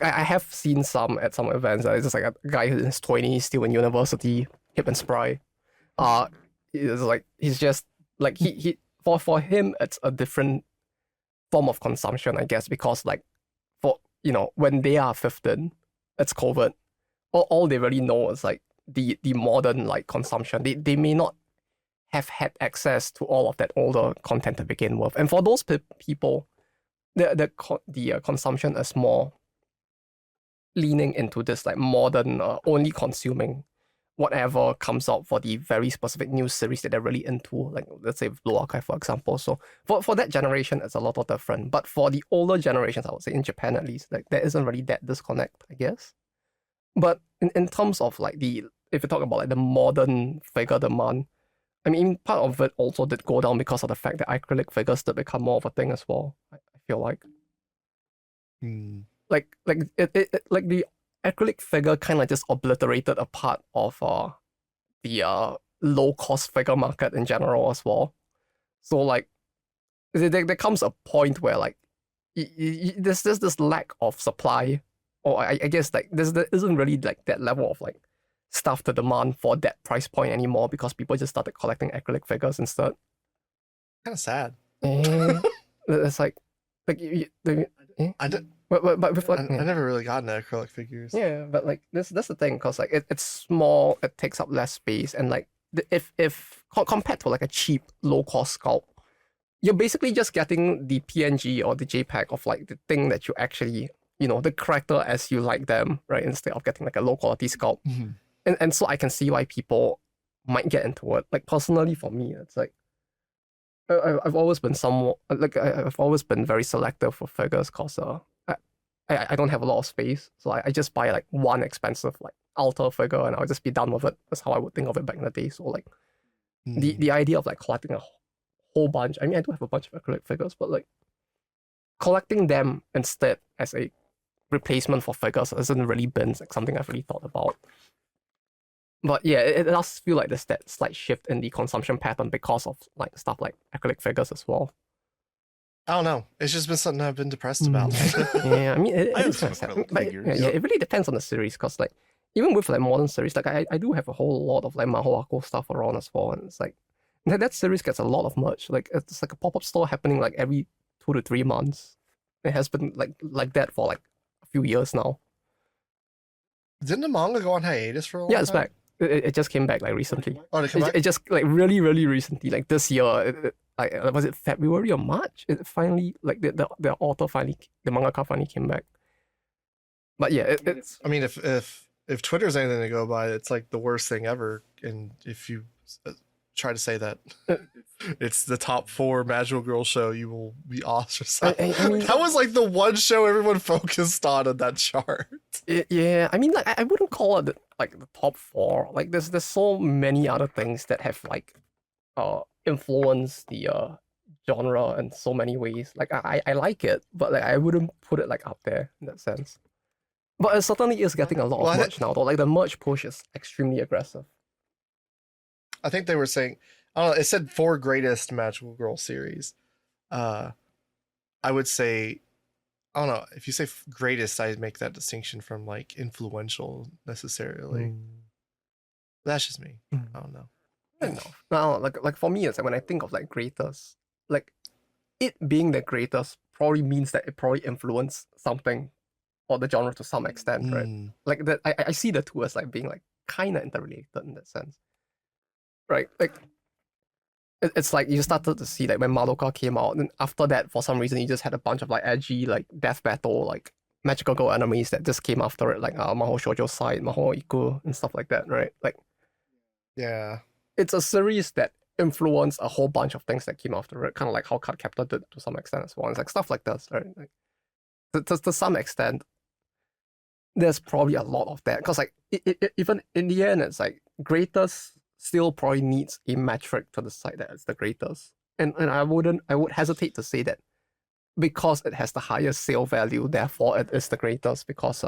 S3: I have seen some at some events that it's just like a guy who's in his 20s, still in university, hip and spry. It's like he's just like he for him, it's a different form of consumption, I guess, because like for when they are 15, it's COVID. All they really know is like the modern like consumption. They may not have had access to all of that older content to begin with, and for those people, the consumption is more leaning into this like modern, only consuming whatever comes out for the very specific news series that they're really into, like let's say Blue Archive, for example. So for that generation, it's a lot of different. But for the older generations, I would say in Japan at least, like there isn't really that disconnect, I guess. But in terms of like if you talk about like the modern figure demand, I mean, part of it also did go down because of the fact that acrylic figures did become more of a thing as well. I feel like, like the acrylic figure kind of just obliterated a part of the low cost figure market in general as well. So like there comes a point where like there's this lack of supply, or I guess like there isn't really like that level of like stuff to demand for that price point anymore because people just started collecting acrylic figures instead.
S1: Kind of sad.
S3: It's like
S1: I never really got into acrylic figures.
S3: Yeah, but like that's the thing, because like it's small, it takes up less space, and like if compared to like a cheap low cost sculpt, you're basically just getting the PNG or the JPEG of like the thing that you actually the character as you like them, right? Instead of getting like a low quality sculpt. And so I can see why people might get into it. Like personally for me, it's like I've always been somewhat like I've always been very selective for figures because I don't have a lot of space, so I just buy like one expensive like altar figure and I'll just be done with it. That's how I would think of it back in the day. So like the idea of like collecting a whole bunch. I mean, I do have a bunch of acrylic figures, but like collecting them instead as a replacement for figures hasn't really been like something I've really thought about. But yeah, it does feel like there's that slight shift in the consumption pattern because of like stuff like acrylic figures as well.
S1: I don't know. It's just been something I've been depressed about.
S3: Yeah, I mean,
S2: I have some acrylic figures.
S3: Yeah, it really depends on the series, because like even with like modern series, like I do have a whole lot of like Mahoako stuff around as well, and it's like that series gets a lot of merch. Like it's like a pop-up store happening like every 2 to 3 months. It has been like that for like a few years now.
S1: Didn't the manga go on hiatus for a long time?
S3: Yeah, it's back. It just came back like recently.
S1: Oh, it came back?
S3: It just like really recently, like this year. Was it February or March? It finally like the author finally, the mangaka finally came back. But yeah, it's.
S1: I mean, if Twitter's anything to go by, it's like the worst thing ever. And if you try to say that it's the top 4 magical girl show, you will be ostracized. I mean, that was like the one show everyone focused on in that chart.
S3: Yeah, I mean, like I wouldn't call it like the top 4. Like there's so many other things that have like influenced the genre in so many ways. Like I like it, but like I wouldn't put it like up there in that sense. But it certainly is getting a lot of merch now, though. Like the merch push is extremely aggressive.
S1: I think they were saying, I don't know, it said 4 greatest magical girl series. I would say, I don't know, if you say greatest, I make that distinction from like influential necessarily. That's just me. I don't know.
S3: No, like for me, it's like when I think of like greatest, like it being the greatest probably means that it probably influenced something or the genre to some extent, right? Like that, I see the two as like being like kind of interrelated in that sense, right? Like it's like you started to see like when Madoka came out, and after that, for some reason, you just had a bunch of like edgy like death battle like magical girl enemies that just came after it, like Mahou Shoujo Side, Mahou Iku, and stuff like that, right? Like, yeah, it's a series that influenced a whole bunch of things that came after it, kind of like how Cardcaptor did to some extent as well. It's like stuff like this, right? Like to some extent, there's probably a lot of that, because like even in the end, it's like greatest still probably needs a metric to decide that it's the greatest, and I would hesitate to say that because it has the highest sale value, therefore it is the greatest, because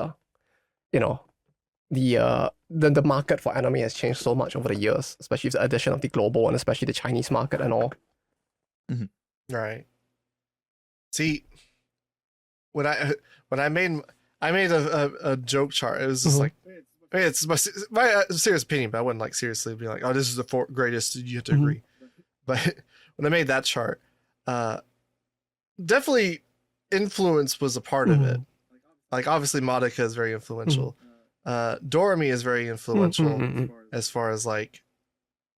S3: the market for anime has changed so much over the years, especially with the addition of the global and especially the Chinese market and all.
S1: Right. See, when I made a joke chart, it was just like, it's my serious opinion, but I wouldn't like seriously be like, oh, this is the 4 greatest. You have to agree. But when I made that chart, definitely influence was a part of it. Like obviously Madoka is very influential. Doremi is very influential as far as like,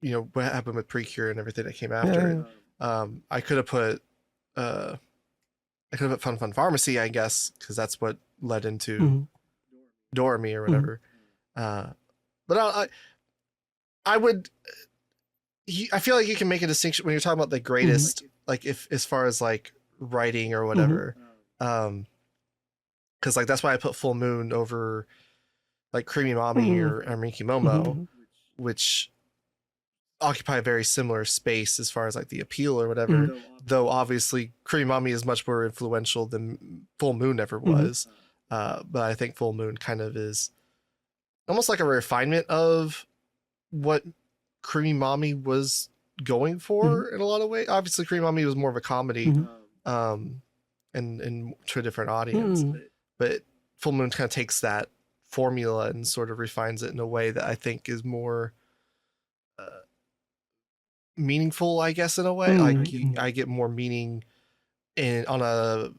S1: you know, what happened with Precure and everything that came after it. I could have put Fun Fun Pharmacy, I guess, because that's what led into Doremi or whatever. But I would. I feel like you can make a distinction when you're talking about the greatest, like if as far as like writing or whatever. Because like that's why I put Full Moon over like Creamy Mami or Miki Momo, which occupy a very similar space as far as like the appeal or whatever. Though obviously Creamy Mami is much more influential than Full Moon ever was. But I think Full Moon kind of is almost like a refinement of what Creamy Mami was going for in a lot of ways. Obviously Creamy Mami was more of a comedy and to a different audience. But Full Moon kind of takes that formula and sort of refines it in a way that I think is more meaningful, I guess, in a way. Like I get more meaning on a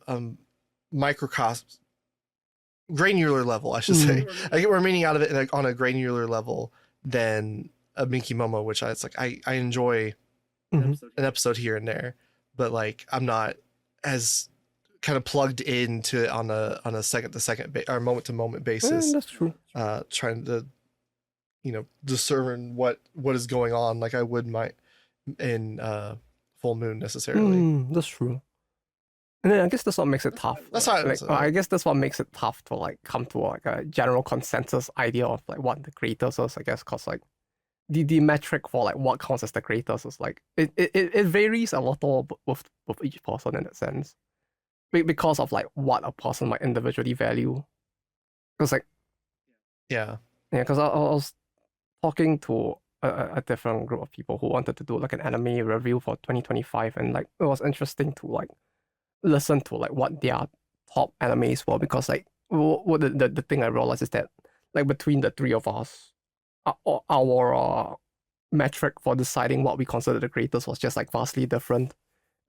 S1: microcosm, granular level, I should say. I get more meaning out of it on a granular level than a Minky Momo, which I enjoy an episode here and there, but like I'm not as kind of plugged into it on a second to second or moment to moment basis.
S3: That's true.
S1: Trying to, you know, discern what is going on like I would in Full Moon necessarily.
S3: That's true. And then I guess that's what makes it tough.
S1: That's how
S3: I guess that's what makes it tough to like come to like a general consensus idea of like what the creators is, I guess, because like the metric for like what counts as the creators is like it varies a lot with each person in that sense. Because of like what a person might individually value. Because like because I was talking to a different group of people who wanted to do like an anime review for 2025, and like it was interesting to like listen to like what their top animes were, because like what the thing I realized is that like between the three of us, our metric for deciding what we consider the creators was just like vastly different.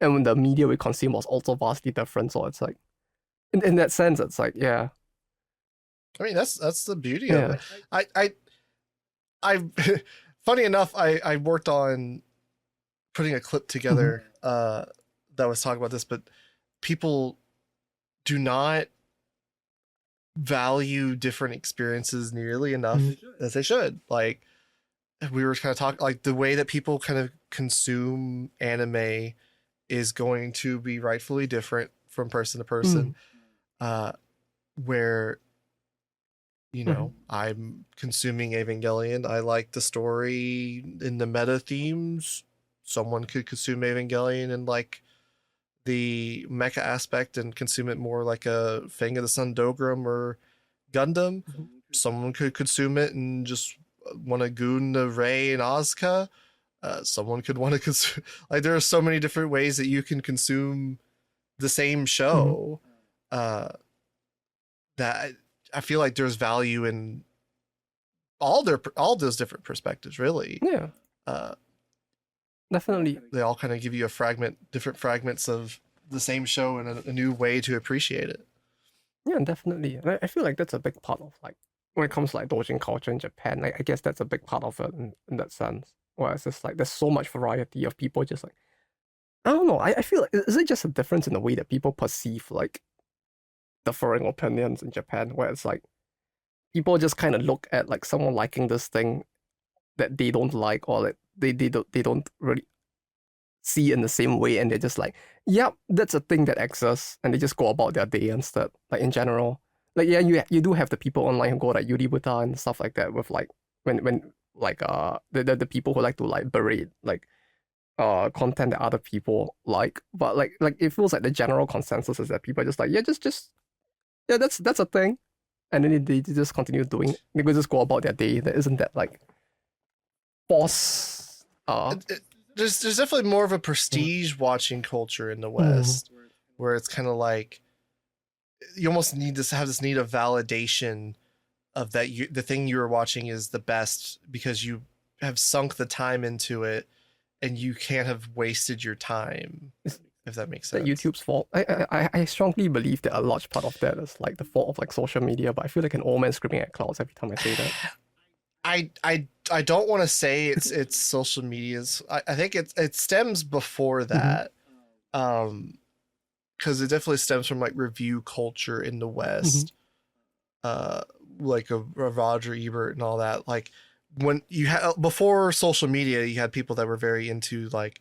S3: And when the media we consume was also vastly different, so it's like, in that sense, it's like, I
S1: mean, that's the beauty of it. I funny enough, I worked on putting a clip together that was talking about this, but people do not value different experiences nearly enough as they should. Like we were kind of talking, like the way that people kind of consume anime is going to be rightfully different from person to person. Where, you know, I'm consuming Evangelion. I like the story in the meta themes. Someone could consume Evangelion in like the mecha aspect and consume it more like a Fang of the Sun Dogram or Gundam. Someone could consume it and just want to goon the Rei and Asuka. Someone could want to consume, like there are so many different ways that you can consume the same show that I feel like there's value in all those different perspectives, really.
S3: Definitely.
S1: They all kind of give you different fragments of the same show and a new way to appreciate it.
S3: Definitely. And I feel like that's a big part of like when it comes to like doujin culture in Japan. Like I guess that's a big part of it in that sense. Where it's just like there's so much variety of people just like, I don't know. I feel like, is it just a difference in the way that people perceive like differing opinions in Japan, where it's like people just kind of look at like someone liking this thing that they don't like, or like they don't really see in the same way, and they're just like, yep, that's a thing that exists, and they just go about their day instead. Like in general, like you do have the people online who go like Yuributa and stuff like that with like when like the people who like to like berate like content that other people like, but like it feels like the general consensus is that people are just like that's a thing, and then they just continue doing it. They just go about their day. There isn't that like force.
S1: There's definitely more of a prestige watching culture in the West, where it's kind of like you almost need to have this need of validation of that the thing you were watching is the best because you have sunk the time into it and you can't have wasted your time, if that makes sense.
S3: That YouTube's fault. I strongly believe that a large part of that is like the fault of like social media, but I feel like an old man screaming at clouds every time I say that.
S1: I don't want to say it's social media's. I think it stems before that, because it definitely stems from like review culture in the West, like a Roger Ebert and all that. Like when you had before social media, you had people that were very into like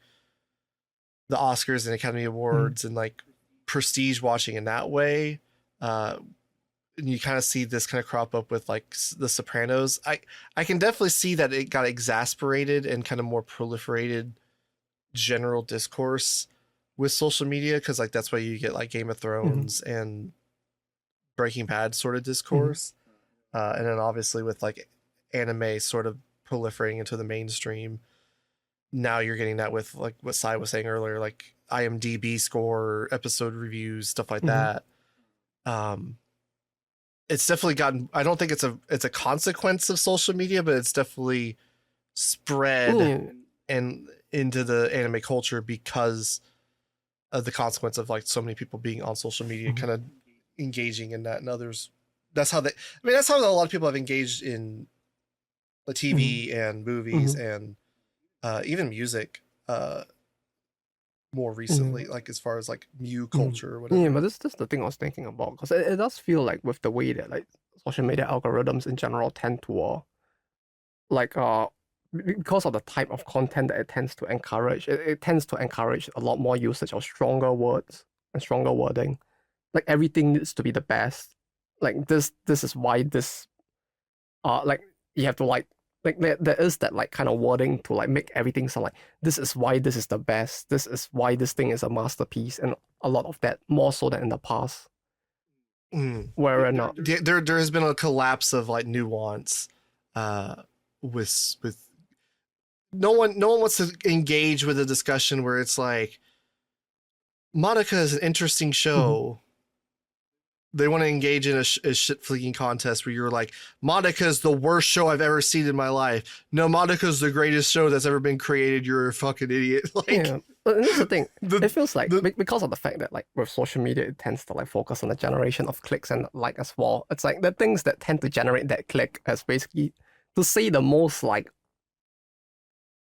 S1: the Oscars and Academy Awards and like prestige watching in that way. And you kind of see this kind of crop up with like The Sopranos. I can definitely see that it got exasperated and kind of more proliferated general discourse with social media, because like that's why you get like Game of Thrones and Breaking Bad sort of discourse, and then obviously with like anime sort of proliferating into the mainstream. Now you're getting that with like what Psy was saying earlier, like IMDb score, episode reviews, stuff like that. It's definitely gotten. I don't think it's a consequence of social media, but it's definitely spread and into the anime culture because of the consequence of like so many people being on social media, kind of engaging in that, and others. That's how that's how a lot of people have engaged in the TV and movies and even music more recently, like as far as like Mew culture or whatever.
S3: Yeah, but this is the thing I was thinking about, because it does feel like with the way that like social media algorithms in general tend to like because of the type of content that it tends to encourage, it tends to encourage a lot more usage of stronger words and stronger wording. Like everything needs to be the best. Like this is why this like you have to like there is that like kind of wording to like make everything sound like this is why this is the best, this is why this thing is a masterpiece, and a lot of that more so than in the past. Where not
S1: there has been a collapse of like nuance with no one wants to engage with a discussion where it's like Monica is an interesting show. They want to engage in a shit flicking contest where you're like, Monica's the worst show I've ever seen in my life. No, Monica's the greatest show that's ever been created. You're a fucking idiot. Like,
S3: yeah, but this is the thing. It feels like because of the fact that like with social media, it tends to like focus on the generation of clicks and like as well. It's like the things that tend to generate that click as basically to say the most like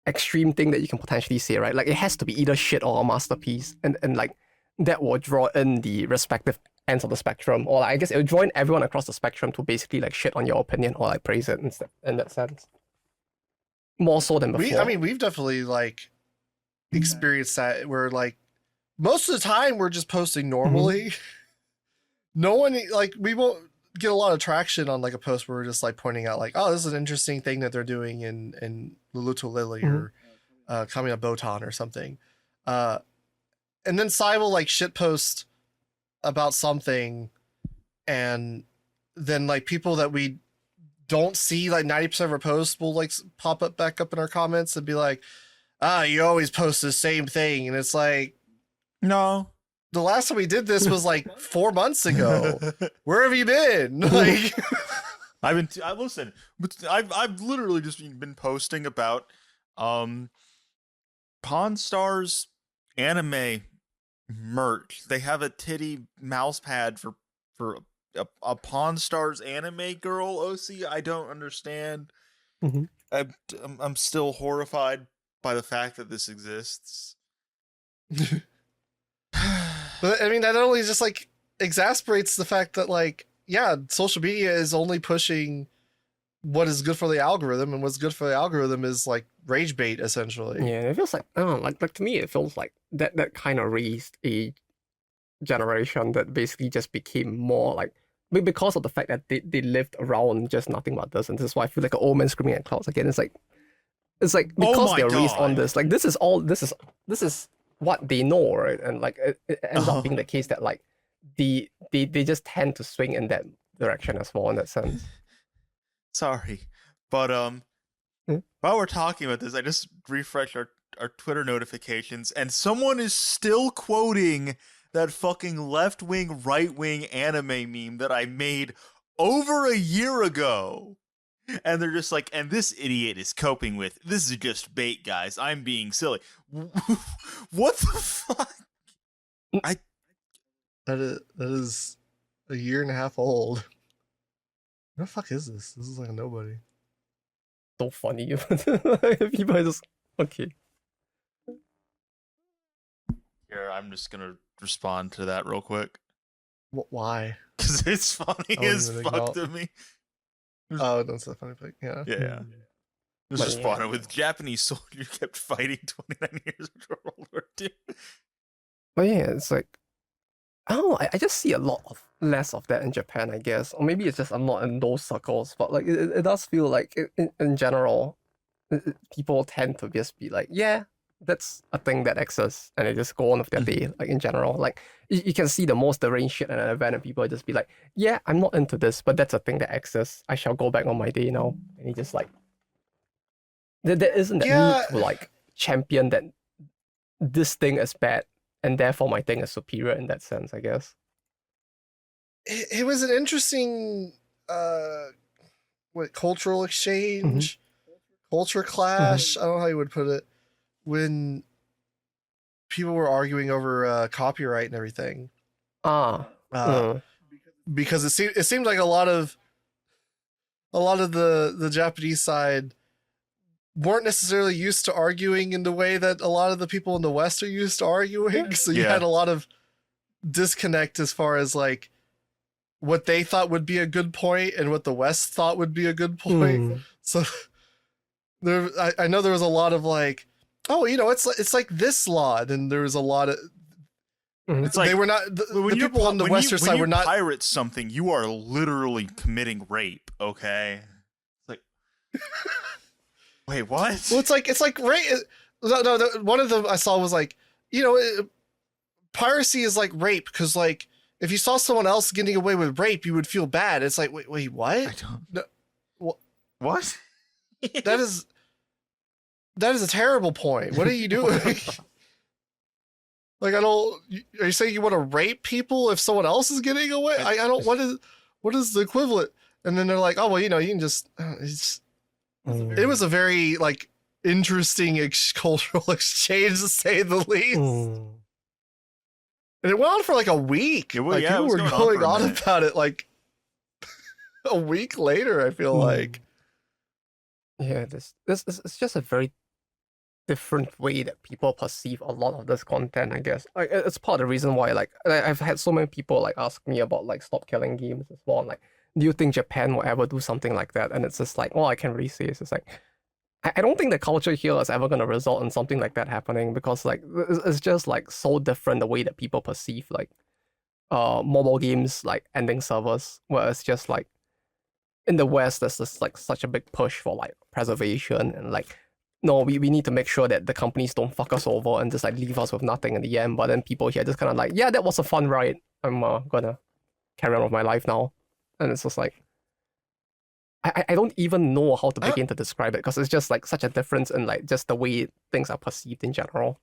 S3: extreme thing that you can potentially say, right? Like it has to be either shit or a masterpiece, and like that will draw in the respective ends of the spectrum, or like, I guess it will join everyone across the spectrum to basically like shit on your opinion or like praise it in that sense. More so than before.
S1: We've definitely like experienced that where like most of the time we're just posting normally. No one like we won't get a lot of traction on like a post where we're just like pointing out like, oh, this is an interesting thing that they're doing in Luluto Lily or Kamiya Botan or something. And then Psy will like shitpost about something, and then like people that we don't see like 90% of our posts will like pop up back up in our comments and be like, you always post the same thing, and it's like,
S2: no,
S1: the last time we did this was like 4 months ago. Where have you been? Like
S2: I've literally just been posting about Pawn Stars anime merch. They have a titty mouse pad for a Pawn Stars anime girl. OC, I don't understand. I'm still horrified by the fact that this exists.
S1: But I mean, that only just like exasperates the fact that like, yeah, social media is only pushing what is good for the algorithm, and what's good for the algorithm is like rage bait essentially.
S3: Yeah, it feels like like to me it feels like that kind of raised a generation that basically just became more like, because of the fact that they lived around just nothing but this, and this is why I feel like an old man screaming at clouds again. It's like because they're raised on this, like this is what they know, right? And like it ends up being the case that like they just tend to swing in that direction as well in that sense.
S2: Sorry, but while we're talking about this, I just refreshed our Twitter notifications, and someone is still quoting that fucking left-wing, right-wing anime meme that I made over a year ago. And they're just like, and this idiot is coping with, this is just bait, guys. I'm being silly. What the fuck?
S1: That is a year and a half old. What the fuck is this? This is like a nobody.
S3: So funny. People are just okay.
S2: Here, I'm just gonna respond to that real quick.
S1: Why?
S2: Because it's funny as fuck to me.
S1: Oh, that's a funny pic. Yeah.
S2: Yeah. Just responded with Japanese soldier kept fighting 29 years after World War II.
S3: But yeah, it's like, I don't know, I just see a lot of less of that in Japan, I guess. Or maybe it's just I'm not in those circles, but like it does feel like in general, people tend to just be like, yeah, that's a thing that exists, and they just go on with their day, like in general. Like you can see the most deranged shit at an event and people just be like, yeah, I'm not into this, but that's a thing that exists. I shall go back on my day now. And he just like there isn't that need to like champion that this thing is bad and therefore my thing is superior in that sense, I guess.
S1: It was an interesting cultural exchange, culture clash. I don't know how you would put it, when people were arguing over copyright and everything. Because it seemed like a lot of the Japanese side weren't necessarily used to arguing in the way that a lot of the people in the West are used to arguing. So you had a lot of disconnect as far as like what they thought would be a good point and what the West thought would be a good point. So I know there was a lot of like, oh, you know, it's like this law, and there was a lot of.
S2: It's like
S1: they were not the people on the Western side were not.
S2: When you pirate something, you are literally committing rape. Okay, it's like, wait, what?
S1: Well, it's like rape. No, one of them I saw was like, you know, piracy is like rape because like if you saw someone else getting away with rape, you would feel bad. It's like, wait, what?
S2: I don't.
S1: No,
S2: what?
S1: That is a terrible point. What are you doing? Like, I don't. Are you saying you want to rape people if someone else is getting away? I don't. What is the equivalent? And then they're like, oh well, you know, you can just. It was a very like interesting cultural exchange to say the least. And it went on for like a week. People were going on about it like a week later. I feel like.
S3: Yeah, this it's just a very different way that people perceive a lot of this content, I guess. Like it's part of the reason why like I've had so many people like ask me about like stop killing games as well. Like, do you think Japan will ever do something like that? And it's just like, all I can really say is it's like I don't think the culture here is ever gonna result in something like that happening, because like it's just like so different the way that people perceive like mobile games like ending servers, where it's just like in the West there's just like such a big push for like preservation and like, no, we need to make sure that the companies don't fuck us over and just like leave us with nothing in the end. But then people here just kind of like, yeah, that was a fun ride. I'm gonna carry on with my life now. And it's just like, I don't even know how to begin to describe it, because it's just like such a difference in like just the way things are perceived in general.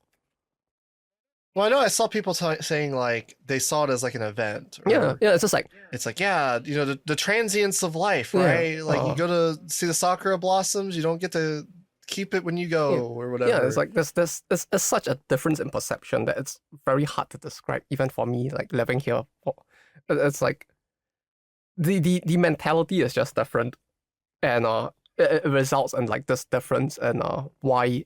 S1: Well, I know I saw people saying like they saw it as like an event.
S3: Yeah, it's just like,
S1: it's like, yeah, you know, the transience of life, right? Like you go to see the sakura blossoms, you don't get to keep it when you go or whatever.
S3: Yeah, it's like there's such a difference in perception that it's very hard to describe, even for me, like living here. It's like the mentality is just different, and it results in like this difference and why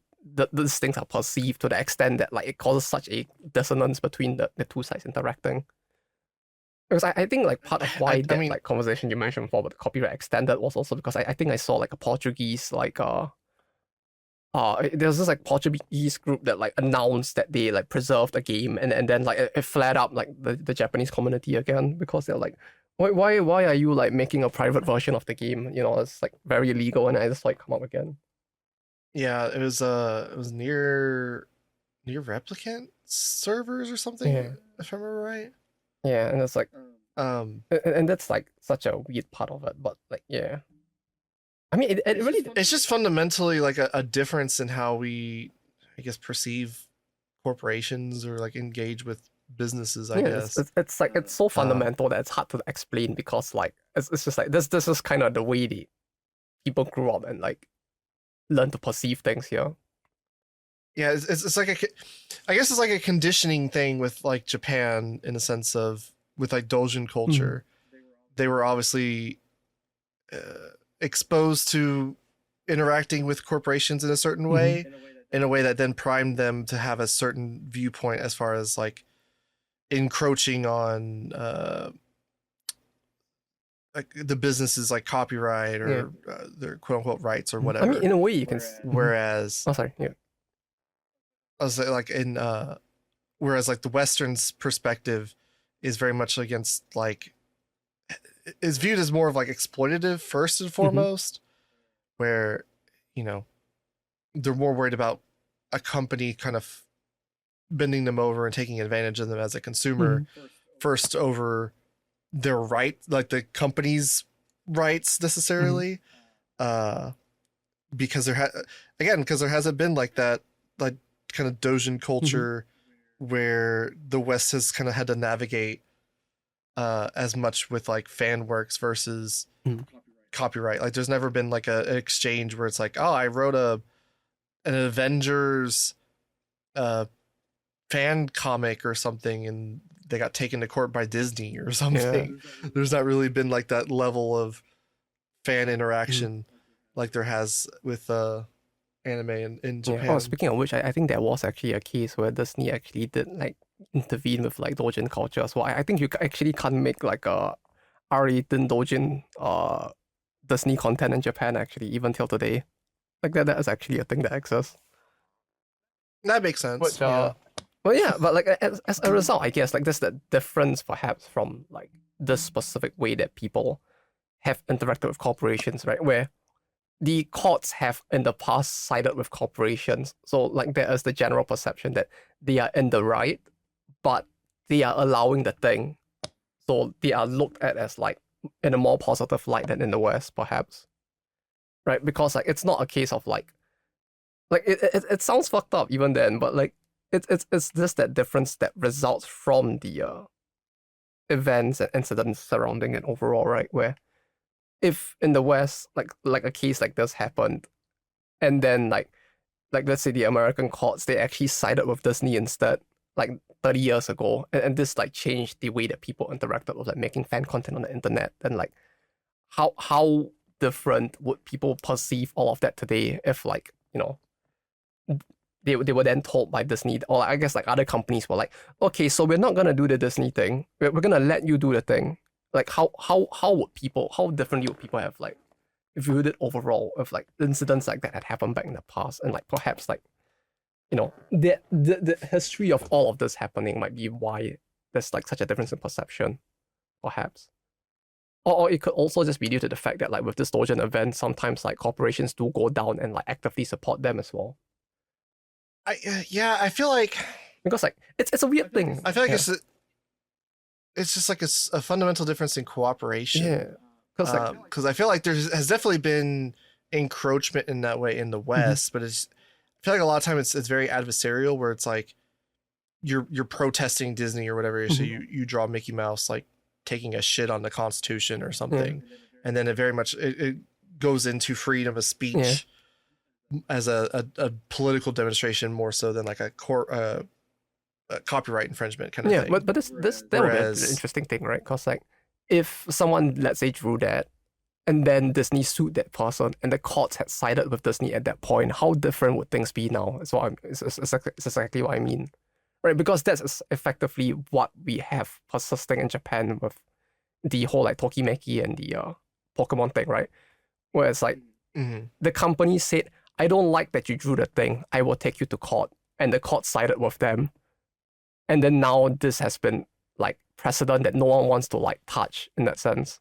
S3: these things are perceived to the extent that like it causes such a dissonance between the two sides interacting. Because I think like part of why like conversation you mentioned before about the copyright extended was also because I think I saw like a Portuguese like there's this like Portuguese group that like announced that they like preserved a game, and then like it flared up like the Japanese community again, because they're like, why are you like making a private version of the game? You know, it's like very illegal, and I just like come up again.
S1: Yeah, it was near Replicant servers or something, if I remember right.
S3: Yeah, and it's like and that's like such a weird part of it, but like yeah. I mean, it really...
S1: It's just fundamentally like a difference in how we, I guess, perceive corporations or like engage with businesses, I guess.
S3: It's like, it's so fundamental that it's hard to explain, because like, it's just like, this is kind of the way people grew up and like learn to perceive things here.
S1: Yeah, it's like I guess it's like a conditioning thing with like Japan in a sense of with like Doujin culture. They were obviously exposed to interacting with corporations in a certain way, in a way that then primed them to have a certain viewpoint as far as like encroaching on like the business's like copyright or their quote unquote rights or whatever.
S3: I mean, in a way, you can.
S1: Whereas,
S3: oh, sorry. Yeah.
S1: I was like in whereas like the Western's perspective is very much against like is viewed as more of like exploitative first and foremost, where you know they're more worried about a company kind of bending them over and taking advantage of them as a consumer first over their right, like the company's rights necessarily, because there hasn't been like that like kind of Doujin culture where the West has kind of had to navigate as much with like fan works versus copyright. Like there's never been like an exchange where it's like, oh, I wrote an Avengers fan comic or something and they got taken to court by Disney or something. Yeah. There's not really been like that level of fan interaction like there has with anime in Japan.
S3: Yeah. Oh, speaking of which, I think there was actually a case where Disney actually did like intervene with like Doujin culture. So I think you actually can't make like a R-rated Doujin Disney content in Japan actually, even till today. Like that is actually a thing that exists.
S1: That makes sense.
S3: Which, well, yeah, but like as a result, I guess like there's the difference perhaps from like the specific way that people have interacted with corporations, right? Where the courts have in the past sided with corporations. So like there is the general perception that they are in the right, but they are allowing the thing. So they are looked at as like in a more positive light than in the West, perhaps. Right? Because like it's not a case of like it sounds fucked up even then, but like it's just that difference that results from the events and incidents surrounding it overall, right? Where if in the West, like a case like this happened, and then like let's say the American courts, they actually sided with Disney instead, like 30 years ago, and this like changed the way that people interacted with like making fan content on the internet, then like how different would people perceive all of that today if like, you know, they were then told by Disney, or I guess like other companies were like, okay, so we're not gonna do the Disney thing. We're gonna let you do the thing. Like how differently would people have like viewed it overall if like incidents like that had happened back in the past, and like perhaps like, you know, the history of all of this happening might be why there's like such a difference in perception, perhaps. Or it could also just be due to the fact that like with this Doujin event, sometimes like corporations do go down and like actively support them as well.
S1: I feel like
S3: because like it's a weird thing.
S1: I feel like it's just like a fundamental difference in cooperation.
S3: Yeah,
S1: because I feel like there has definitely been encroachment in that way in the West, but I feel like a lot of times it's very adversarial, where it's like you're protesting Disney or whatever, so you draw Mickey Mouse like taking a shit on the Constitution or something, and then it very much it goes into freedom of speech as a political demonstration more so than like a copyright infringement kind of thing.
S3: Yeah, but that would be an interesting thing, right? Because like if someone, let's say, drew that, and then Disney sued that person, and the courts had sided with Disney at that point, how different would things be now? It's exactly what I mean, right? Because that's effectively what we have persisting in Japan with the whole like Tokimeki and the Pokemon thing, right? Where it's like the company said, I don't like that you drew the thing, I will take you to court, and the court sided with them. And then now this has been like precedent that no one wants to like touch in that sense.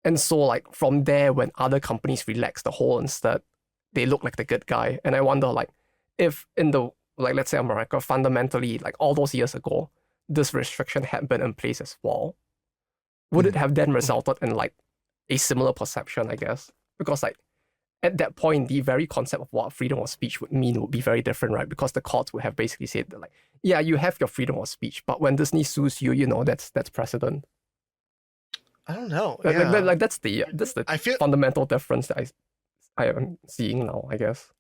S3: And so like from there, when other companies relax the whole instead, they look like the good guy. And I wonder like if in the, like let's say America, fundamentally like all those years ago, this restriction had been in place as well, would it have then resulted in like a similar perception, I guess? Because like at that point, the very concept of what freedom of speech would mean would be very different, right? Because the courts would have basically said that, like, yeah, you have your freedom of speech, but when Disney sues you, you know, that's precedent.
S1: I don't know.
S3: Like,
S1: Yeah.
S3: that's the
S1: I feel.
S3: fundamental difference that I am seeing now, I guess.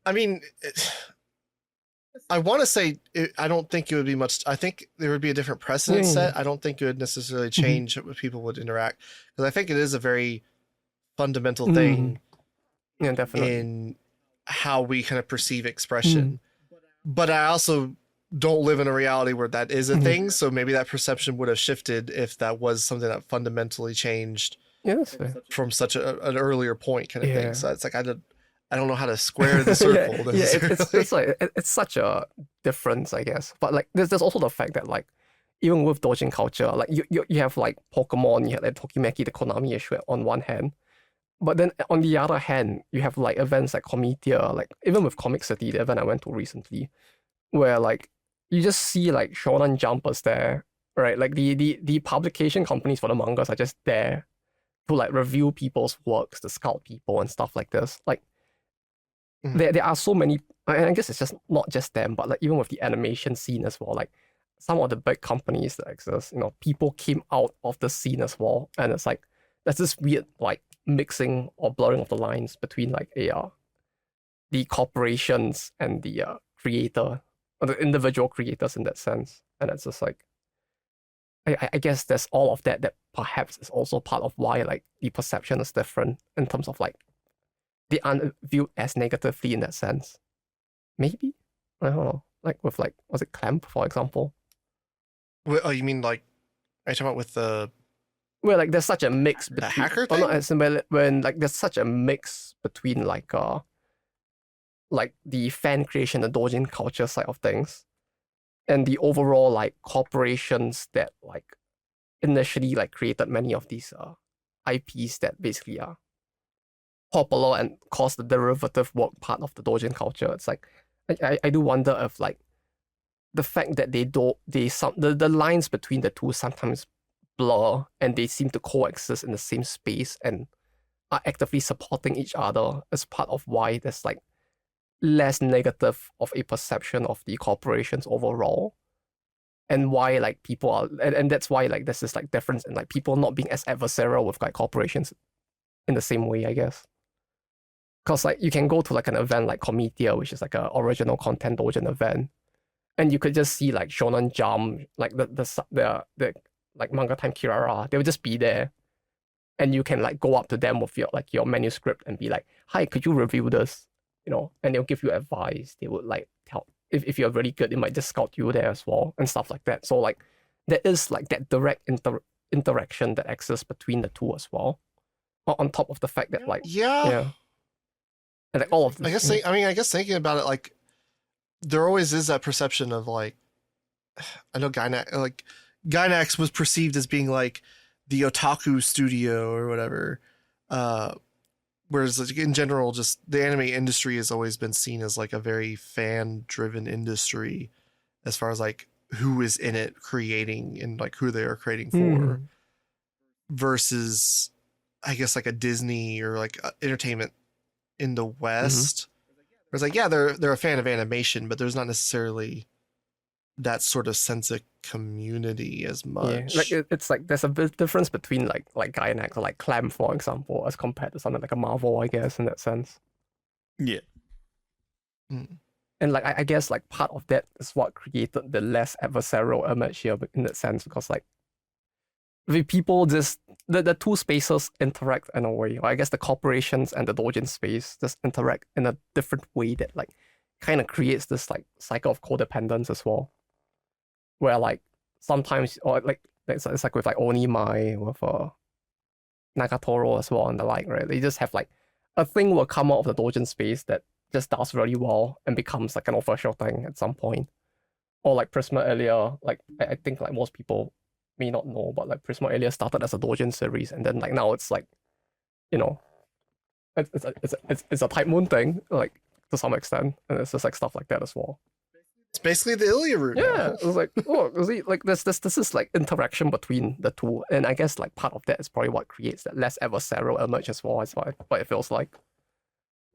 S1: I mean, I want to say I don't think it would be much. I think there would be a different precedent set. I don't think it would necessarily change what people would interact, because I think it is a very fundamental thing
S3: Yeah, definitely.
S1: in how we kind of perceive expression. But I also don't live in a reality where that is a thing. So maybe that perception would have shifted if that was something that fundamentally changed from such an earlier point kind of thing. So it's like I don't know how to square the circle.
S3: It's like it's such a difference, I guess. But like there's also the fact that like even with Doujin culture, like you have like Pokemon, you have like Tokimeki, the Konami issue on one hand. But then on the other hand, you have like events like Comitia, like even with Comic City, the event I went to recently, where like you just see like Shonen Jumpers there, right? Like the publication companies for the mangas are just there to like review people's works, to scout people and stuff like this. Like there are so many, and I guess it's just not just them, but like even with the animation scene as well, like some of the big companies that exist, people came out of the scene as well, and it's like there's this weird like mixing or blurring of the lines between like the corporations and the creator, or the individual creators in that sense. And it's just like I guess there's all of that perhaps is also part of why like the perception is different in terms of like they aren't viewed as negatively in that sense. Maybe? I don't know. Like with like, was it Clamp, for example?
S1: Oh, you mean like, are you talking about with the...
S3: Where like there's such a mix between...
S1: The hacker
S3: thing?
S1: thing?
S3: As in, when like there's such a mix between like the fan creation, the doujin culture side of things, and the overall like corporations that like initially like created many of these IPs that basically are popular and cause the derivative work part of the doujin culture. It's like I do wonder if like the fact that the lines between the two sometimes blur and they seem to coexist in the same space and are actively supporting each other as part of why there's like less negative of a perception of the corporations overall, and why like people are and that's why like there's this like difference in like people not being as adversarial with like corporations in the same way, I guess. Because like you can go to like an event like Comitia, which is like a original content doujin event, and you could just see like Shonen Jump, like the like Manga Time Kirara, they would just be there, and you can like go up to them with your manuscript and be like, "Hi, could you review this?" And they'll give you advice. They would like tell if you're really good, they might just scout you there as well and stuff like that. So like there is like that direct interaction that exists between the two as well. On top of the fact that like
S1: yeah.
S3: And like all of this,
S1: I guess thinking about it, like there always is that perception of like, I know Gainax was perceived as being like the otaku studio or whatever, whereas like, in general, just the anime industry has always been seen as like a very fan driven industry as far as like who is in it creating and like who they are creating for, versus I guess like a Disney or like entertainment in the West. Whereas like, yeah, they're a fan of animation, but there's not necessarily that sort of sense of community as much.
S3: Yeah, like it's like there's a big difference between like Gainax or like Clamp, for example, as compared to something like a Marvel, I guess, in that sense.
S2: Yeah.
S3: And like I guess like part of that is what created the less adversarial image here in that sense, because like the people just the two spaces interact in a way. I guess the corporations and the doujin space just interact in a different way that like kind of creates this like cycle of codependence as well, where like sometimes or like it's like with like Onimai with Nagatoro as well and the like, right? They just have like a thing will come out of the doujin space that just does really well and becomes like an official thing at some point. Or like Prisma earlier, like I think like most people may not know, but like Prisma earlier started as a doujin series, and then like now it's like, it's a Type Moon thing, like to some extent, and it's just like stuff like that as well.
S1: It's basically the Ilya route.
S3: Yeah, it's like see, like this is like interaction between the two, and I guess like part of that is probably what creates that less adversarial image as well. That's what it feels like,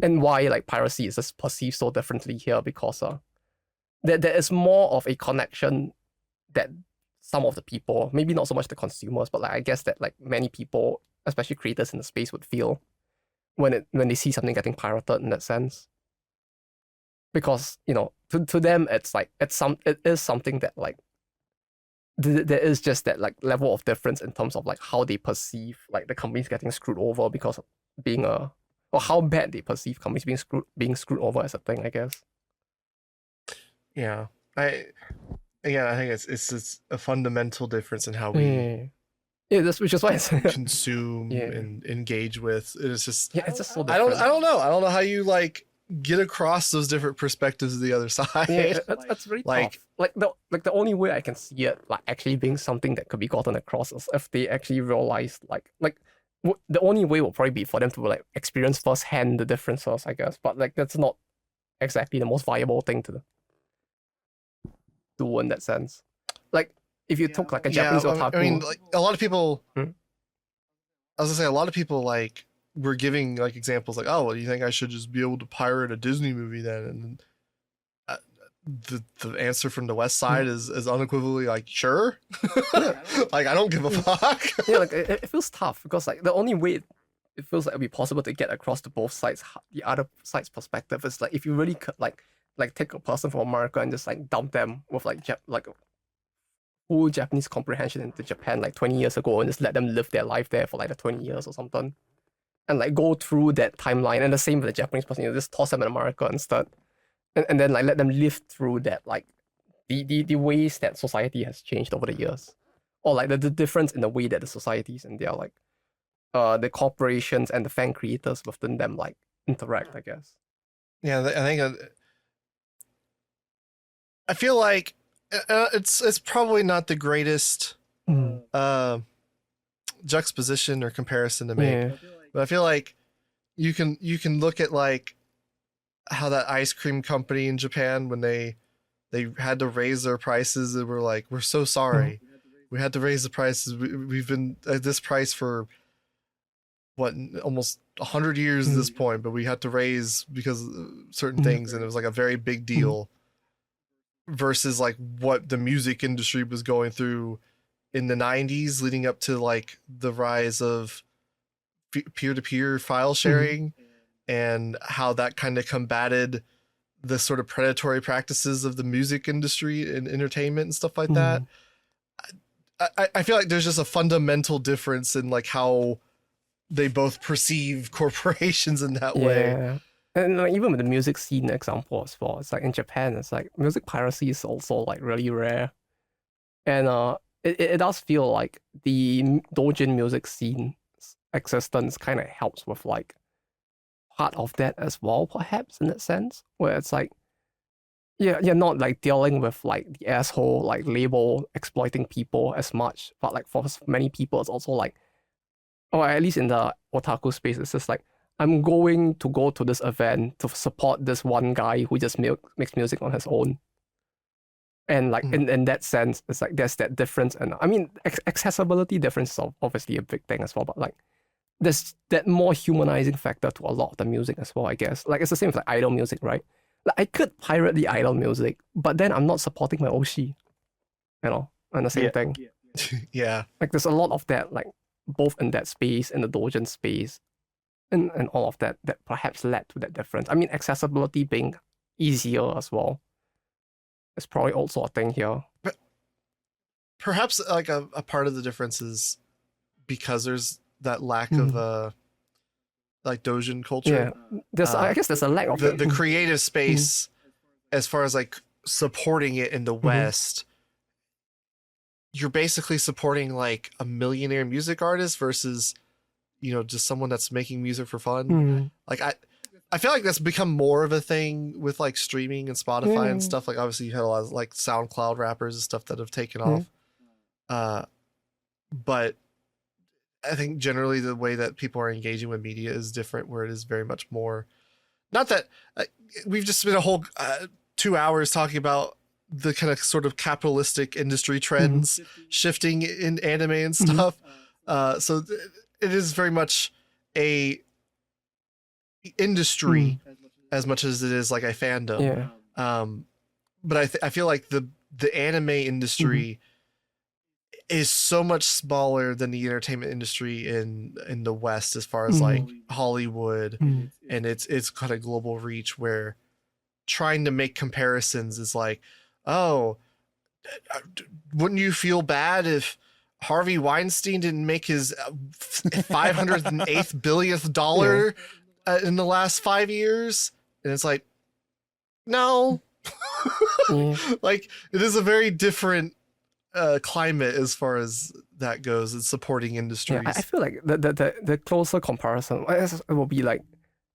S3: and why like Piracy is just perceived so differently here, because there is more of a connection that some of the people, maybe not so much the consumers, but like I guess that like many people, especially creators in the space, would feel when they see something getting pirated in that sense. Because, you know, to them it is something that like there is just that like level of difference in terms of like how they perceive like the companies getting screwed over because of being or how bad they perceive companies being screwed over as a thing, I guess.
S1: Yeah. I think it's a fundamental difference in how we
S3: that's which is why it's
S1: consume and engage with. It's just
S3: it's just so different.
S1: I don't know how you like get across those different perspectives of the other side.
S3: Yeah, that's really tough. The only way I can see it like actually being something that could be gotten across is if they actually realize the only way will probably be for them to like experience firsthand the differences, I guess. But like that's not exactly the most viable thing to do in that sense. Like if you took like a Japanese otaku,
S1: I mean, like a lot of people.
S3: Hmm?
S1: I was gonna say a lot of people like were giving like examples like, oh, well, you think I should just be able to pirate a Disney movie then? And the answer from the West side is unequivocally like, sure. Like I don't give a fuck.
S3: Yeah, like it feels tough because like the only way it feels like it'd be possible to get across to both sides, the other side's perspective is like if you really could like take a person from America and just like dump them with like full Japanese comprehension into Japan like 20 years ago and just let them live their life there for like the 20 years or something. And like go through that timeline, and the same with the Japanese person, you know, just toss them in America instead. And then like let them live through that, like the ways that society has changed over the years. Or like the difference in the way that the societies and their like the corporations and the fan creators within them like interact, I guess.
S1: Yeah, I think I feel like it's probably not the greatest juxtaposition or comparison to make.
S3: Yeah.
S1: But I feel like you can look at like how that ice cream company in Japan, when they had to raise their prices, they were like, we're so sorry. We had to raise the prices. We've been at this price for almost 100 years at this point, but we had to raise because of certain things, and it was like a very big deal versus like what the music industry was going through in the 90s leading up to like the rise of peer-to-peer file sharing and how that kind of combated the sort of predatory practices of the music industry and entertainment and stuff like that. I feel like there's just a fundamental difference in like how they both perceive corporations in that way.
S3: And like, even with the music scene example as well, it's like in Japan, it's like music piracy is also like really rare. And it does feel like the Doujin music scene existence kind of helps with like part of that as well, perhaps, in that sense, where it's like you're not like dealing with like the asshole like label exploiting people as much, but like for many people it's also like, or at least in the otaku space, it's just like, I'm going to go to this event to support this one guy who just makes music on his own. And like in that sense, it's like there's that difference, and I mean accessibility difference is obviously a big thing as well, but like there's that more humanizing factor to a lot of the music as well, I guess. Like it's the same with like idol music, right? Like I could pirate the idol music, but then I'm not supporting my Oshi, you know, and the same thing.
S1: Yeah.
S3: Like there's a lot of that, like both in that space, in the Doujin space, and all of that perhaps led to that difference. I mean, accessibility being easier as well is probably also a thing here.
S1: But perhaps like a part of the difference is because there's that lack of like Doujin culture.
S3: Yeah, I guess there's a lack of
S1: the creative space as far as like supporting it in the West. You're basically supporting like a millionaire music artist versus, you know, just someone that's making music for fun. Like I feel like that's become more of a thing with like streaming and Spotify and stuff. Like obviously you had a lot of like SoundCloud rappers and stuff that have taken off. But I think generally the way that people are engaging with media is different, where it is very much more, not that we've just spent a whole 2 hours talking about the kind of sort of capitalistic industry trends shifting in anime and stuff. So it is very much a industry as much as it is like a fandom. But I feel like the anime industry is so much smaller than the entertainment industry in the West, as far as like Hollywood, and it's kind of global reach, where trying to make comparisons is like, oh, wouldn't you feel bad if Harvey Weinstein didn't make his 508th billionth dollar in the last 5 years? And it's like, no. Like, it is a very different climate as far as that goes in supporting industries.
S3: Yeah, I feel like the closer comparison will be like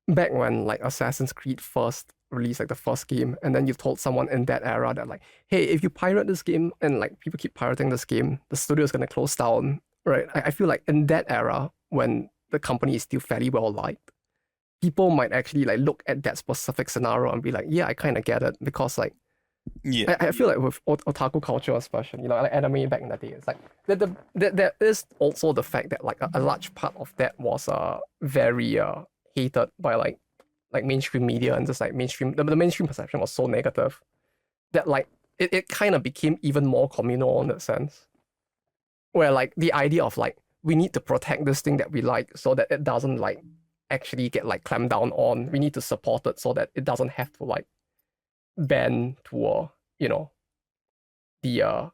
S3: back when like Assassin's Creed first released, like the first game, and then you told someone in that era that like, hey, if you pirate this game and like people keep pirating this game, the studio is gonna close down, right? I feel like in that era, when the company is still fairly well liked, people might actually like look at that specific scenario and be like, yeah, I kind of get it, because like,
S2: Yeah.
S3: I feel like with otaku culture especially, like anime back in the day, it's like there is also the fact that like a large part of that was very hated by like mainstream media, and just like the mainstream perception was so negative that like it kind of became even more communal in that sense, where like the idea of like, we need to protect this thing that we like so that it doesn't like actually get like clamped down on. We need to support it so that it doesn't have to like bend to the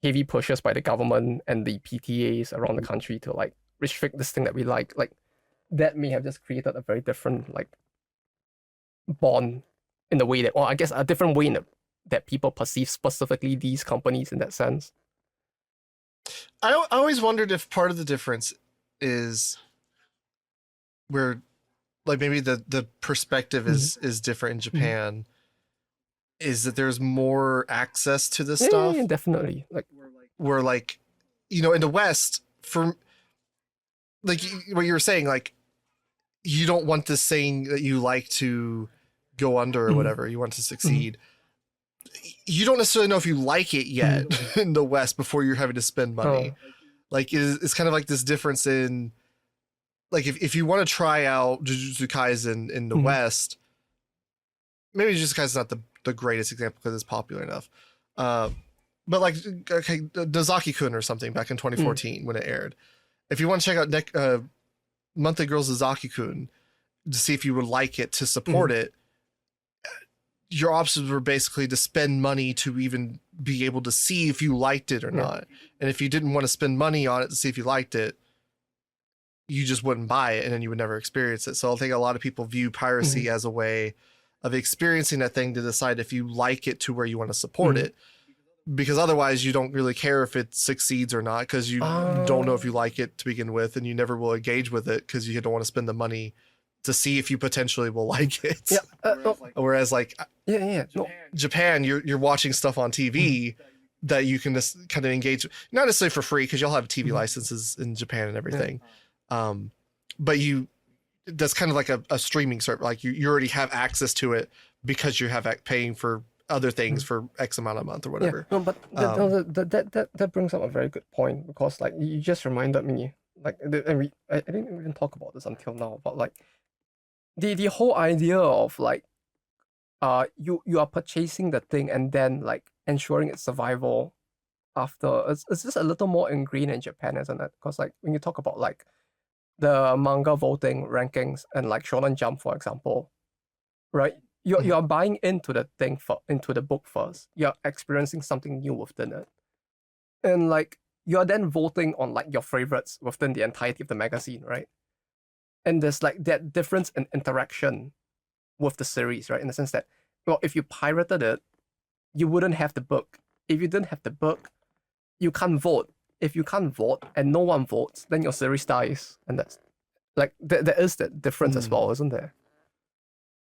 S3: heavy pushes by the government and the PTAs around the country to like restrict this thing that we like that may have just created a very different like bond in the way that, or I guess a different way that people perceive specifically these companies in that sense.
S1: I always wondered if part of the difference is where like maybe the perspective is different in Japan, is that there's more access to this stuff.
S3: Yeah, definitely. Like
S1: where like, in the West, for like what you were saying, like you don't want this thing that you like to go under or whatever, you want to succeed. You don't necessarily know if you like it yet in the West before you're having to spend money. Like it's kind of like this difference in like, if you want to try out Jujutsu Kaisen in the West, maybe Jujutsu Kaisen is not the greatest example because it's popular enough. But like, okay, Nozaki-kun or something back in 2014 when it aired. If you want to check out Monthly Girls Nozaki-kun to see if you would like it, to support it, your options were basically to spend money to even be able to see if you liked it or not. And if you didn't want to spend money on it to see if you liked it, you just wouldn't buy it, and then you would never experience it. So I think a lot of people view piracy as a way of experiencing that thing to decide if you like it to where you want to support it. Because otherwise you don't really care if it succeeds or not, because you don't know if you like it to begin with, and you never will engage with it because you don't want to spend the money to see if you potentially will like it. Whereas like Japan, you're watching stuff on TV that you can just kind of engage, not necessarily for free because you'll have TV licenses in Japan and everything. But that's kind of like a streaming service. Like you already have access to it because you have paying for other things for X amount a month or whatever.
S3: Yeah, no, but that brings up a very good point, because like you just reminded me, like, and I didn't even talk about this until now, but like the whole idea of like you are purchasing the thing and then like ensuring its survival after, it's just a little more ingrained in Japan, isn't it? Because like when you talk about like the manga voting rankings and like Shonen Jump, for example, right? You're buying into the thing into the book first. You're experiencing something new within it, and like you're then voting on like your favorites within the entirety of the magazine, right? And there's like that difference in interaction with the series, right? In the sense that, well, if you pirated it, you wouldn't have the book. If you didn't have the book, you can't vote. If you can't vote and no one votes, then your series dies, and that's like there is that difference as well, isn't there?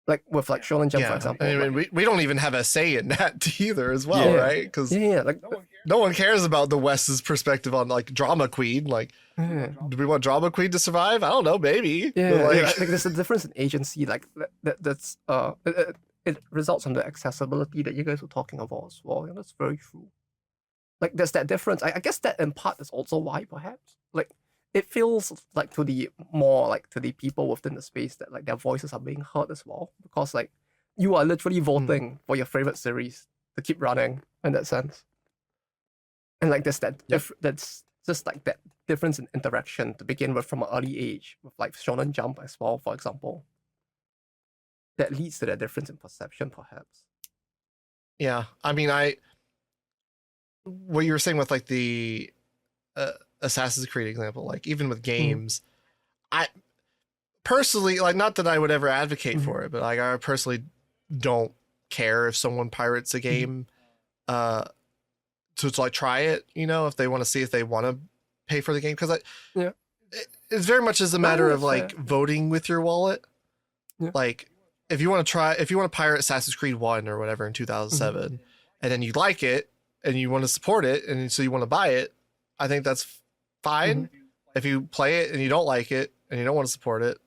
S3: Like with like Shonen Jump, for example.
S1: I mean, we don't even have a say in that either as well, right? Because
S3: like
S1: no one cares about the West's perspective on like drama queen. Like, do we want drama queen to survive? I don't know, maybe.
S3: Like there's a difference in agency. Like that's it results from the accessibility that you guys were talking about as well. And that's very true. Like there's that difference. I guess that in part is also why perhaps like it feels like to the people within the space that like their voices are being heard as well, because like you are literally voting for your favorite series to keep running in that sense. And like there's that that's just like that difference in interaction to begin with from an early age with like Shonen Jump as well, for example. That leads to that difference in perception, perhaps.
S1: Yeah, I mean, what you were saying with like the Assassin's Creed example, like even with games, I personally, like, not that I would ever advocate for it, but like I personally don't care if someone pirates a game to like try it, you know, if they want to see if they want to pay for the game, because it's very much as a matter of like voting with your wallet. Like if you want to pirate Assassin's Creed 1 or whatever in 2007 and then you like it and you want to support it and so you want to buy it, I think that's fine. If you play it and you don't like it and you don't want to support it,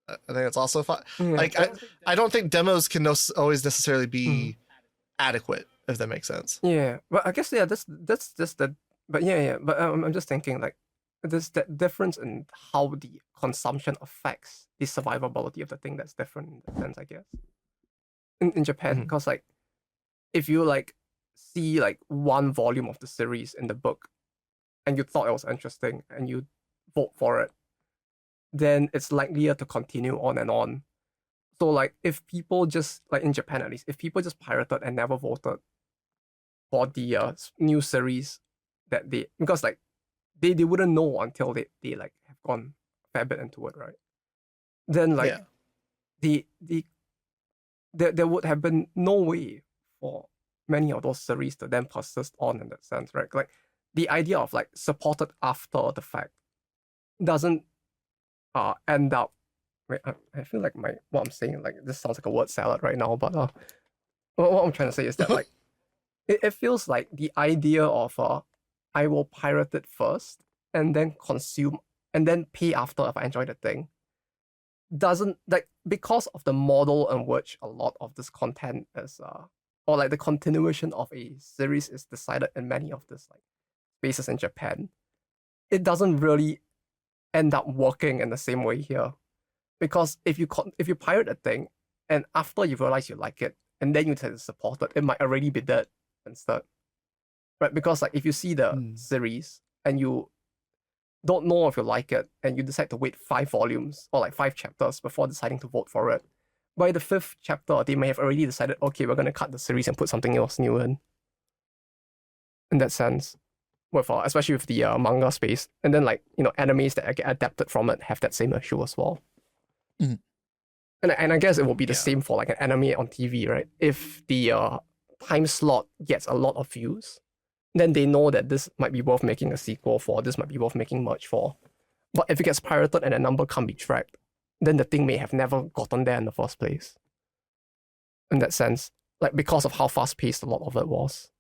S1: I think that's also fine. Like I don't think demos can always necessarily be adequate, if that makes sense.
S3: Yeah, but I guess that's just the. But but I'm just thinking like there's that difference in how the consumption affects the survivability of the thing that's different in that sense, I guess. In Japan, because like if you like see like one volume of the series in the book and you thought it was interesting and you vote for it, then it's likelier to continue on and on. So like if people just, like in Japan at least, if people just pirated and never voted for the new series that because like they wouldn't know until they like have gone a fair bit into it, right? Then like there would have been no way for many of those series to then persist on in that sense, right? Like the idea of like supported after the fact doesn't end up. Wait, I feel like what I'm saying, like this sounds like a word salad right now, but what I'm trying to say is that like it feels like the idea of I will pirate it first and then consume and then pay after if I enjoy the thing doesn't, like, because of the model in which a lot of this content is or like the continuation of a series is decided in many of these like spaces in Japan, it doesn't really end up working in the same way here. Because if you pirate a thing and after you realize you like it and then you decide to support it, it might already be dead instead. Right? Because like if you see the series and you don't know if you like it and you decide to wait 5 volumes or like 5 chapters before deciding to vote for it, by the 5th chapter they may have already decided, okay, we're going to cut the series and put something else new in that sense, with especially with the manga space. And then like, you know, animes that get adapted from it have that same issue as well. And I guess it will be the same for like an anime on TV, right? If the time slot gets a lot of views, then they know that this might be worth making a sequel for, this might be worth making merch for. But if it gets pirated and the number can't be tracked, then the thing may have never gotten there in the first place. In that sense, like because of how fast-paced a lot of it was.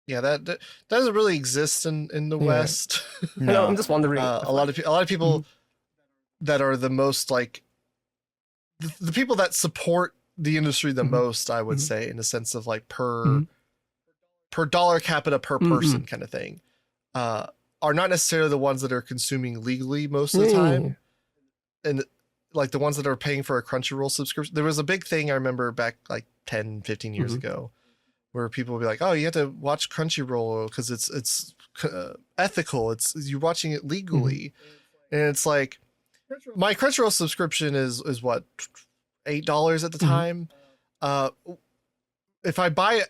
S1: Yeah, that doesn't really exist in the West.
S3: No, I'm just wondering.
S1: A lot of people that are the most like the people that support the industry the most, I would say, in the sense of like per dollar capita per person kind of thing, are not necessarily the ones that are consuming legally most of the time. And like the ones that are paying for a Crunchyroll subscription. There was a big thing I remember back like 10, 15 years ago where people would be like, oh, you have to watch Crunchyroll because it's ethical. You're watching it legally. And it's like, my Crunchyroll subscription is what, $8 at the time. If I buy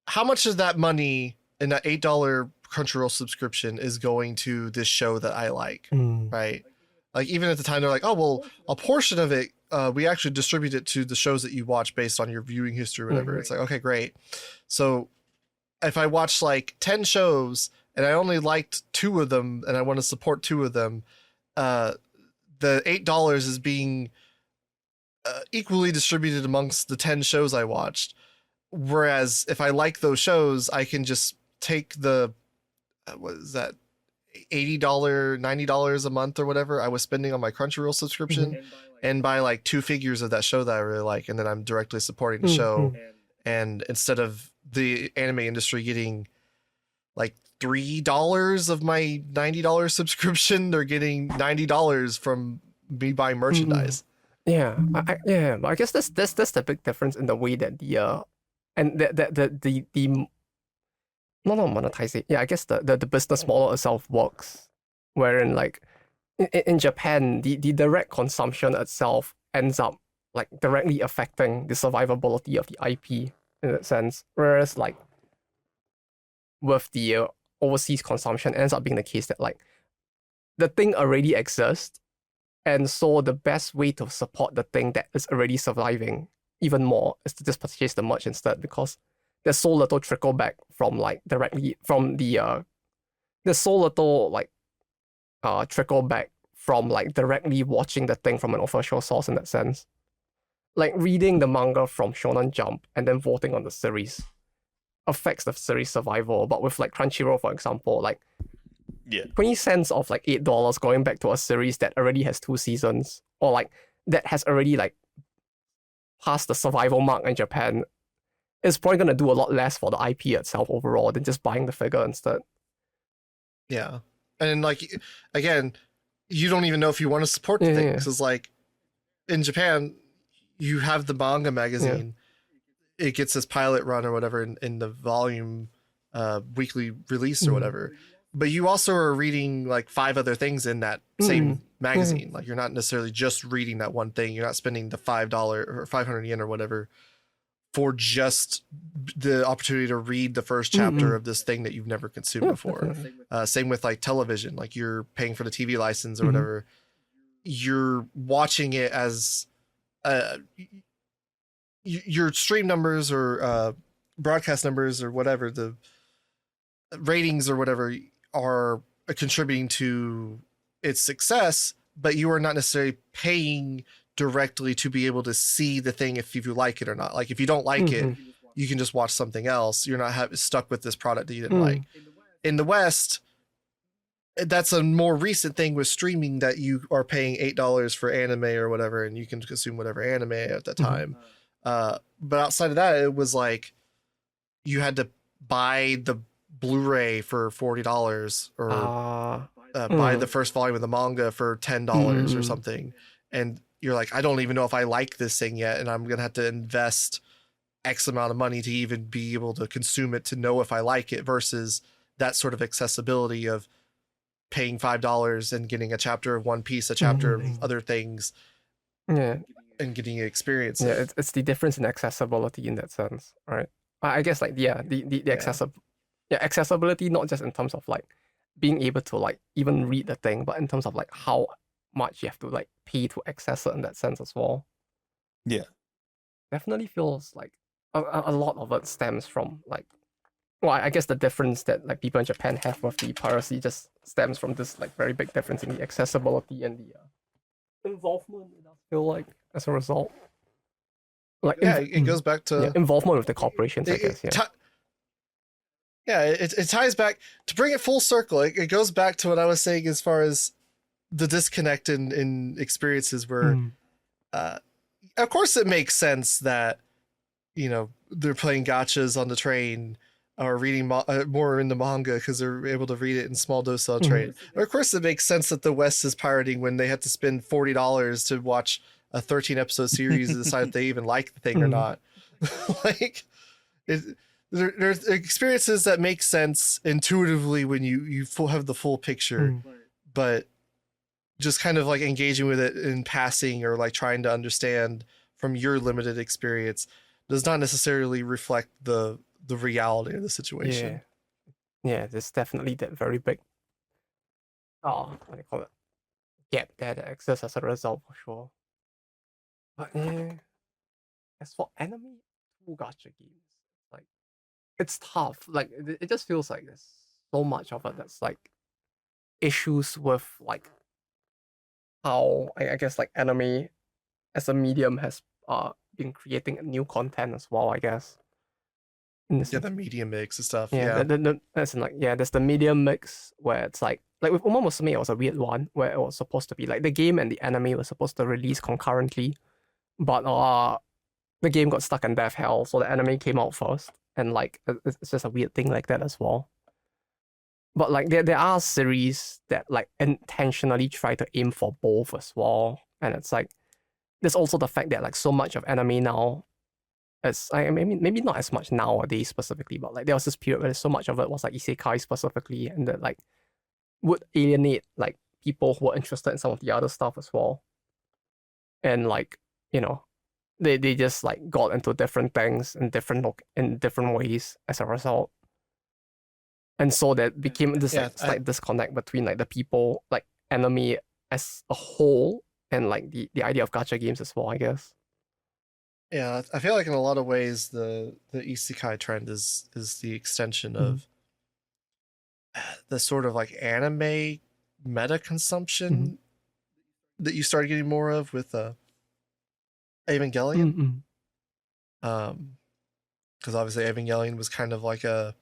S1: how much of that money in that $8 Crunchyroll subscription is going to this show that I like, right? Like even at the time they're like, oh well, a portion of it we actually distribute it to the shows that you watch based on your viewing history or whatever. It's like, okay, great. So if I watch like 10 shows and I only liked 2 of them and I want to support 2 of them, the $8 is being equally distributed amongst the 10 shows I watched. Whereas if I like those shows, I can just take the, what is that, $80, $90 a month or whatever I was spending on my Crunchyroll subscription and buy like 2 figures of that show that I really like. And then I'm directly supporting the show. And instead of the anime industry getting like $3 of my $90 subscription, they're getting $90 from me buying merchandise.
S3: Yeah, but I guess that's the big difference in the way that the not monetizing. Yeah, I guess the business model itself works, wherein like in Japan, the direct consumption itself ends up like directly affecting the survivability of the IP in that sense. Whereas like with the overseas consumption, it ends up being the case that like the thing already exists, and so the best way to support the thing that is already surviving even more is to just purchase the merch instead, because there's so little trickle back from like directly from the there's so little like trickle back from like directly watching the thing from an official source in that sense. Like reading the manga from Shonen Jump and then voting on the series affects the series survival. But with like Crunchyroll, for example, like 20 cents of like $8 going back to a series that already has 2 seasons, or like that has already like passed the survival mark in Japan, is probably gonna do a lot less for the IP itself overall than just buying the figure instead.
S1: Yeah. And like again, you don't even know if you want to support the thing, because like in Japan, you have the manga magazine. It gets this pilot run or whatever in the volume weekly release or whatever. But you also are reading like 5 other things in that same magazine. Like you're not necessarily just reading that one thing. You're not spending the $5 or 500 yen or whatever for just the opportunity to read the first chapter of this thing that you've never consumed before. Same with like television. Like you're paying for the TV license or whatever. You're watching it as your stream numbers or broadcast numbers or whatever, the ratings or whatever are contributing to its success, but you are not necessarily paying directly to be able to see the thing if you like it or not. Like if you don't like it, you can just watch something else. You're not stuck with this product that you didn't like. In the West, that's a more recent thing with streaming, that you are paying $8 for anime or whatever, and you can consume whatever anime at that time. But outside of that, it was like you had to buy the Blu-ray for $40 or buy the first volume of the manga for $10 or something. And you're like, I don't even know if I like this thing yet, and I'm going to have to invest X amount of money to even be able to consume it to know if I like it, versus that sort of accessibility of paying $5 and getting a chapter of One Piece, a chapter of other things, and getting an experience.
S3: Yeah, it's the difference in accessibility in that sense, right? I guess like the accessibility, not just in terms of like being able to like even read the thing, but in terms of like how much you have to like pay to access it in that sense as well.
S2: Yeah,
S3: definitely feels like a lot of it stems from like, well, I guess the difference that like people in Japan have with the piracy just stems from this like very big difference in the accessibility and the involvement. I feel like as a result, like
S1: it goes back to
S3: involvement with the corporations, I guess.
S1: It ties back to bring it full circle. It goes back to what I was saying as far as the disconnect in experiences where, of course, it makes sense that, you know, they're playing gachas on the train or reading more in the manga because they're able to read it in small doses on the train. Or of course, it makes sense that the West is pirating when they have to spend $40 to watch a 13-episode series and decide if they even like the thing or not. Like, there's experiences that make sense intuitively when you have the full picture, but just kind of like engaging with it in passing or like trying to understand from your limited experience does not necessarily reflect the reality of the situation.
S3: Yeah, there's definitely that very big what do you call it, gap there that exists as a result for sure. But as for anime to gacha games, like it's tough. Like it just feels like there's so much of it that's like issues with like how I guess like anime as a medium has been creating new content as well, I guess.
S1: The media mix and stuff.
S3: As in like there's the media mix where it's like with Uma Musume, it was a weird one where it was supposed to be like the game and the anime were supposed to release concurrently, but the game got stuck in death hell, so the anime came out first, and like it's just a weird thing like that as well. But like there are series that like intentionally try to aim for both as well, and it's like there's also the fact that like so much of anime now as I mean maybe not as much nowadays specifically, but like there was this period where so much of it was like isekai specifically, and that like would alienate like people who were interested in some of the other stuff as well. And like, you know, they just like got into different things in different ways as a result. And so that became this like slight disconnect between like the people, like anime as a whole, and like the idea of gacha games as well, I guess.
S1: Yeah, I feel like in a lot of ways the isekai trend is the extension of the sort of like anime meta consumption that you started getting more of with Evangelion. Because obviously Evangelion was kind of like a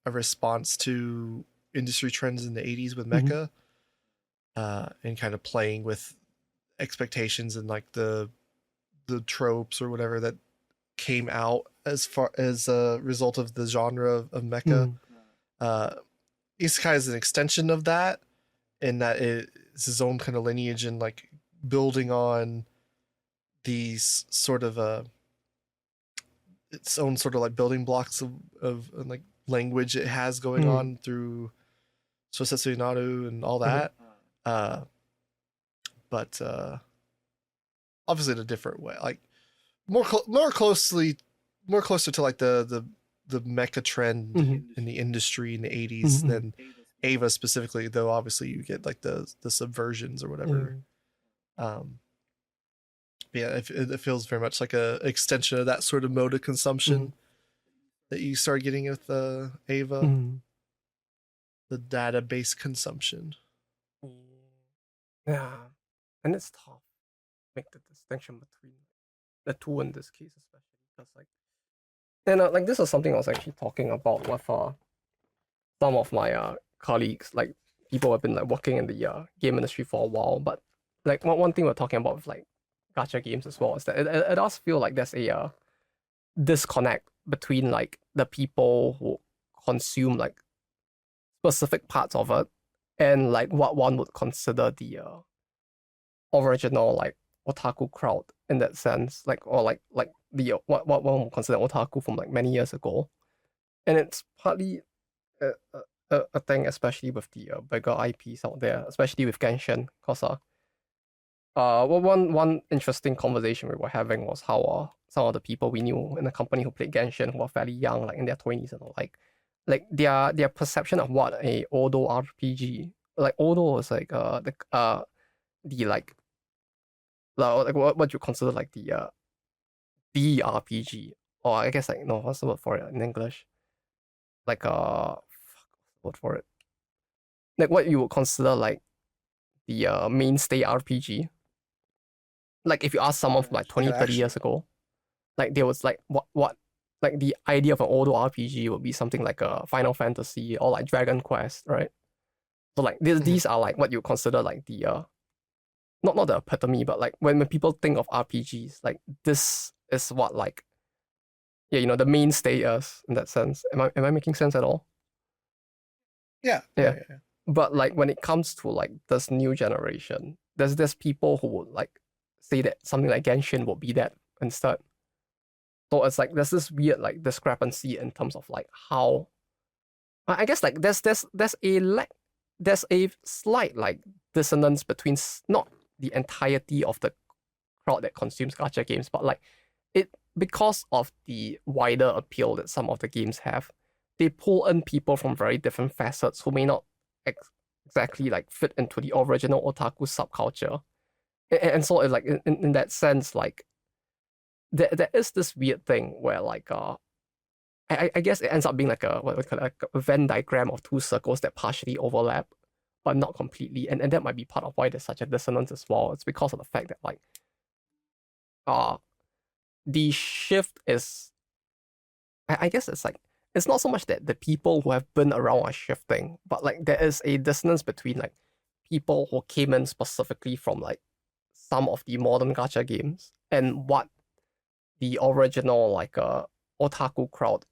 S1: response to industry trends in the 80s with mecha, and kind of playing with expectations and like the tropes or whatever that came out as far as a result of the genre of mecha. Isekai is an extension of that, in that it's his own kind of lineage and like building on these sort of its own sort of like building blocks of like language it has going on through Sosetsu Naru and all that. But obviously in a different way, like more closer to like the mecha trend in the industry in the 80s than Ava specifically, though obviously you get like the subversions or whatever. Yeah, it feels very much like a extension of that sort of mode of consumption that you start getting with Ava, the database consumption.
S3: Yeah, and it's tough to make the distinction between the two in this case, especially because like, and like this is something I was actually talking about with some of my colleagues, like people who have been like working in the game industry for a while. But like one thing we're talking about with like gacha games as well is that it does feel like there's a disconnect between like the people who consume like specific parts of it and like what one would consider the original like otaku crowd in that sense, like or like the what one would consider otaku from like many years ago. And it's partly a thing, especially with the bigger IPs out there, especially with Genshin, because one interesting conversation we were having was how some of the people we knew in the company who played Genshin who were fairly young, like in their 20s and all, like their perception of what a Odo RPG, like Odo is like the like what you consider like the RPG, or I guess like no, what's the word for it in English? Like word for it? Like what you would consider like the mainstay RPG. Like if you ask someone from like 20, 30 years ago, like there was like what like the idea of an Odo RPG would be something like a Final Fantasy or like Dragon Quest, right? So like these are like what you consider like the not the epitome, but like when people think of RPGs, like this is what like the mainstay is in that sense. Am I making sense at all?
S1: Yeah.
S3: But like when it comes to like this new generation, there's people who would like say that something like Genshin would be that instead. So it's like there's this weird like discrepancy in terms of like how I guess like there's a slight like dissonance between not the entirety of the crowd that consumes gacha games, but like it because of the wider appeal that some of the games have, they pull in people from very different facets who may not exactly like fit into the original otaku subculture, and so like in that sense, like there is this weird thing where like I guess it ends up being like like a Venn diagram of two circles that partially overlap but not completely, and that might be part of why there's such a dissonance as well. It's because of the fact that like the shift is I guess it's like it's not so much that the people who have been around are shifting, but like there is a dissonance between like people who came in specifically from like some of the modern gacha games and what the original like otaku crowd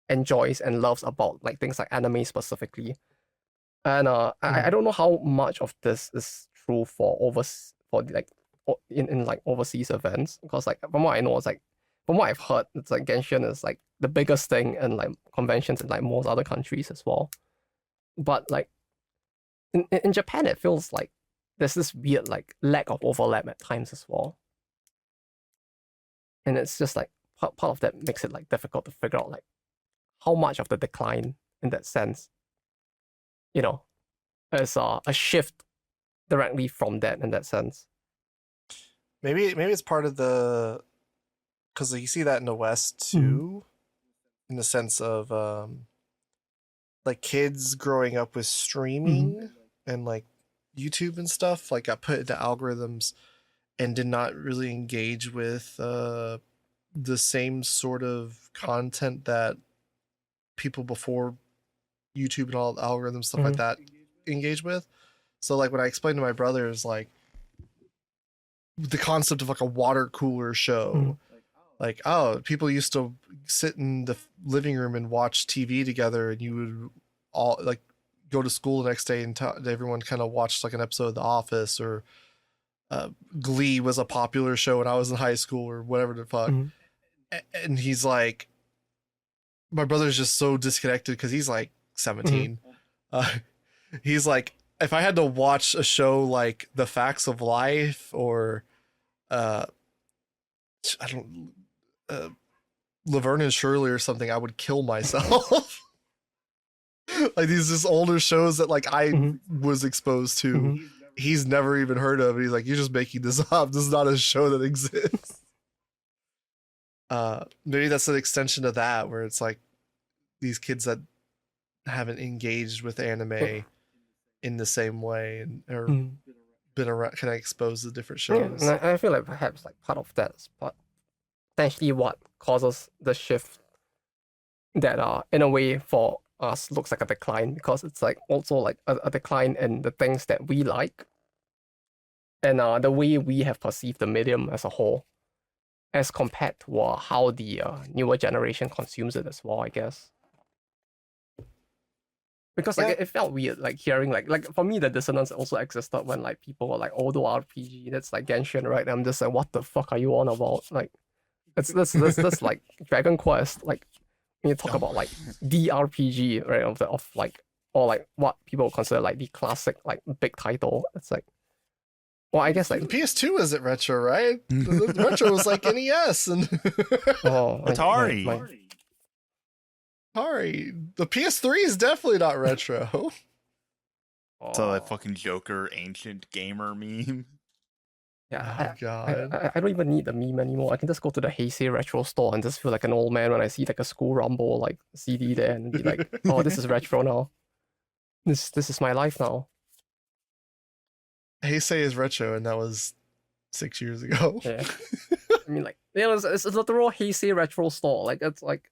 S3: enjoys and loves about like things like anime specifically. And I don't know how much of this is true for like in like overseas events, because like from what I know it's like from what I've heard, it's like Genshin is like the biggest thing in like conventions in like most other countries as well. But like in Japan, it feels like there's this weird like lack of overlap at times as well. And it's just like part of that makes it like difficult to figure out like how much of the decline in that sense, you know, is a shift directly from that in that sense.
S1: Maybe it's part of the, because you see that in the West too, in the sense of like kids growing up with streaming and like YouTube and stuff, like got put into algorithms and did not really engage with the same sort of content that people before YouTube and all the algorithms stuff like that engage with. So like when I explained to my brothers like the concept of like a water cooler show, like, oh, people used to sit in the living room and watch TV together, and you would all like go to school the next day and everyone kind of watched like an episode of The Office, or Glee was a popular show when I was in high school, or whatever the fuck. And he's like, my brother's just so disconnected because he's like 17. He's like, if I had to watch a show like The Facts of Life or Laverne and Shirley or something, I would kill myself. Like these just older shows that like I was exposed to, he's never even heard of. He's like, you're just making this up. This is not a show that exists. Maybe that's an extension of that, where it's like these kids that haven't engaged with anime in the same way and or been around, kind of exposed to different shows.
S3: And I feel like perhaps like part of that is potentially what causes the shift that in a way for us looks like a decline, because it's like also like a decline in the things that we like and the way we have perceived the medium as a whole, as compared to how the newer generation consumes it as well, I guess. Because like it felt weird, like hearing like for me the dissonance also existed when like people were like, oh, the RPG, that's like Genshin, right? I'm just like, what the fuck are you on about? Like it's this like Dragon Quest, like when you talk about like the RPG, right, of like, or like what people consider like the classic like big title. It's like, well, I guess like
S1: the PS2 isn't retro, right? The retro was like NES and
S2: Atari.
S1: Atari. The PS3 is definitely not retro.
S2: So that fucking Joker ancient gamer meme.
S3: Yeah,
S1: God.
S3: I don't even need the meme anymore. I can just go to the Heisei retro store and just feel like an old man when I see like a School Rumble like CD there and be like, oh, this is retro now. This is my life now.
S1: Heisei is retro, and that was 6 years ago.
S3: Yeah. I mean, like, you know, it's a literal Heisei retro store. Like, it's like,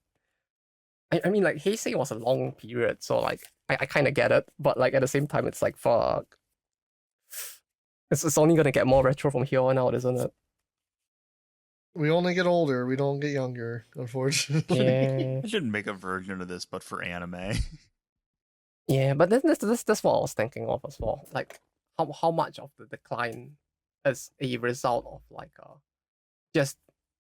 S3: I mean, like, Heisei was a long period, so like, I kind of get it, but like at the same time, it's like, fuck. It's only gonna get more retro from here on out, isn't it?
S1: We only get older. We don't get younger, unfortunately.
S3: Yeah.
S2: I should make a version of this, but for anime.
S3: Yeah, but this what I was thinking of as well. Like, how much of the decline is a result of like just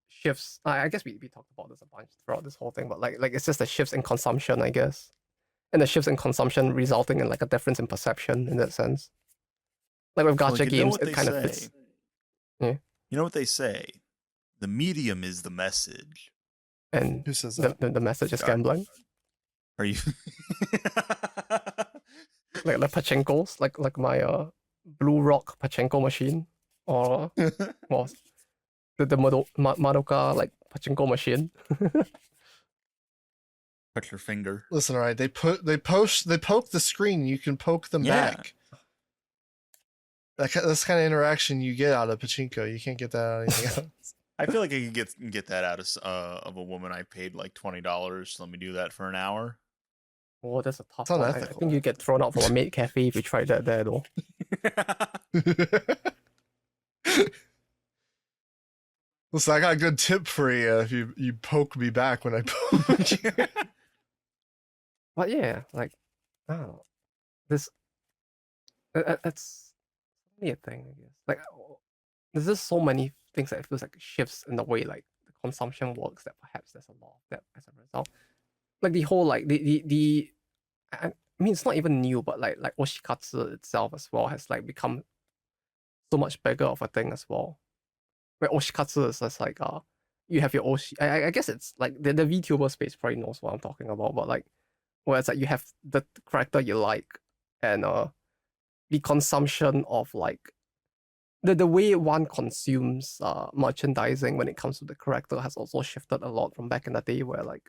S3: shifts. I guess we talked about this a bunch throughout this whole thing, but like it's just the shifts in consumption, I guess, and the shifts in consumption resulting in like a difference in perception in that sense. Like with gacha games, it kind of fits. Yeah.
S2: You know what they say? The medium is the message.
S3: And
S1: who says that?
S3: The message is gambling.
S2: Are you
S3: like pachinkos, like my Blue Rock pachinko machine, or well, the Madoka like pachinko machine.
S2: Touch your finger.
S1: Listen, all right. They poke the screen. You can poke them back. That's kind of interaction you get out of pachinko. You can't get that out of anything else.
S2: I feel like I could get that out of a woman I paid like $20 to let me do that for an hour.
S3: Oh, that's a tough
S1: It's
S3: one. I
S1: unethical.
S3: think you get thrown out from a maid cafe if you try that there though.
S1: Listen, I got a good tip for you if you poke me back when I poke you.
S3: But yeah, like, I don't know. This, it's only a thing, I guess. Like, there's just so many things that it feels like shifts in the way, like, the consumption works that perhaps there's a lot of that as a result. Like the whole like the I mean it's not even new, but like oshikatsu itself as well has like become so much bigger of a thing as well. Where oshikatsu is just like you have your oshi. I guess it's like the VTuber space probably knows what I'm talking about, but like where it's like you have the character you like and the consumption of like the way one consumes merchandising when it comes to the character has also shifted a lot from back in the day where like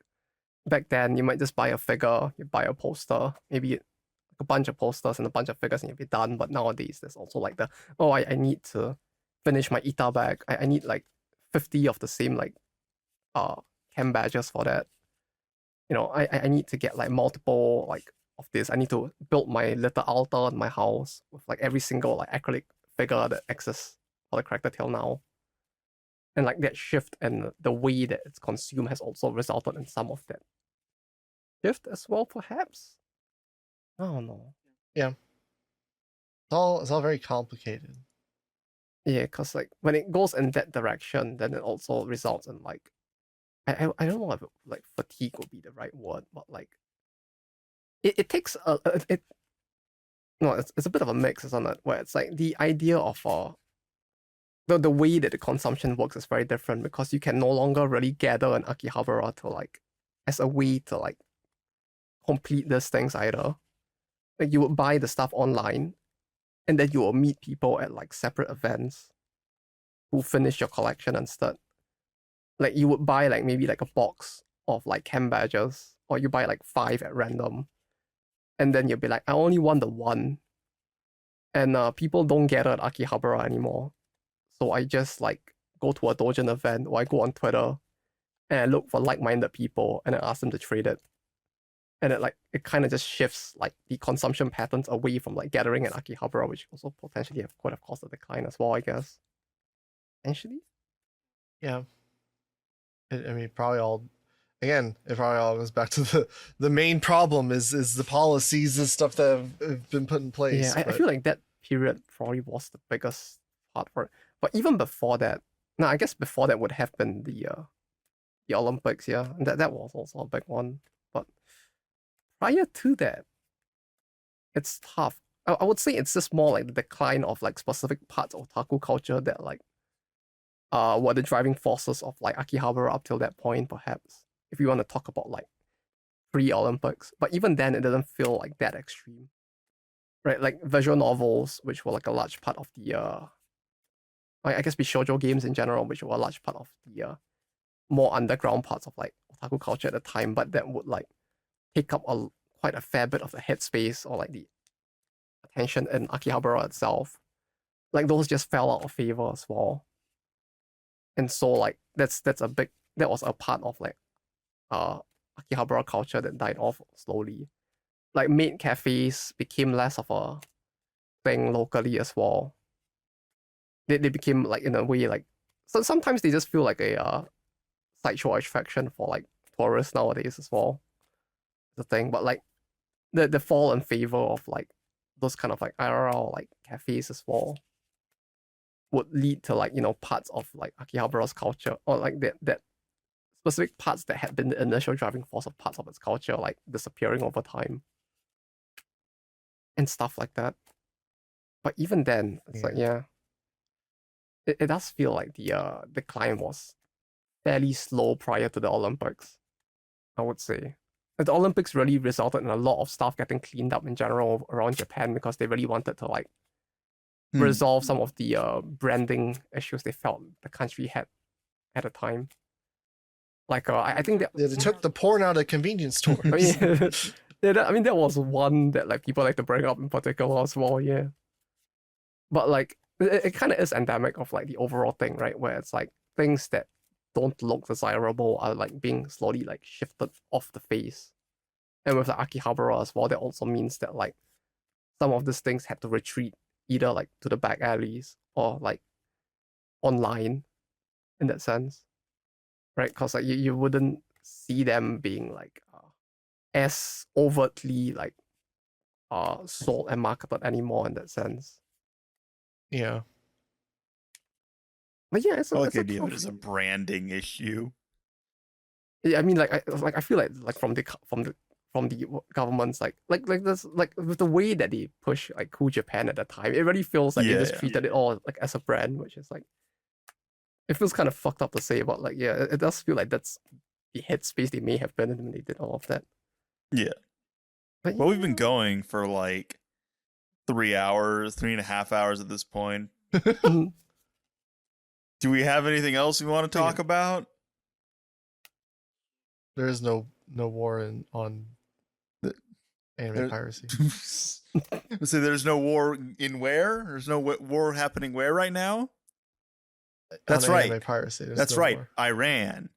S3: back then you might just buy a figure, you buy a poster, maybe a bunch of posters and a bunch of figures and you'll be done. But nowadays there's also like I need to finish my Ita bag. I need like 50 of the same like chem badges for that. You know, I need to get like multiple like of this. I need to build my little altar in my house with like every single like acrylic figure that exists for the character till now. And like that shift and the way that it's consumed has also resulted in some of that shift as well, perhaps. I don't know.
S1: Yeah. It's all very complicated.
S3: Yeah, because like when it goes in that direction, then it also results in like I don't know if like fatigue would be the right word, but like it takes it's a bit of a mix, isn't it? Where it's like the idea of the way that the consumption works is very different because you can no longer really gather an Akihabara to like as a way to like complete these things either. Like you would buy the stuff online and then you will meet people at like separate events who finish your collection instead. Like you would buy like maybe like a box of like chem badges or you buy like 5 at random and then you'll be like, I only want the one. And people don't gather at Akihabara anymore. So I just like go to a Doujin event or I go on Twitter and I look for like-minded people and I ask them to trade it. And it kind of just shifts like the consumption patterns away from like gathering at Akihabara, which also potentially could have caused a decline as well, I guess. Potentially?
S1: Yeah. I mean, it probably all goes back to the main problem is the policies and stuff that have been put in place.
S3: Yeah, I feel like that period probably was the biggest part for it. But even before that, no, I guess before that would have been the Olympics, yeah. And that was also a big one. But prior to that, it's tough. I would say it's just more like the decline of like specific parts of otaku culture that like were the driving forces of like Akihabara up till that point, perhaps. If you want to talk about like pre-Olympics. But even then it doesn't feel like that extreme. Right? Like visual novels, which were like a large part of the I guess shoujo games in general, which were a large part of the more underground parts of like otaku culture at the time, but that would like take up quite a fair bit of the headspace or like the attention in Akihabara itself. Like those just fell out of favor as well. And so like that was a part of like Akihabara culture that died off slowly. Like maid cafes became less of a thing locally as well. They became like in a way like so sometimes they just feel like a sideshow attraction for like tourists nowadays as well. The thing, but like the fall in favor of like those kind of like IRL like cafes as well would lead to like parts of like Akihabara's culture or like that specific parts that had been the initial driving force of parts of its culture like disappearing over time and stuff like that. But even then, it's like it does feel like the decline was fairly slow prior to the Olympics, I would say. The Olympics really resulted in a lot of stuff getting cleaned up in general around Japan because they really wanted to like resolve some of the branding issues they felt the country had at the time. Like I think that
S1: they took the porn out of convenience stores.
S3: I mean that was one that like people like to bring up in particular as well. Yeah, but like it kind of is endemic of like the overall thing, right? Where it's like things that don't look desirable are like being slowly like shifted off the face. And with the Akihabara as well, that also means that like some of these things had to retreat either like to the back alleys or like online in that sense. Right? Because like you wouldn't see them being like as overtly like sold and marketed anymore in that sense.
S1: Yeah.
S3: But yeah,
S2: I like
S3: it's
S2: the
S3: a
S2: idea of it
S3: tough.
S2: as a branding issue.
S3: Yeah, I mean, I feel like from the governments, like this, like with the way that they push like Cool Japan at the time, it really feels like they just treated it all like as a brand, which is like, it feels kind of fucked up to say, but like, yeah, it does feel like that's the headspace they may have been in when they did all of that.
S2: Yeah.
S3: But
S2: Well, we've been going for like 3.5 hours at this point.
S3: Mhm.
S2: Do we have anything else we want to talk about?
S1: There is no war on anime piracy.
S2: So there's no war in where? There's no war happening where right now? That's
S1: On
S2: right.
S1: anime piracy. There's
S2: That's
S1: no
S2: right.
S1: war.
S2: Iran.